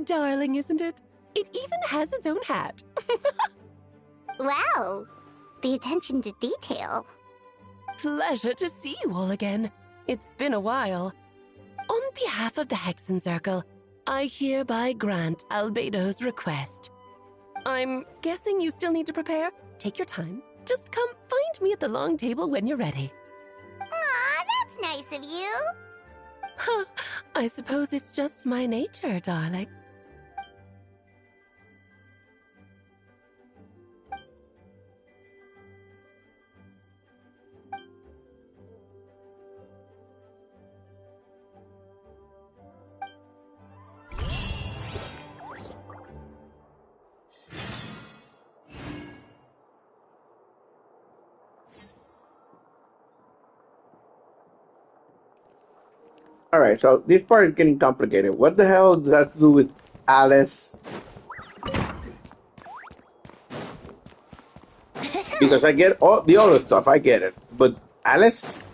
Darling, isn't it? It even has its own hat. Wow, the attention to detail. Pleasure to see you all again. It's been a while. On behalf of the Hexencircle, I hereby grant Albedo's request. I'm guessing you still need to prepare? Take your time. Just come find me at the long table when you're ready. Aw, that's nice of you. Huh, I suppose it's just my nature, darling. All right, so this part is getting complicated. What the hell does that do with Alice? Because I get all the other stuff, I get it, but Alice.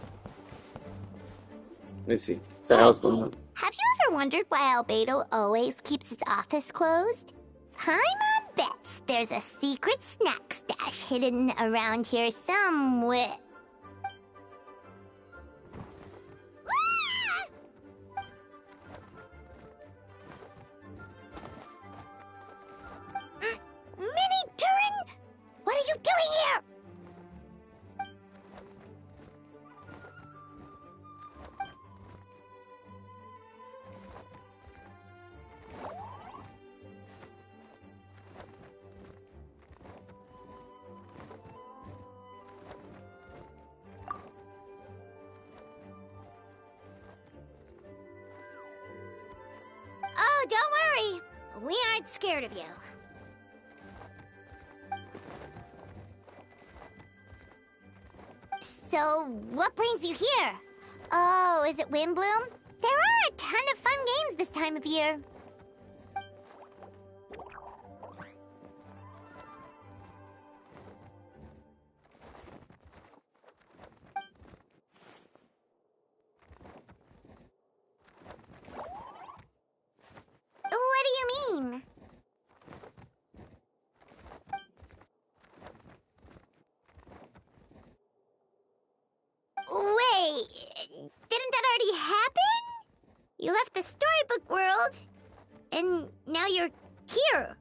Let's see. So what's going on? Have you ever wondered why Albedo always keeps his office closed? Paimon bets there's a secret snack stash hidden around here somewhere. Mini Turin, what are you doing here? Oh, don't worry. We aren't scared of you. So, what brings you here? Oh, is it Windbloom? There are a ton of fun games this time of year. What do you mean? Wait, didn't that already happen? You left the storybook world, and now you're here.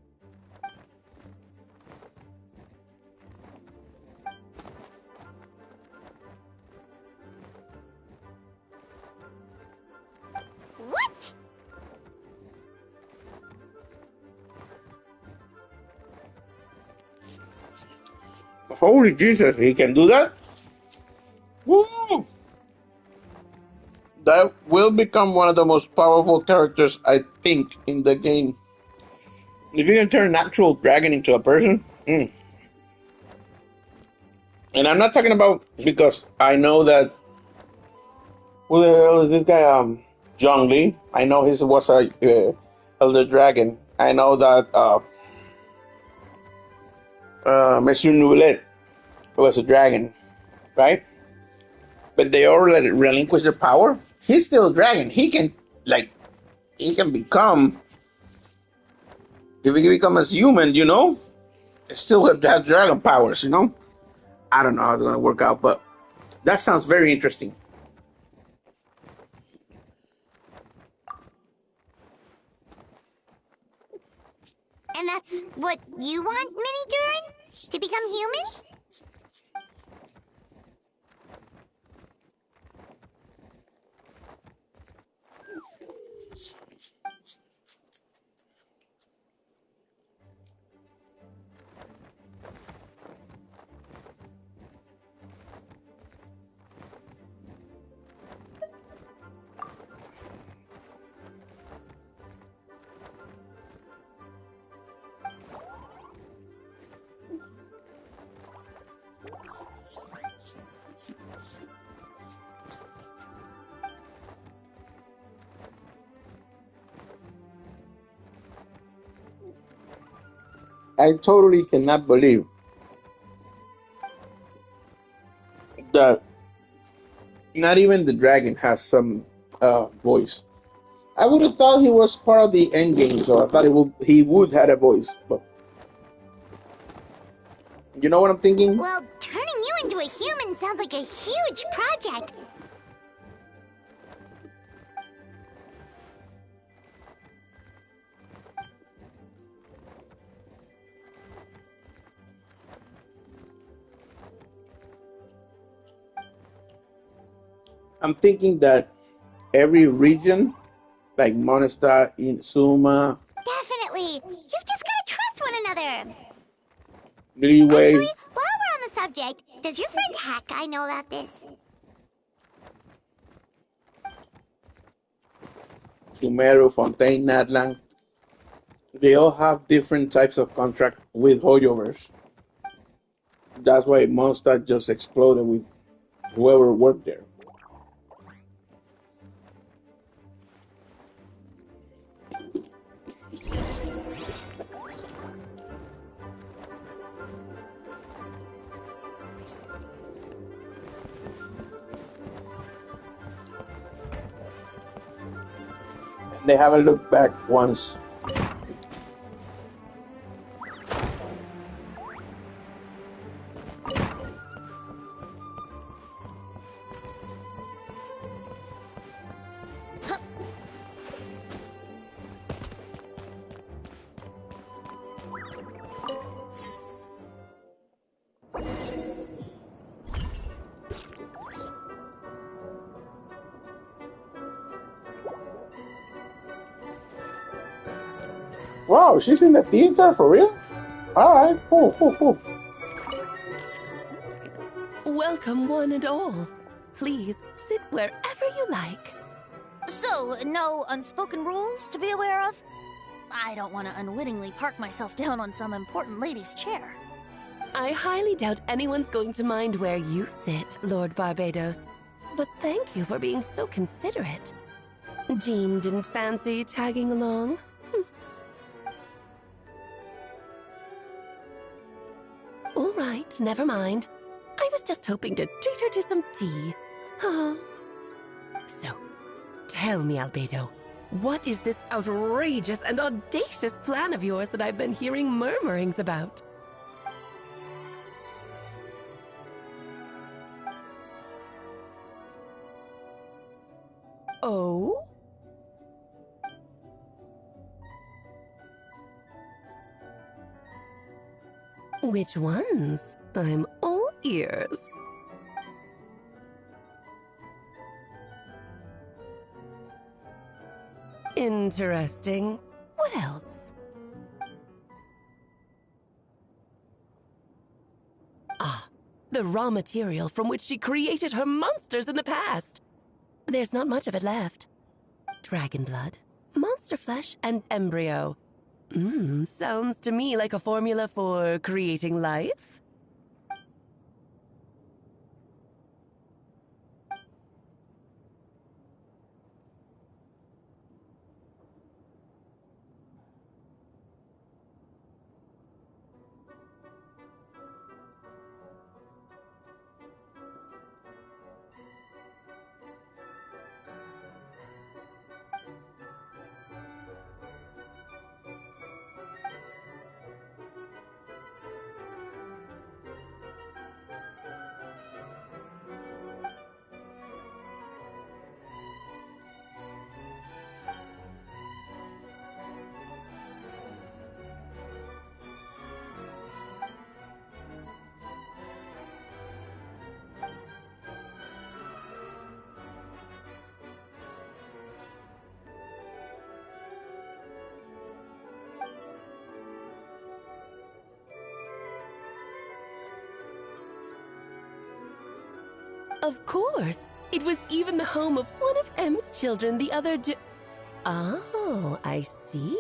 What? Holy Jesus, he can do that? Woo! That will become one of the most powerful characters, I think, in the game. If you can turn an actual dragon into a person, And I'm not talking about because I know that who the hell is this guy? John Lee. I know he was a Elder Dragon. I know that Monsieur Noulet was a dragon, right? But they all relinquish their power. He's still a dragon. He can become, if he becomes human, still have dragon powers, I don't know how it's gonna work out, but that sounds very interesting. And that's what you want, Mini Durin? To become human? I totally cannot believe that not even the dragon has some voice. I would have thought he was part of the end game, so I thought he would have a voice. But you know what I'm thinking? Well, turning you into a human sounds like a huge project. I'm thinking that every region, like Monestar, Insuma, Definitely. You've just got to trust one another. Leeway, Actually, while we're on the subject, does your friend Hakai know about this? Sumeru, Fontaine, Nadlang, they all have different types of contract with Hoyoverse. That's why Mondstadt just exploded with whoever worked there. They haven't looked back once. Wow, she's in the theater for real? Alright, cool. Welcome, one and all. Please sit wherever you like. So, no unspoken rules to be aware of? I don't want to unwittingly park myself down on some important lady's chair. I highly doubt anyone's going to mind where you sit, Lord Barbados. But thank you for being so considerate. Jean didn't fancy tagging along? All right, never mind. I was just hoping to treat her to some tea. So, tell me, Albedo, what is this outrageous and audacious plan of yours that I've been hearing murmurings about? Oh? Which ones? I'm all ears. Interesting. What else? Ah, the raw material from which she created her monsters in the past. There's not much of it left. Dragon blood, monster flesh, and embryo. Sounds to me like a formula for creating life. Of course. It was even the home of one of M's children the other day. Oh, I see.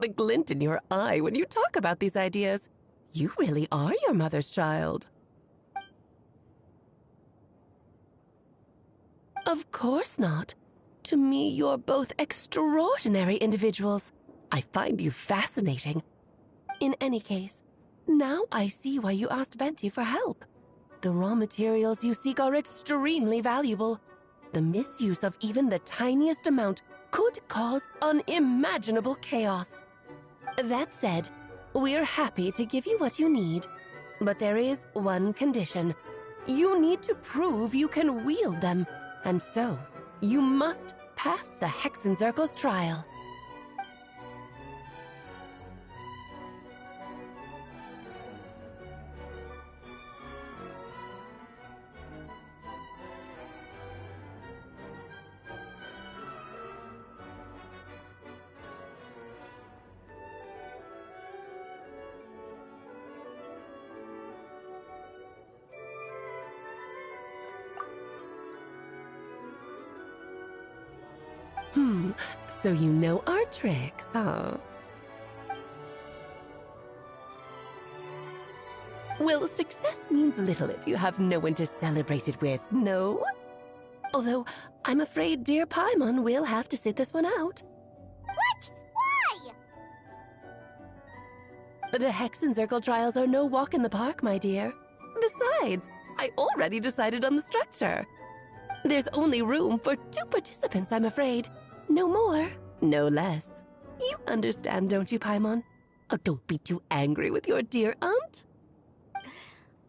The glint in your eye when you talk about these ideas. You really are your mother's child. Of course not. To me, you're both extraordinary individuals. I find you fascinating. In any case, now I see why you asked Venti for help. The raw materials you seek are extremely valuable. The misuse of even the tiniest amount could cause unimaginable chaos. That said, we're happy to give you what you need. But there is one condition. You need to prove you can wield them. And so, you must pass the Hexenzirkel's trial. So you know our tricks, huh? Well, success means little if you have no one to celebrate it with, no? Although, I'm afraid dear Paimon will have to sit this one out. What? Why? The Hexenzirkel trials are no walk in the park, my dear. Besides, I already decided on the structure. There's only room for 2 participants, I'm afraid. No more, no less. You understand, don't you, Paimon? Oh, don't be too angry with your dear aunt.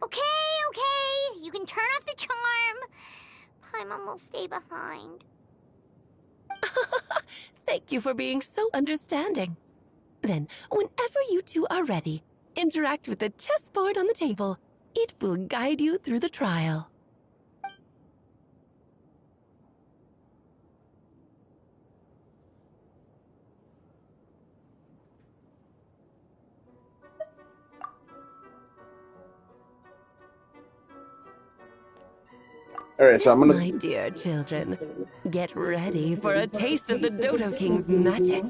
Okay. You can turn off the charm. Paimon will stay behind. Thank you for being so understanding. Then, whenever you two are ready, interact with the chessboard on the table. It will guide you through the trial. All right, so I'm gonna. My dear children, get ready for a taste of the Dodo King's magic.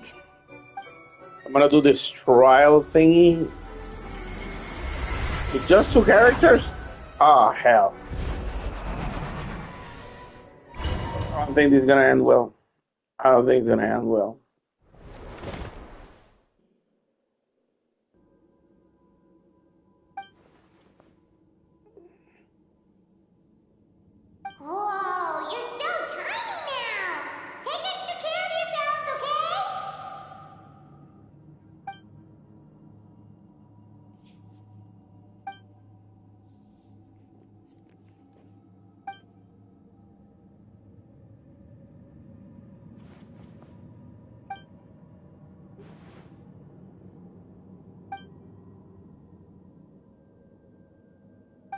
I'm gonna do this trial thingy. With just 2 characters? Ah, hell. I don't think this is gonna end well. I don't think it's gonna end well. Whoa, you're so tiny now. Take extra care of yourselves, okay?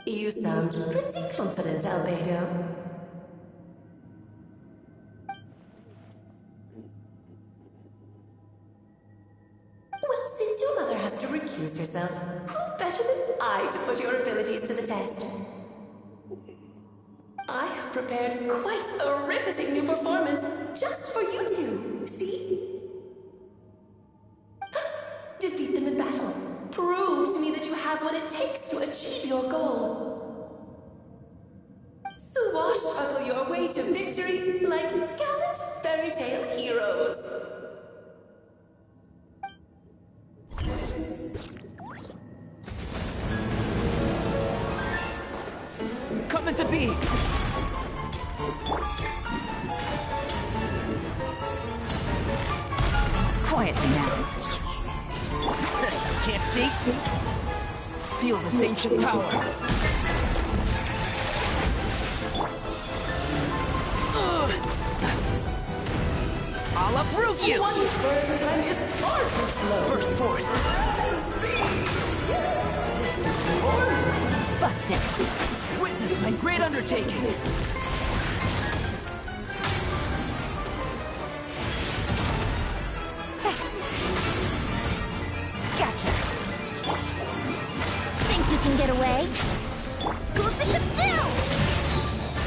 You sound pretty confident, Albedo. Well, since your mother has to recuse herself, who better than I to put your abilities to the test? I have prepared quite a riveting new performance just for you two. See? Defeat them in battle. Prove to me that you have what it takes to achieve your goal. Swashbuckle your way to victory like gallant fairy tale heroes. Coming to be! Quietly now. See? Feel this ancient power. I'll uproot you! Burst forth! Busted. Witness my great undertaking! Gotcha. Think you can get away? Go Bishop down!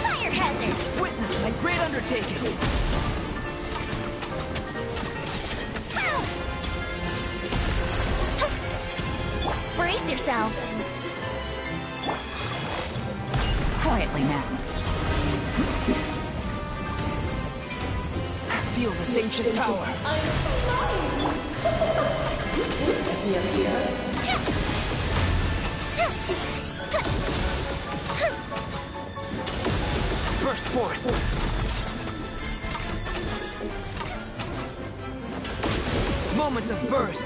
Fire hazard! Witness my great undertaking! Brace yourselves. Quietly now. Feel this ancient power. Burst forth. Moment of birth.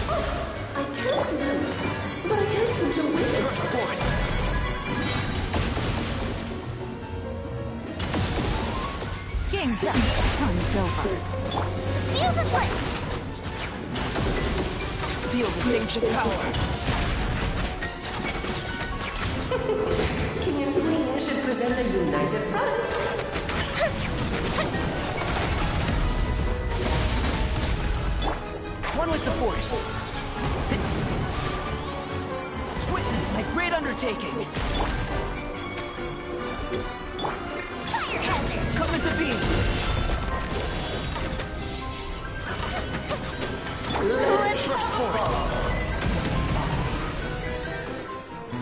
I can't lose, but I can't seem to win. Burst forth. Game's up. Fun's over. Fuse is lit! Feel this ancient power. King and Queen should present a united front. One with the force. Witness my great undertaking. Fire hazard! Come into being. Let's Burst forth.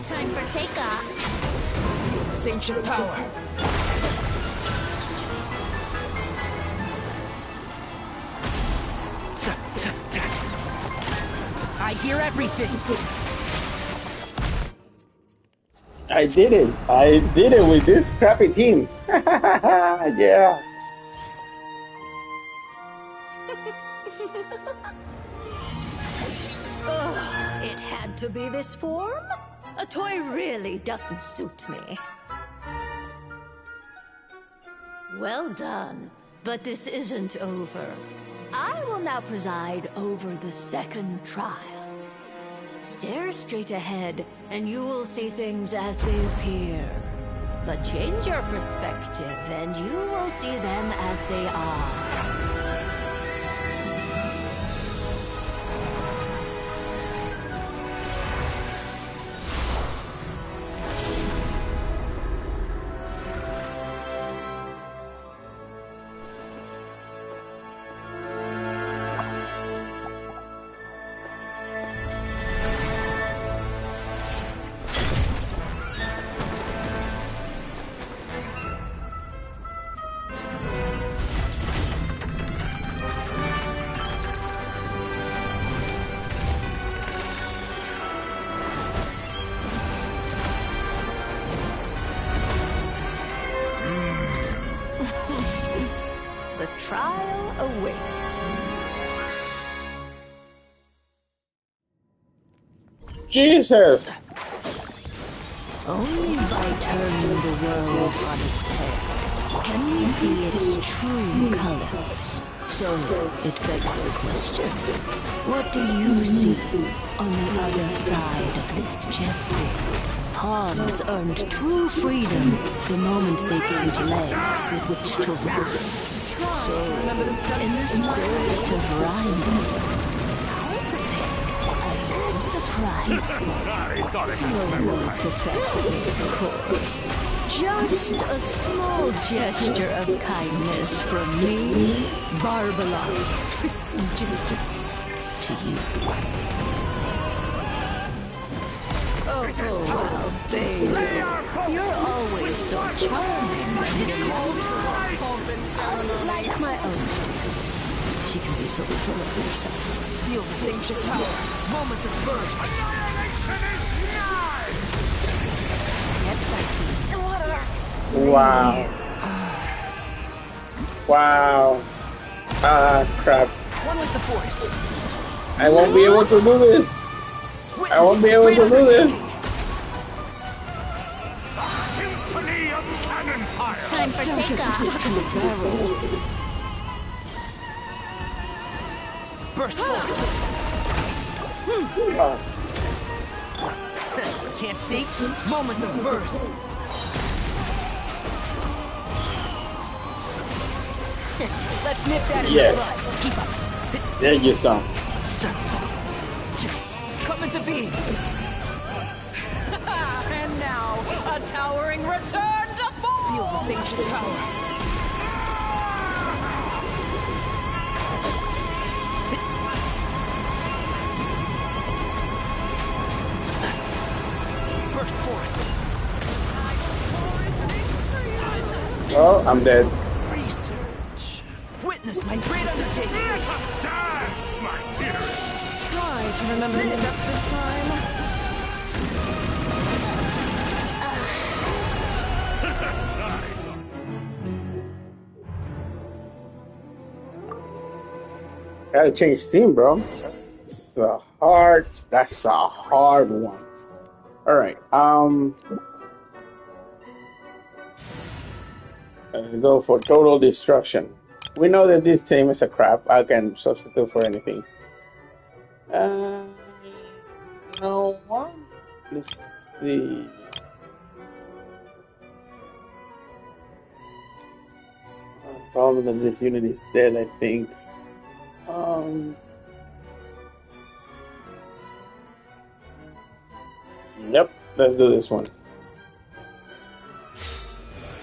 time for takeoff. This ancient power. I hear everything. I did it. I did it with this crappy team. Yeah. Oh, it had to be this form? A toy really doesn't suit me. Well done, but this isn't over. I will now preside over the second trial. Stare straight ahead, and you will see things as they appear. But change your perspective, and you will see them as they are. The trial awaits. Jesus! Only by turning the world on its head can we see its true colors. So it begs the question, what do you see on the other side of this chessboard? Pawns earned true freedom the moment they gained legs with which to run. So, in the spirit of rhyming, I'll prepare a little surprise for you. No need to thank, of course. Just a small gesture of kindness from me, Barbalon Trismegistus, to you. Oh, well, baby. You're always so charming and like my own student. She can be so full of herself. Feel this ancient power. Moment of birth. Yes, I see. Wow. Wow. Ah, crap. One with the force. I won't be able to do this. I won't be able to do this. Symphony of cannon fire. Time for takeoff. Burst Can't see? Moment of birth. Let's nip that in the bud. Keep up. There you go. Coming to be. And now, a towering return to form! Feel the ancient power. Burst forth. Oh, I'm dead. Research. Witness my great undertaking. Let us dance, my dearest. Try to remember the steps this time. Gotta change team, bro. That's a hard one. All right. Let's go for total destruction. We know that this team is a crap. I can substitute for anything. No one. Let's see. Problem that this unit is dead, I think. Yep, let's do this one.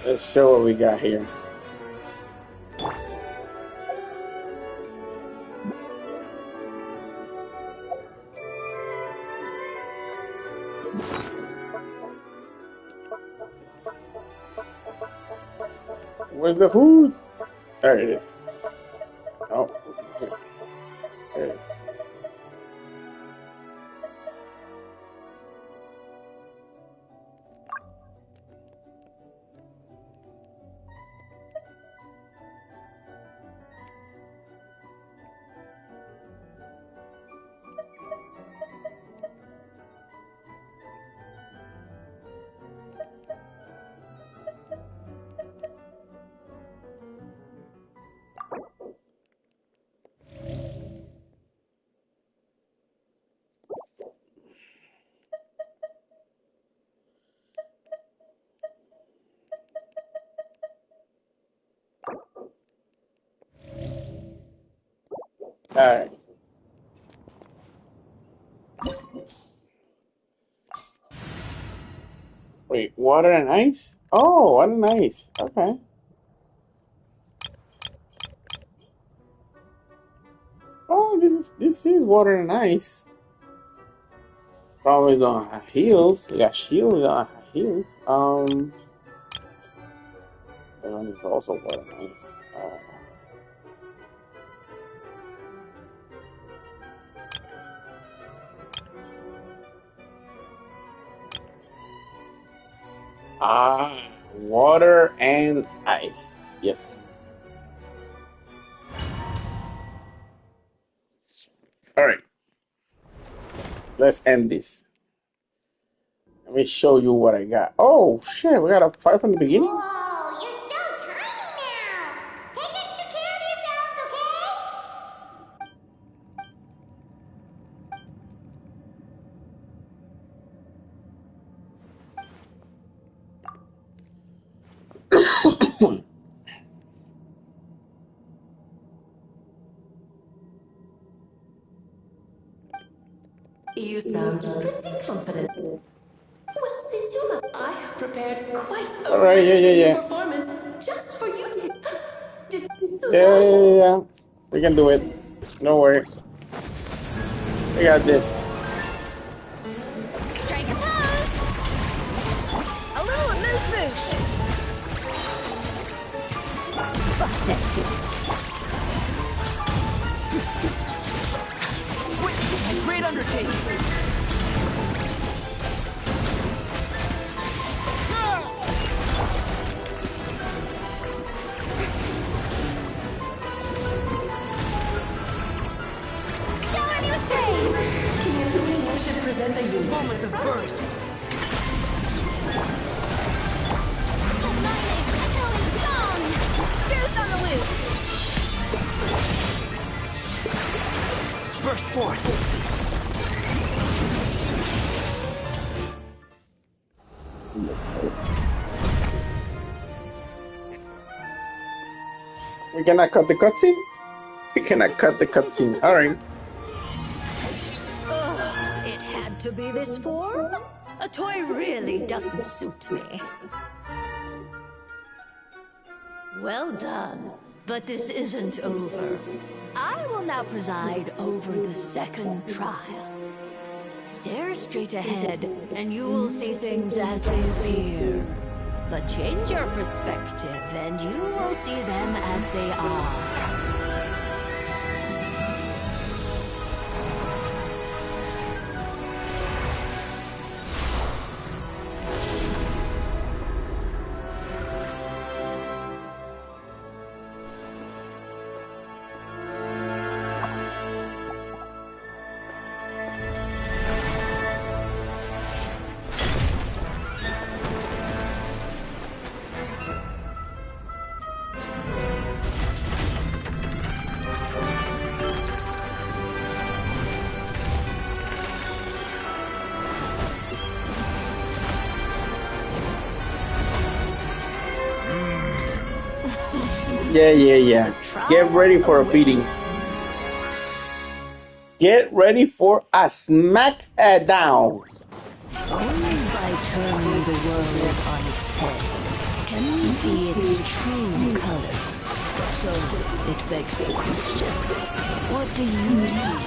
Let's show what we got here. Where's the food? There it is. Oh, there it is. All right. Wait, water and ice? Oh, water and ice. Okay. Oh, this is water and ice. Probably don't have heals. We got shield. We don't have heals. That one is also water and ice. Water and ice. Yes. All right. Let's end this. Let me show you what I got. Oh, shit. We got a fight from the beginning? Whoa, you're so tiny now. Take extra care of yourselves, okay? You sound pretty confident. Well, since you left, I have prepared quite a Alright, yeah. performance just for you to... Yeah. We can do it. Don't worry. We got this. Strike a pose! A little amuse-bouche! Bust it! Witness my great undertaking. Shower me with represent a unique Moments of birth. Goose on the loose! Burst forth. We cannot cut the cutscene? We cannot cut the cutscene. Alright. It had to be this form? A toy really doesn't suit me. Well done, but this isn't over. I will now preside over the second trial. Stare straight ahead, and you will see things as they appear. But change your perspective, and you will see them as they are. Yeah. Get ready for a beating. Get ready for a smack down. Only by turning the world on its head can we see its true colors. So it begs the question, what do you see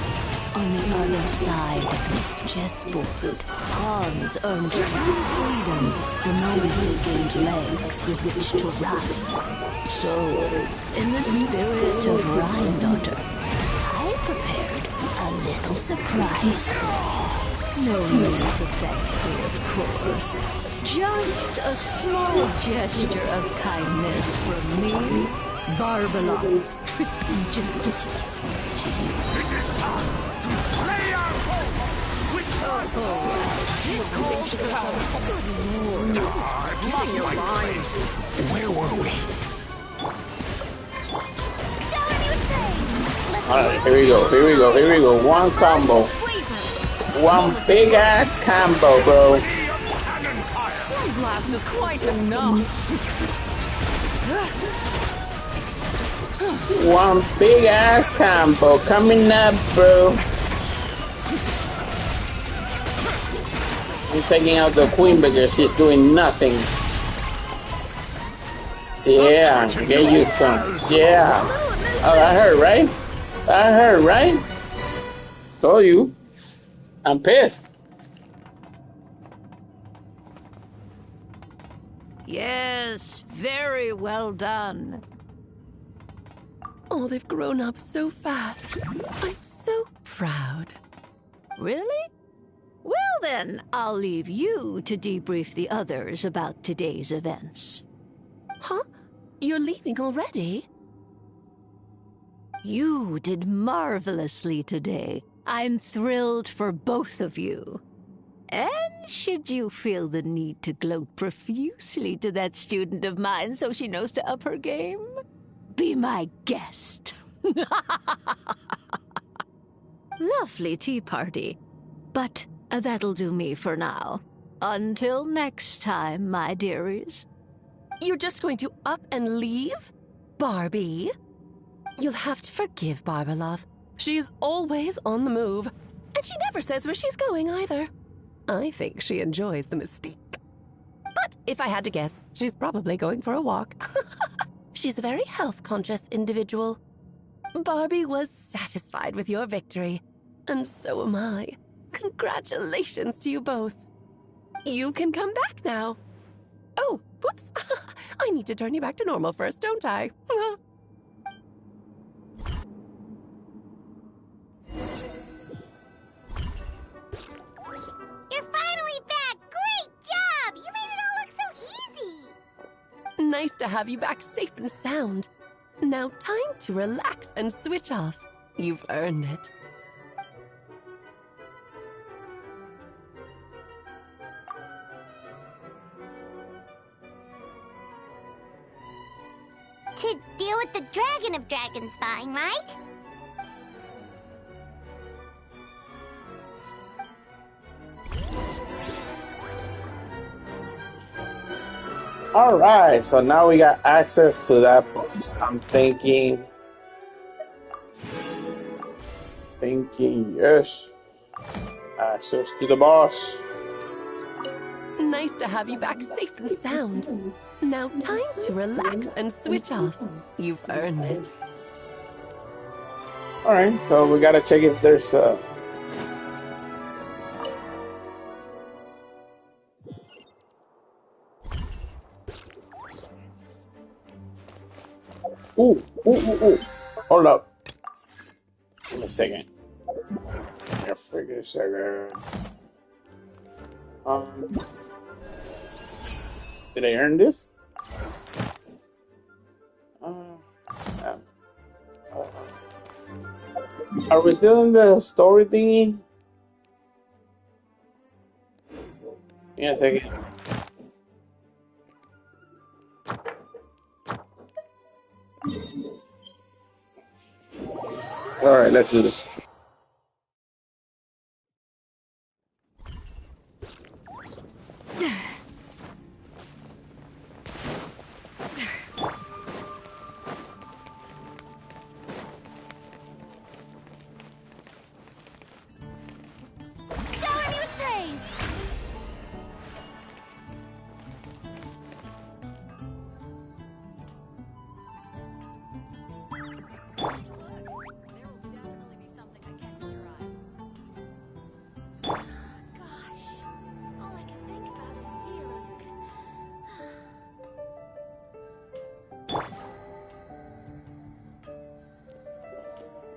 on the other side of this chessboard? Pawns earned true freedom the moment they gained legs with which to run. So, in the spirit of Rhine-daughter, I prepared a little surprise for you. No need to thank me, of course. Just a small gesture of kindness from me, Barbalon Trismegistus, to you. It is time to play our role! Which one? I've lost my place. Where were we? Alright, here we go. One combo. One big ass combo, bro. One blast is quite enough. One big ass combo coming up, bro. I'm taking out the queen because she's doing nothing. Yeah, get used to it. Yeah. Oh, that hurt, right? Told you. I'm pissed. Yes, very well done. Oh, they've grown up so fast. I'm so proud. Really? Well then, I'll leave you to debrief the others about today's events. Huh? You're leaving already? You did marvelously today. I'm thrilled for both of you. And should you feel the need to gloat profusely to that student of mine so she knows to up her game, be my guest. Lovely tea party. But that'll do me for now. Until next time, my dearies. You're just going to up and leave? Barbie? You'll have to forgive Barbalov. She's always on the move. And she never says where she's going either. I think she enjoys the mystique. But if I had to guess, she's probably going for a walk. She's a very health-conscious individual. Barbie was satisfied with your victory. And so am I. Congratulations to you both. You can come back now. Oh, whoops. I need to turn you back to normal first, don't I? You're finally back! Great job! You made it all look so easy! Nice to have you back safe and sound. Now time to relax and switch off. You've earned it. satisfying, right? All right, so now we got access to that box. I'm thinking, yes, access to the boss. Nice to have you back safe and sound. Now time to relax and switch off. You've earned it. All right, so we gotta check if there's Ooh. Hold up. Give me a second. Yeah, freaking a second. Did I earn this? Are we still in the story thingy? Give me a second. All right, let's do this. Shower me with praise!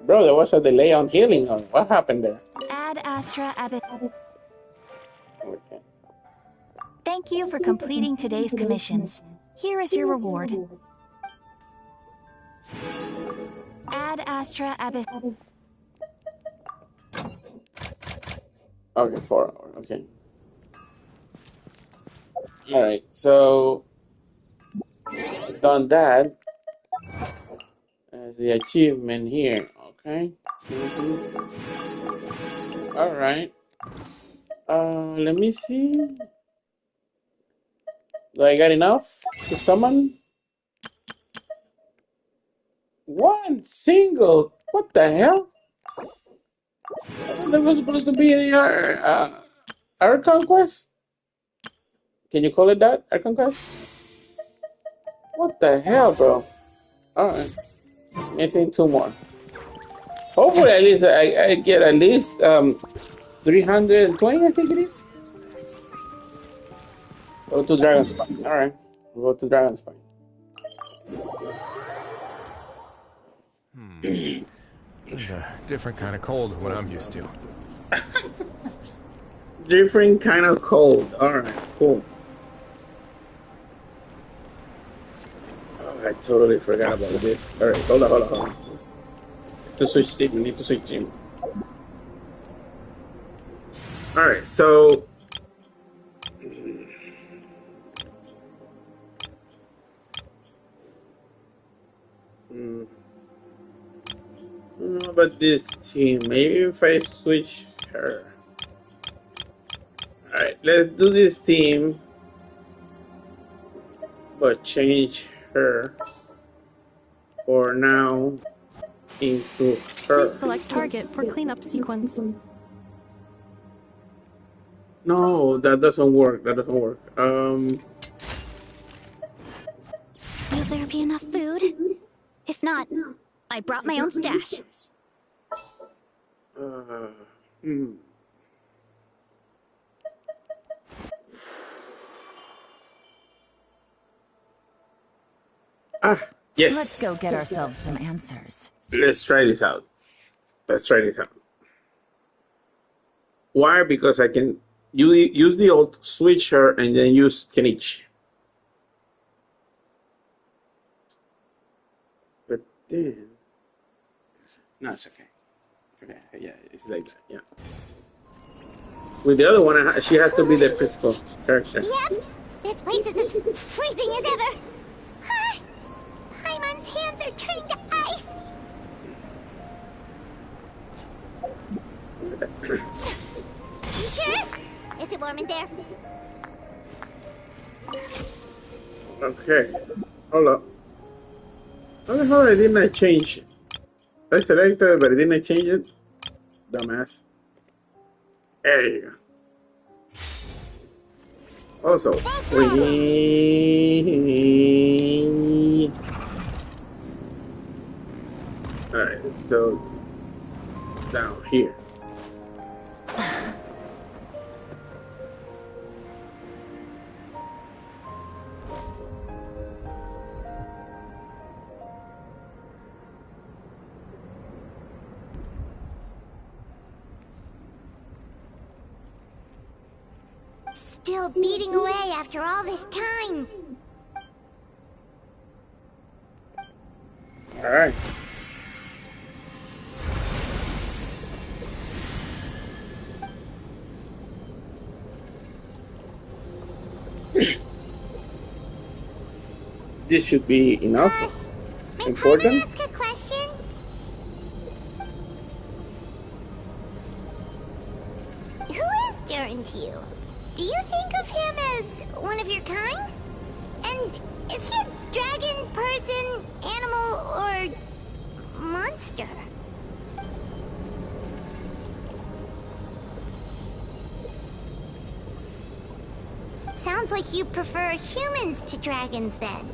Bro, there was a delay on healing. What happened there? Ad Astra Abbot. Okay. Thank you for completing today's commissions. Here is your reward. Ad Astra Abbot. Okay, 4 hours. Okay. All right, so done that. As the achievement here. Okay. All right. Let me see. Do I got enough to summon? One single. What the hell? That was supposed to be our conquest. Can you call it that? Our conquest? What the hell, bro? All right. Missing 2 more. Hopefully, at least I get at least 320. I think it is. Go to Dragon Spine. All right. We'll go to Dragon Spine. This is a different kind of cold than what I'm used to. Different kind of cold. All right. Cool. Oh, I totally forgot about this. All right. Hold on. To switch team. We need to switch team. All right. So. I don't know about this team. Maybe if I switch her. Alright, let's do this team. But change her for now into her. Please select target for cleanup sequence. No, that doesn't work. Will there be enough food? If not, I brought my own stash. Yes. Let's go get ourselves some answers. Let's try this out. Why? Because I can use the old switch her and then use Kenichi. But then, no, it's okay. It's okay. Yeah, it's like that. Yeah. With the other one, she has to be the principal character. Yep. This place is as freezing as ever. Paimon's hands are turning to ice. You sure? Is it warm in there? Okay. Hold up. How the hell didn't I change it? I selected, but didn't I change it? Dumbass. There you go. Also, we... Alright, so down here. Still beating away after all this time. Alright. This should be enough. Important. Ask a question? Who is Durin to you? Do you think of him as one of your kind? And is he a dragon, person, animal, or monster? Sounds like you prefer humans to dragons then.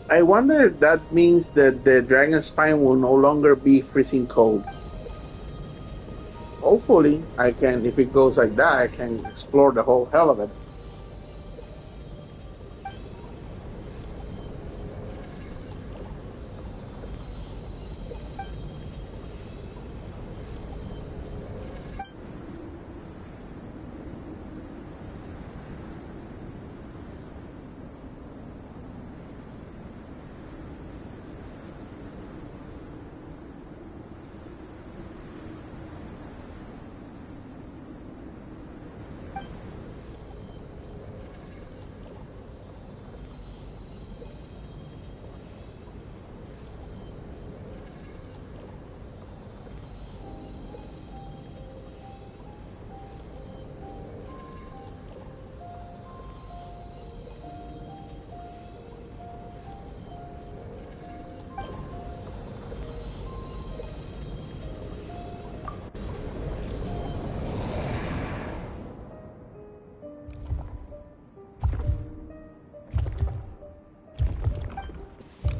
I wonder if that means that the dragon spine will no longer be freezing cold. Hopefully, I can, if it goes like that, I can explore the whole hell of it.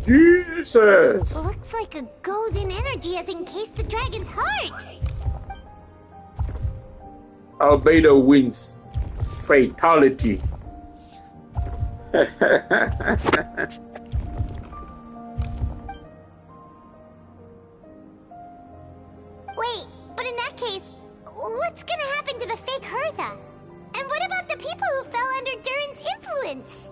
Jesus! Looks like a golden energy has encased the dragon's heart. Albedo wins. Fatality. Wait, but in that case, what's gonna happen to the fake Hertha? And what about the people who fell under Durin's influence?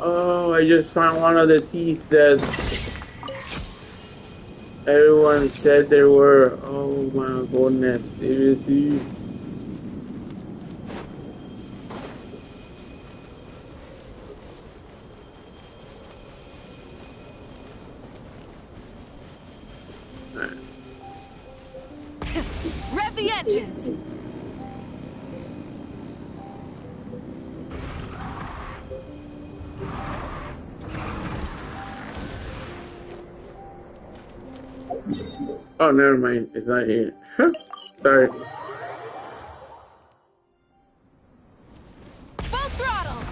Oh, I just found one of the teeth that everyone said there were. Oh my goodness, seriously. Rev the engines! Oh, never mind. It's not here. Sorry. Full throttle!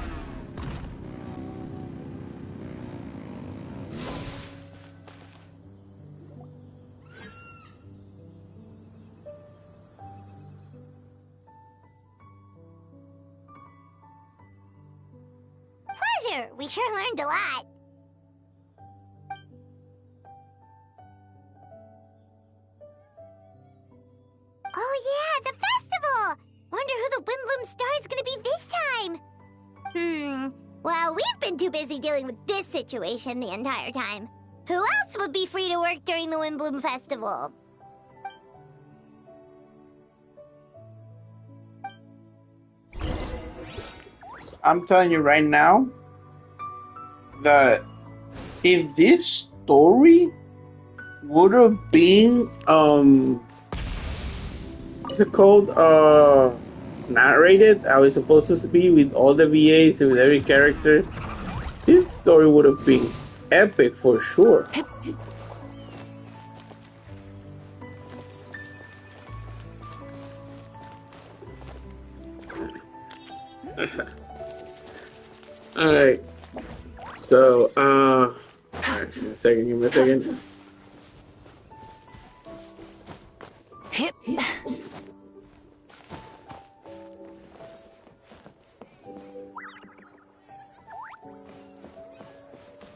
Pleasure. We sure learned a lot. Oh yeah, the festival! Wonder who the Wimbloom star is gonna be this time. Well, we've been too busy dealing with this situation the entire time. Who else would be free to work during the Wimbloom festival? I'm telling you right now that if this story would have been what's it called? Narrated how it's supposed to be with all the VAs and with every character, this story would have been epic for sure. Alright. So, alright, give me a second. Hip.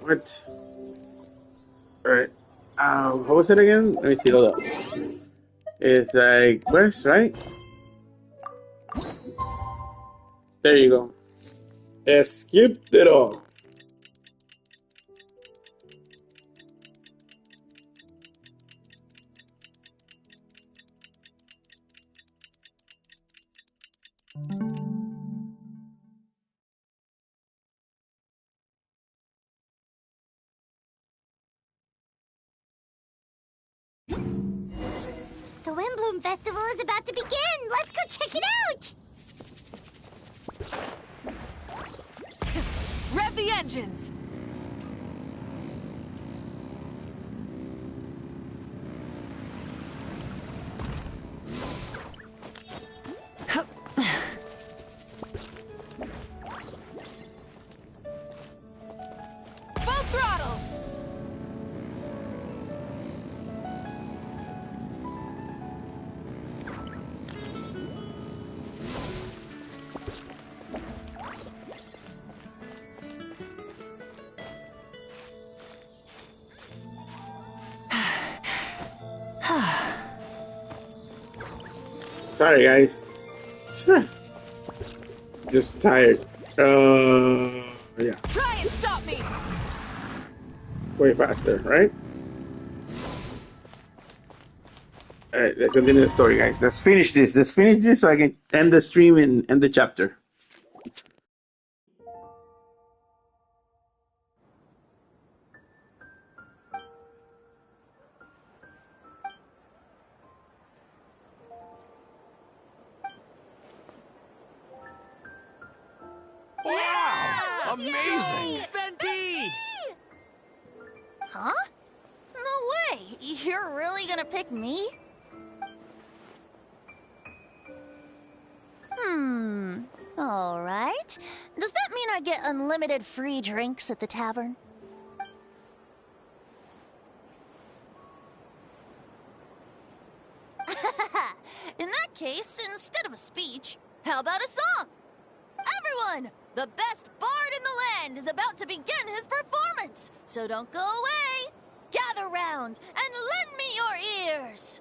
What? Alright. What was it again? Let me see, hold up. It's like west, right? There you go. Skipped it all. The Wimbloom Festival is about to begin! Let's go check it out! Rev the engines! Full throttle! Sorry, guys. Just tired. Yeah. Try and stop me! Way faster, right? Alright, let's continue the story, guys. Let's finish this. Let's finish this so I can end the stream and end the chapter. Wow! Amazing! Venti! Huh? No way! You're really gonna pick me? Alright. Does that mean I get unlimited free drinks at the tavern? In that case, instead of a speech, how about a song? Everyone! The best bard in the land is about to begin his performance, so don't go away! Gather round and lend me your ears!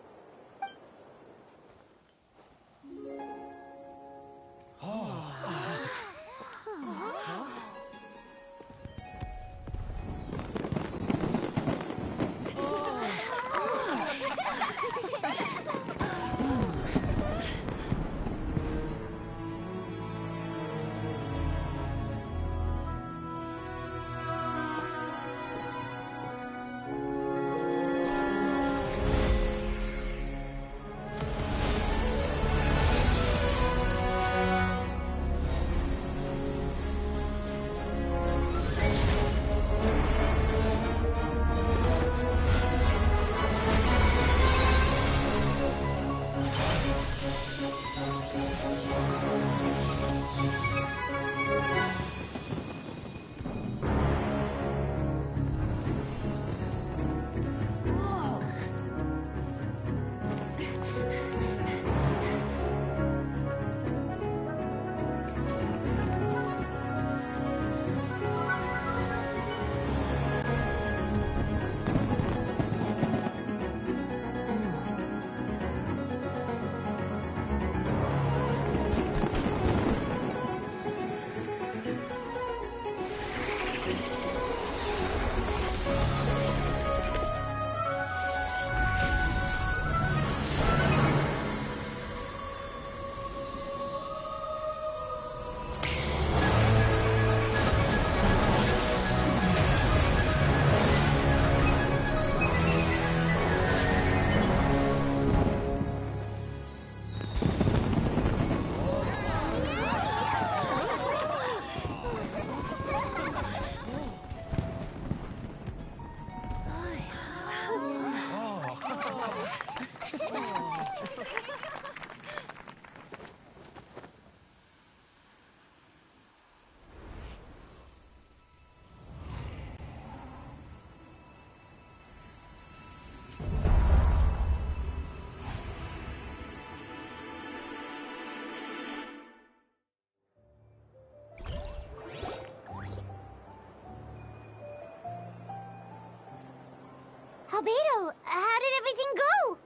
Albedo, how did everything go?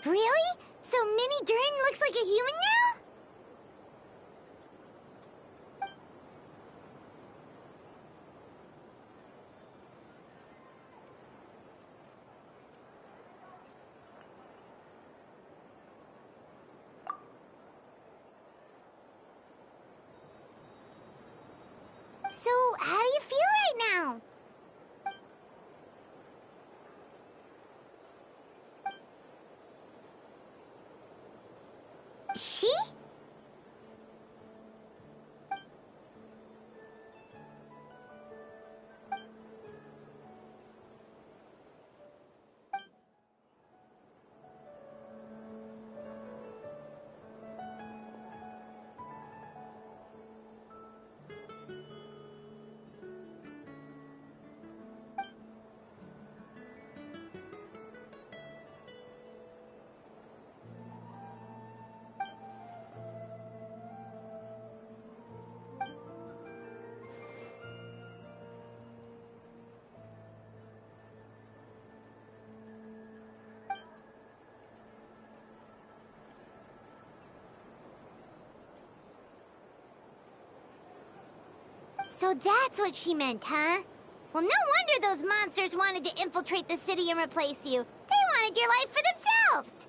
Really? So Mini Durin looks like a human now? So, how do you feel right now? She? So that's what she meant, huh? Well, no wonder those monsters wanted to infiltrate the city and replace you. They wanted your life for themselves!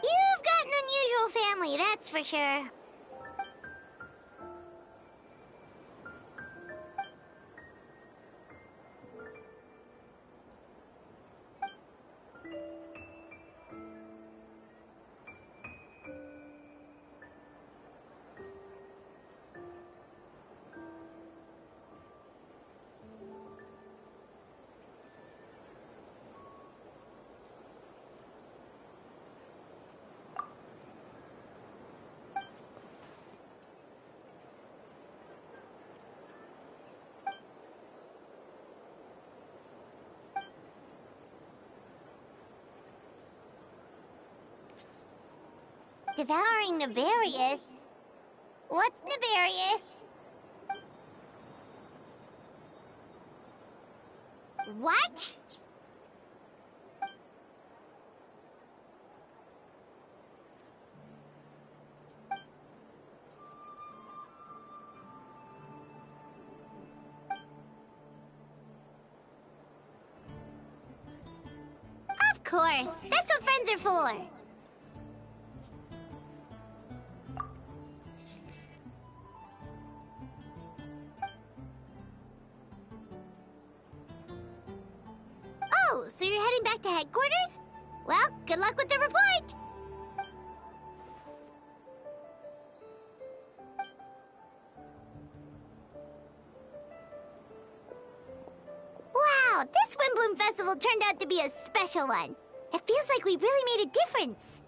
You've got an unusual family, that's for sure. Devouring Nefarious? What's Nefarious? What? Of course, that's what friends are for. Oh, so you're heading back to headquarters? Well, good luck with the report! Wow, this Windbloom Festival turned out to be a special one. It feels like we really made a difference.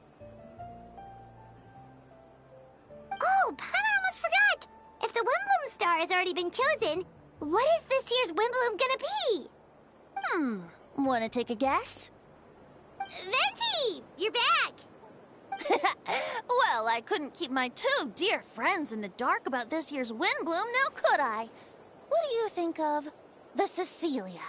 Oh, Paimon almost forgot! If the Windbloom star has already been chosen, what is this year's Windbloom gonna be? Wanna take a guess? Venti! You're back! Well, I couldn't keep my two dear friends in the dark about this year's Windbloom, now could I? What do you think of the Cecilia?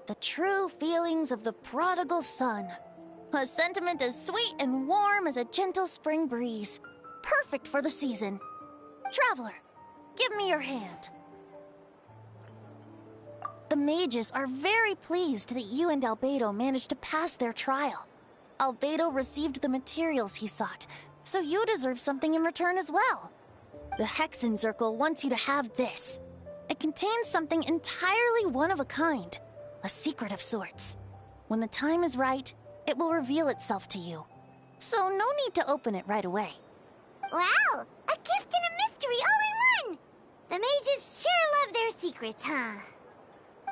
The true feelings of the prodigal son. A sentiment as sweet and warm as a gentle spring breeze. Perfect for the season. Traveler, give me your hand. The mages are very pleased that you and Albedo managed to pass their trial. Albedo received the materials he sought, so you deserve something in return as well. The Hexen Circle wants you to have this. It contains something entirely one of a kind, a secret of sorts. When the time is right, it will reveal itself to you. So no need to open it right away. Wow, a gift and a mystery all in one! The mages sure love their secrets, huh?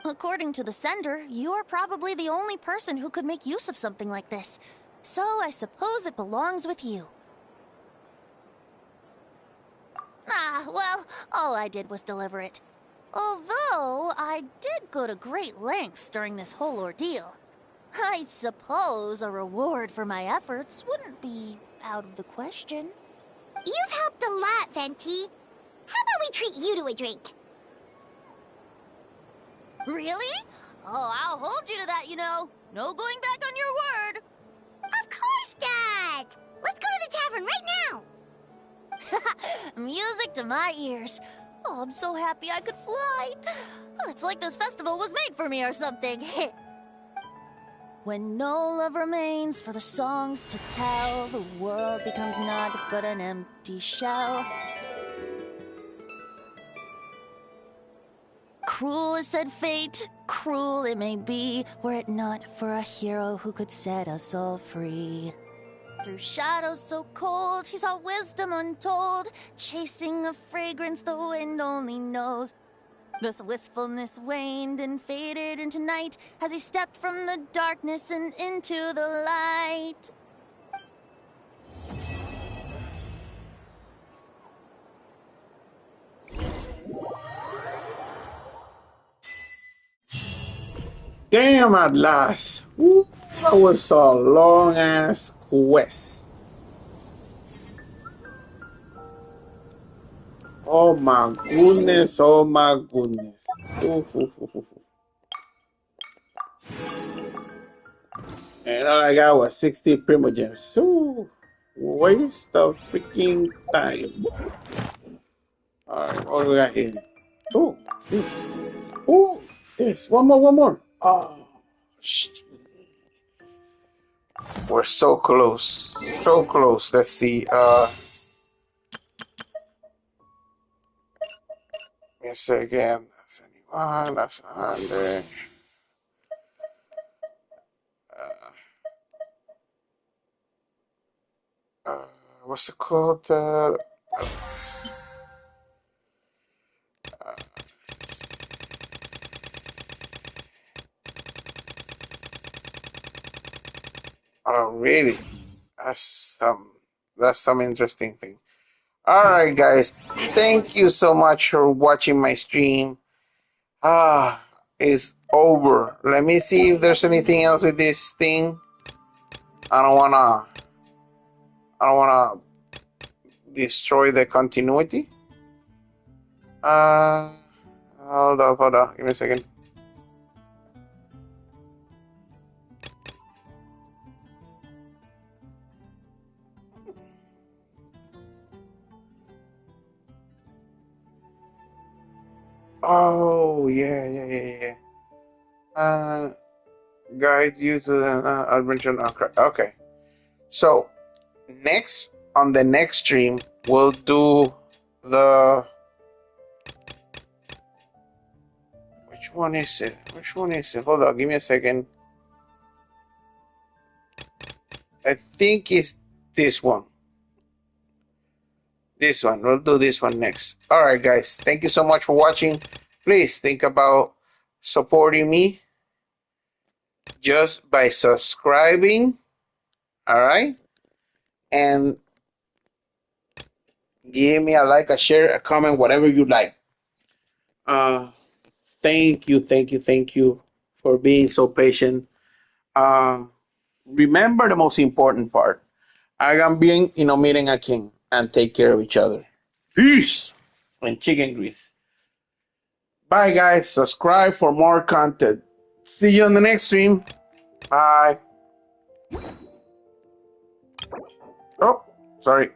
According to the sender, you are probably the only person who could make use of something like this. So I suppose it belongs with you. Ah, well, all I did was deliver it. Although, I did go to great lengths during this whole ordeal. I suppose a reward for my efforts wouldn't be out of the question. You've helped a lot, Venti. How about we treat you to a drink? Really? Oh, I'll hold you to that, you know. No going back on your word. Of course, Dad! Let's go to the tavern right now! Music to my ears. Oh, I'm so happy I could fly. Oh, it's like this festival was made for me or something. When no love remains for the songs to tell, the world becomes naught but an empty shell. Cruel is said fate, cruel it may be, were it not for a hero who could set us all free. Through shadows so cold, he saw wisdom untold, chasing a fragrance the wind only knows. Thus wistfulness waned and faded into night as he stepped from the darkness and into the light. Damn, at last. Woo, that was a long ass quest. Oh my goodness, oh my goodness. Oof, oof, oof, oof. And all I got was 60 primogems. Ooh, waste of freaking time. Alright, what do we got here? Oh, this. Oh, this. One more, one more. Oh, shit. We're so close. So close. Let's see. Yes, again. That's anyone. That's 100. What's it called? Oh, really? That's some interesting thing. All right, guys. Thank you so much for watching my stream. It's over. Let me see if there's anything else with this thing. I don't wanna destroy the continuity. Hold up. Give me a second. Oh, yeah. Guide you to the adventure. Okay. So, on the next stream, we'll do the... Which one is it? Hold on, give me a second. I think it's this one. We'll do this one next. Alright, guys. Thank you so much for watching. Please think about supporting me just by subscribing. Alright? And give me a like, a share, a comment, whatever you like. Thank you for being so patient. Remember the most important part. Hagan bien y no miren a quién, and take care of each other. Peace and chicken grease. Bye, guys. Subscribe for more content. See you on the next stream. Bye. Oh, sorry.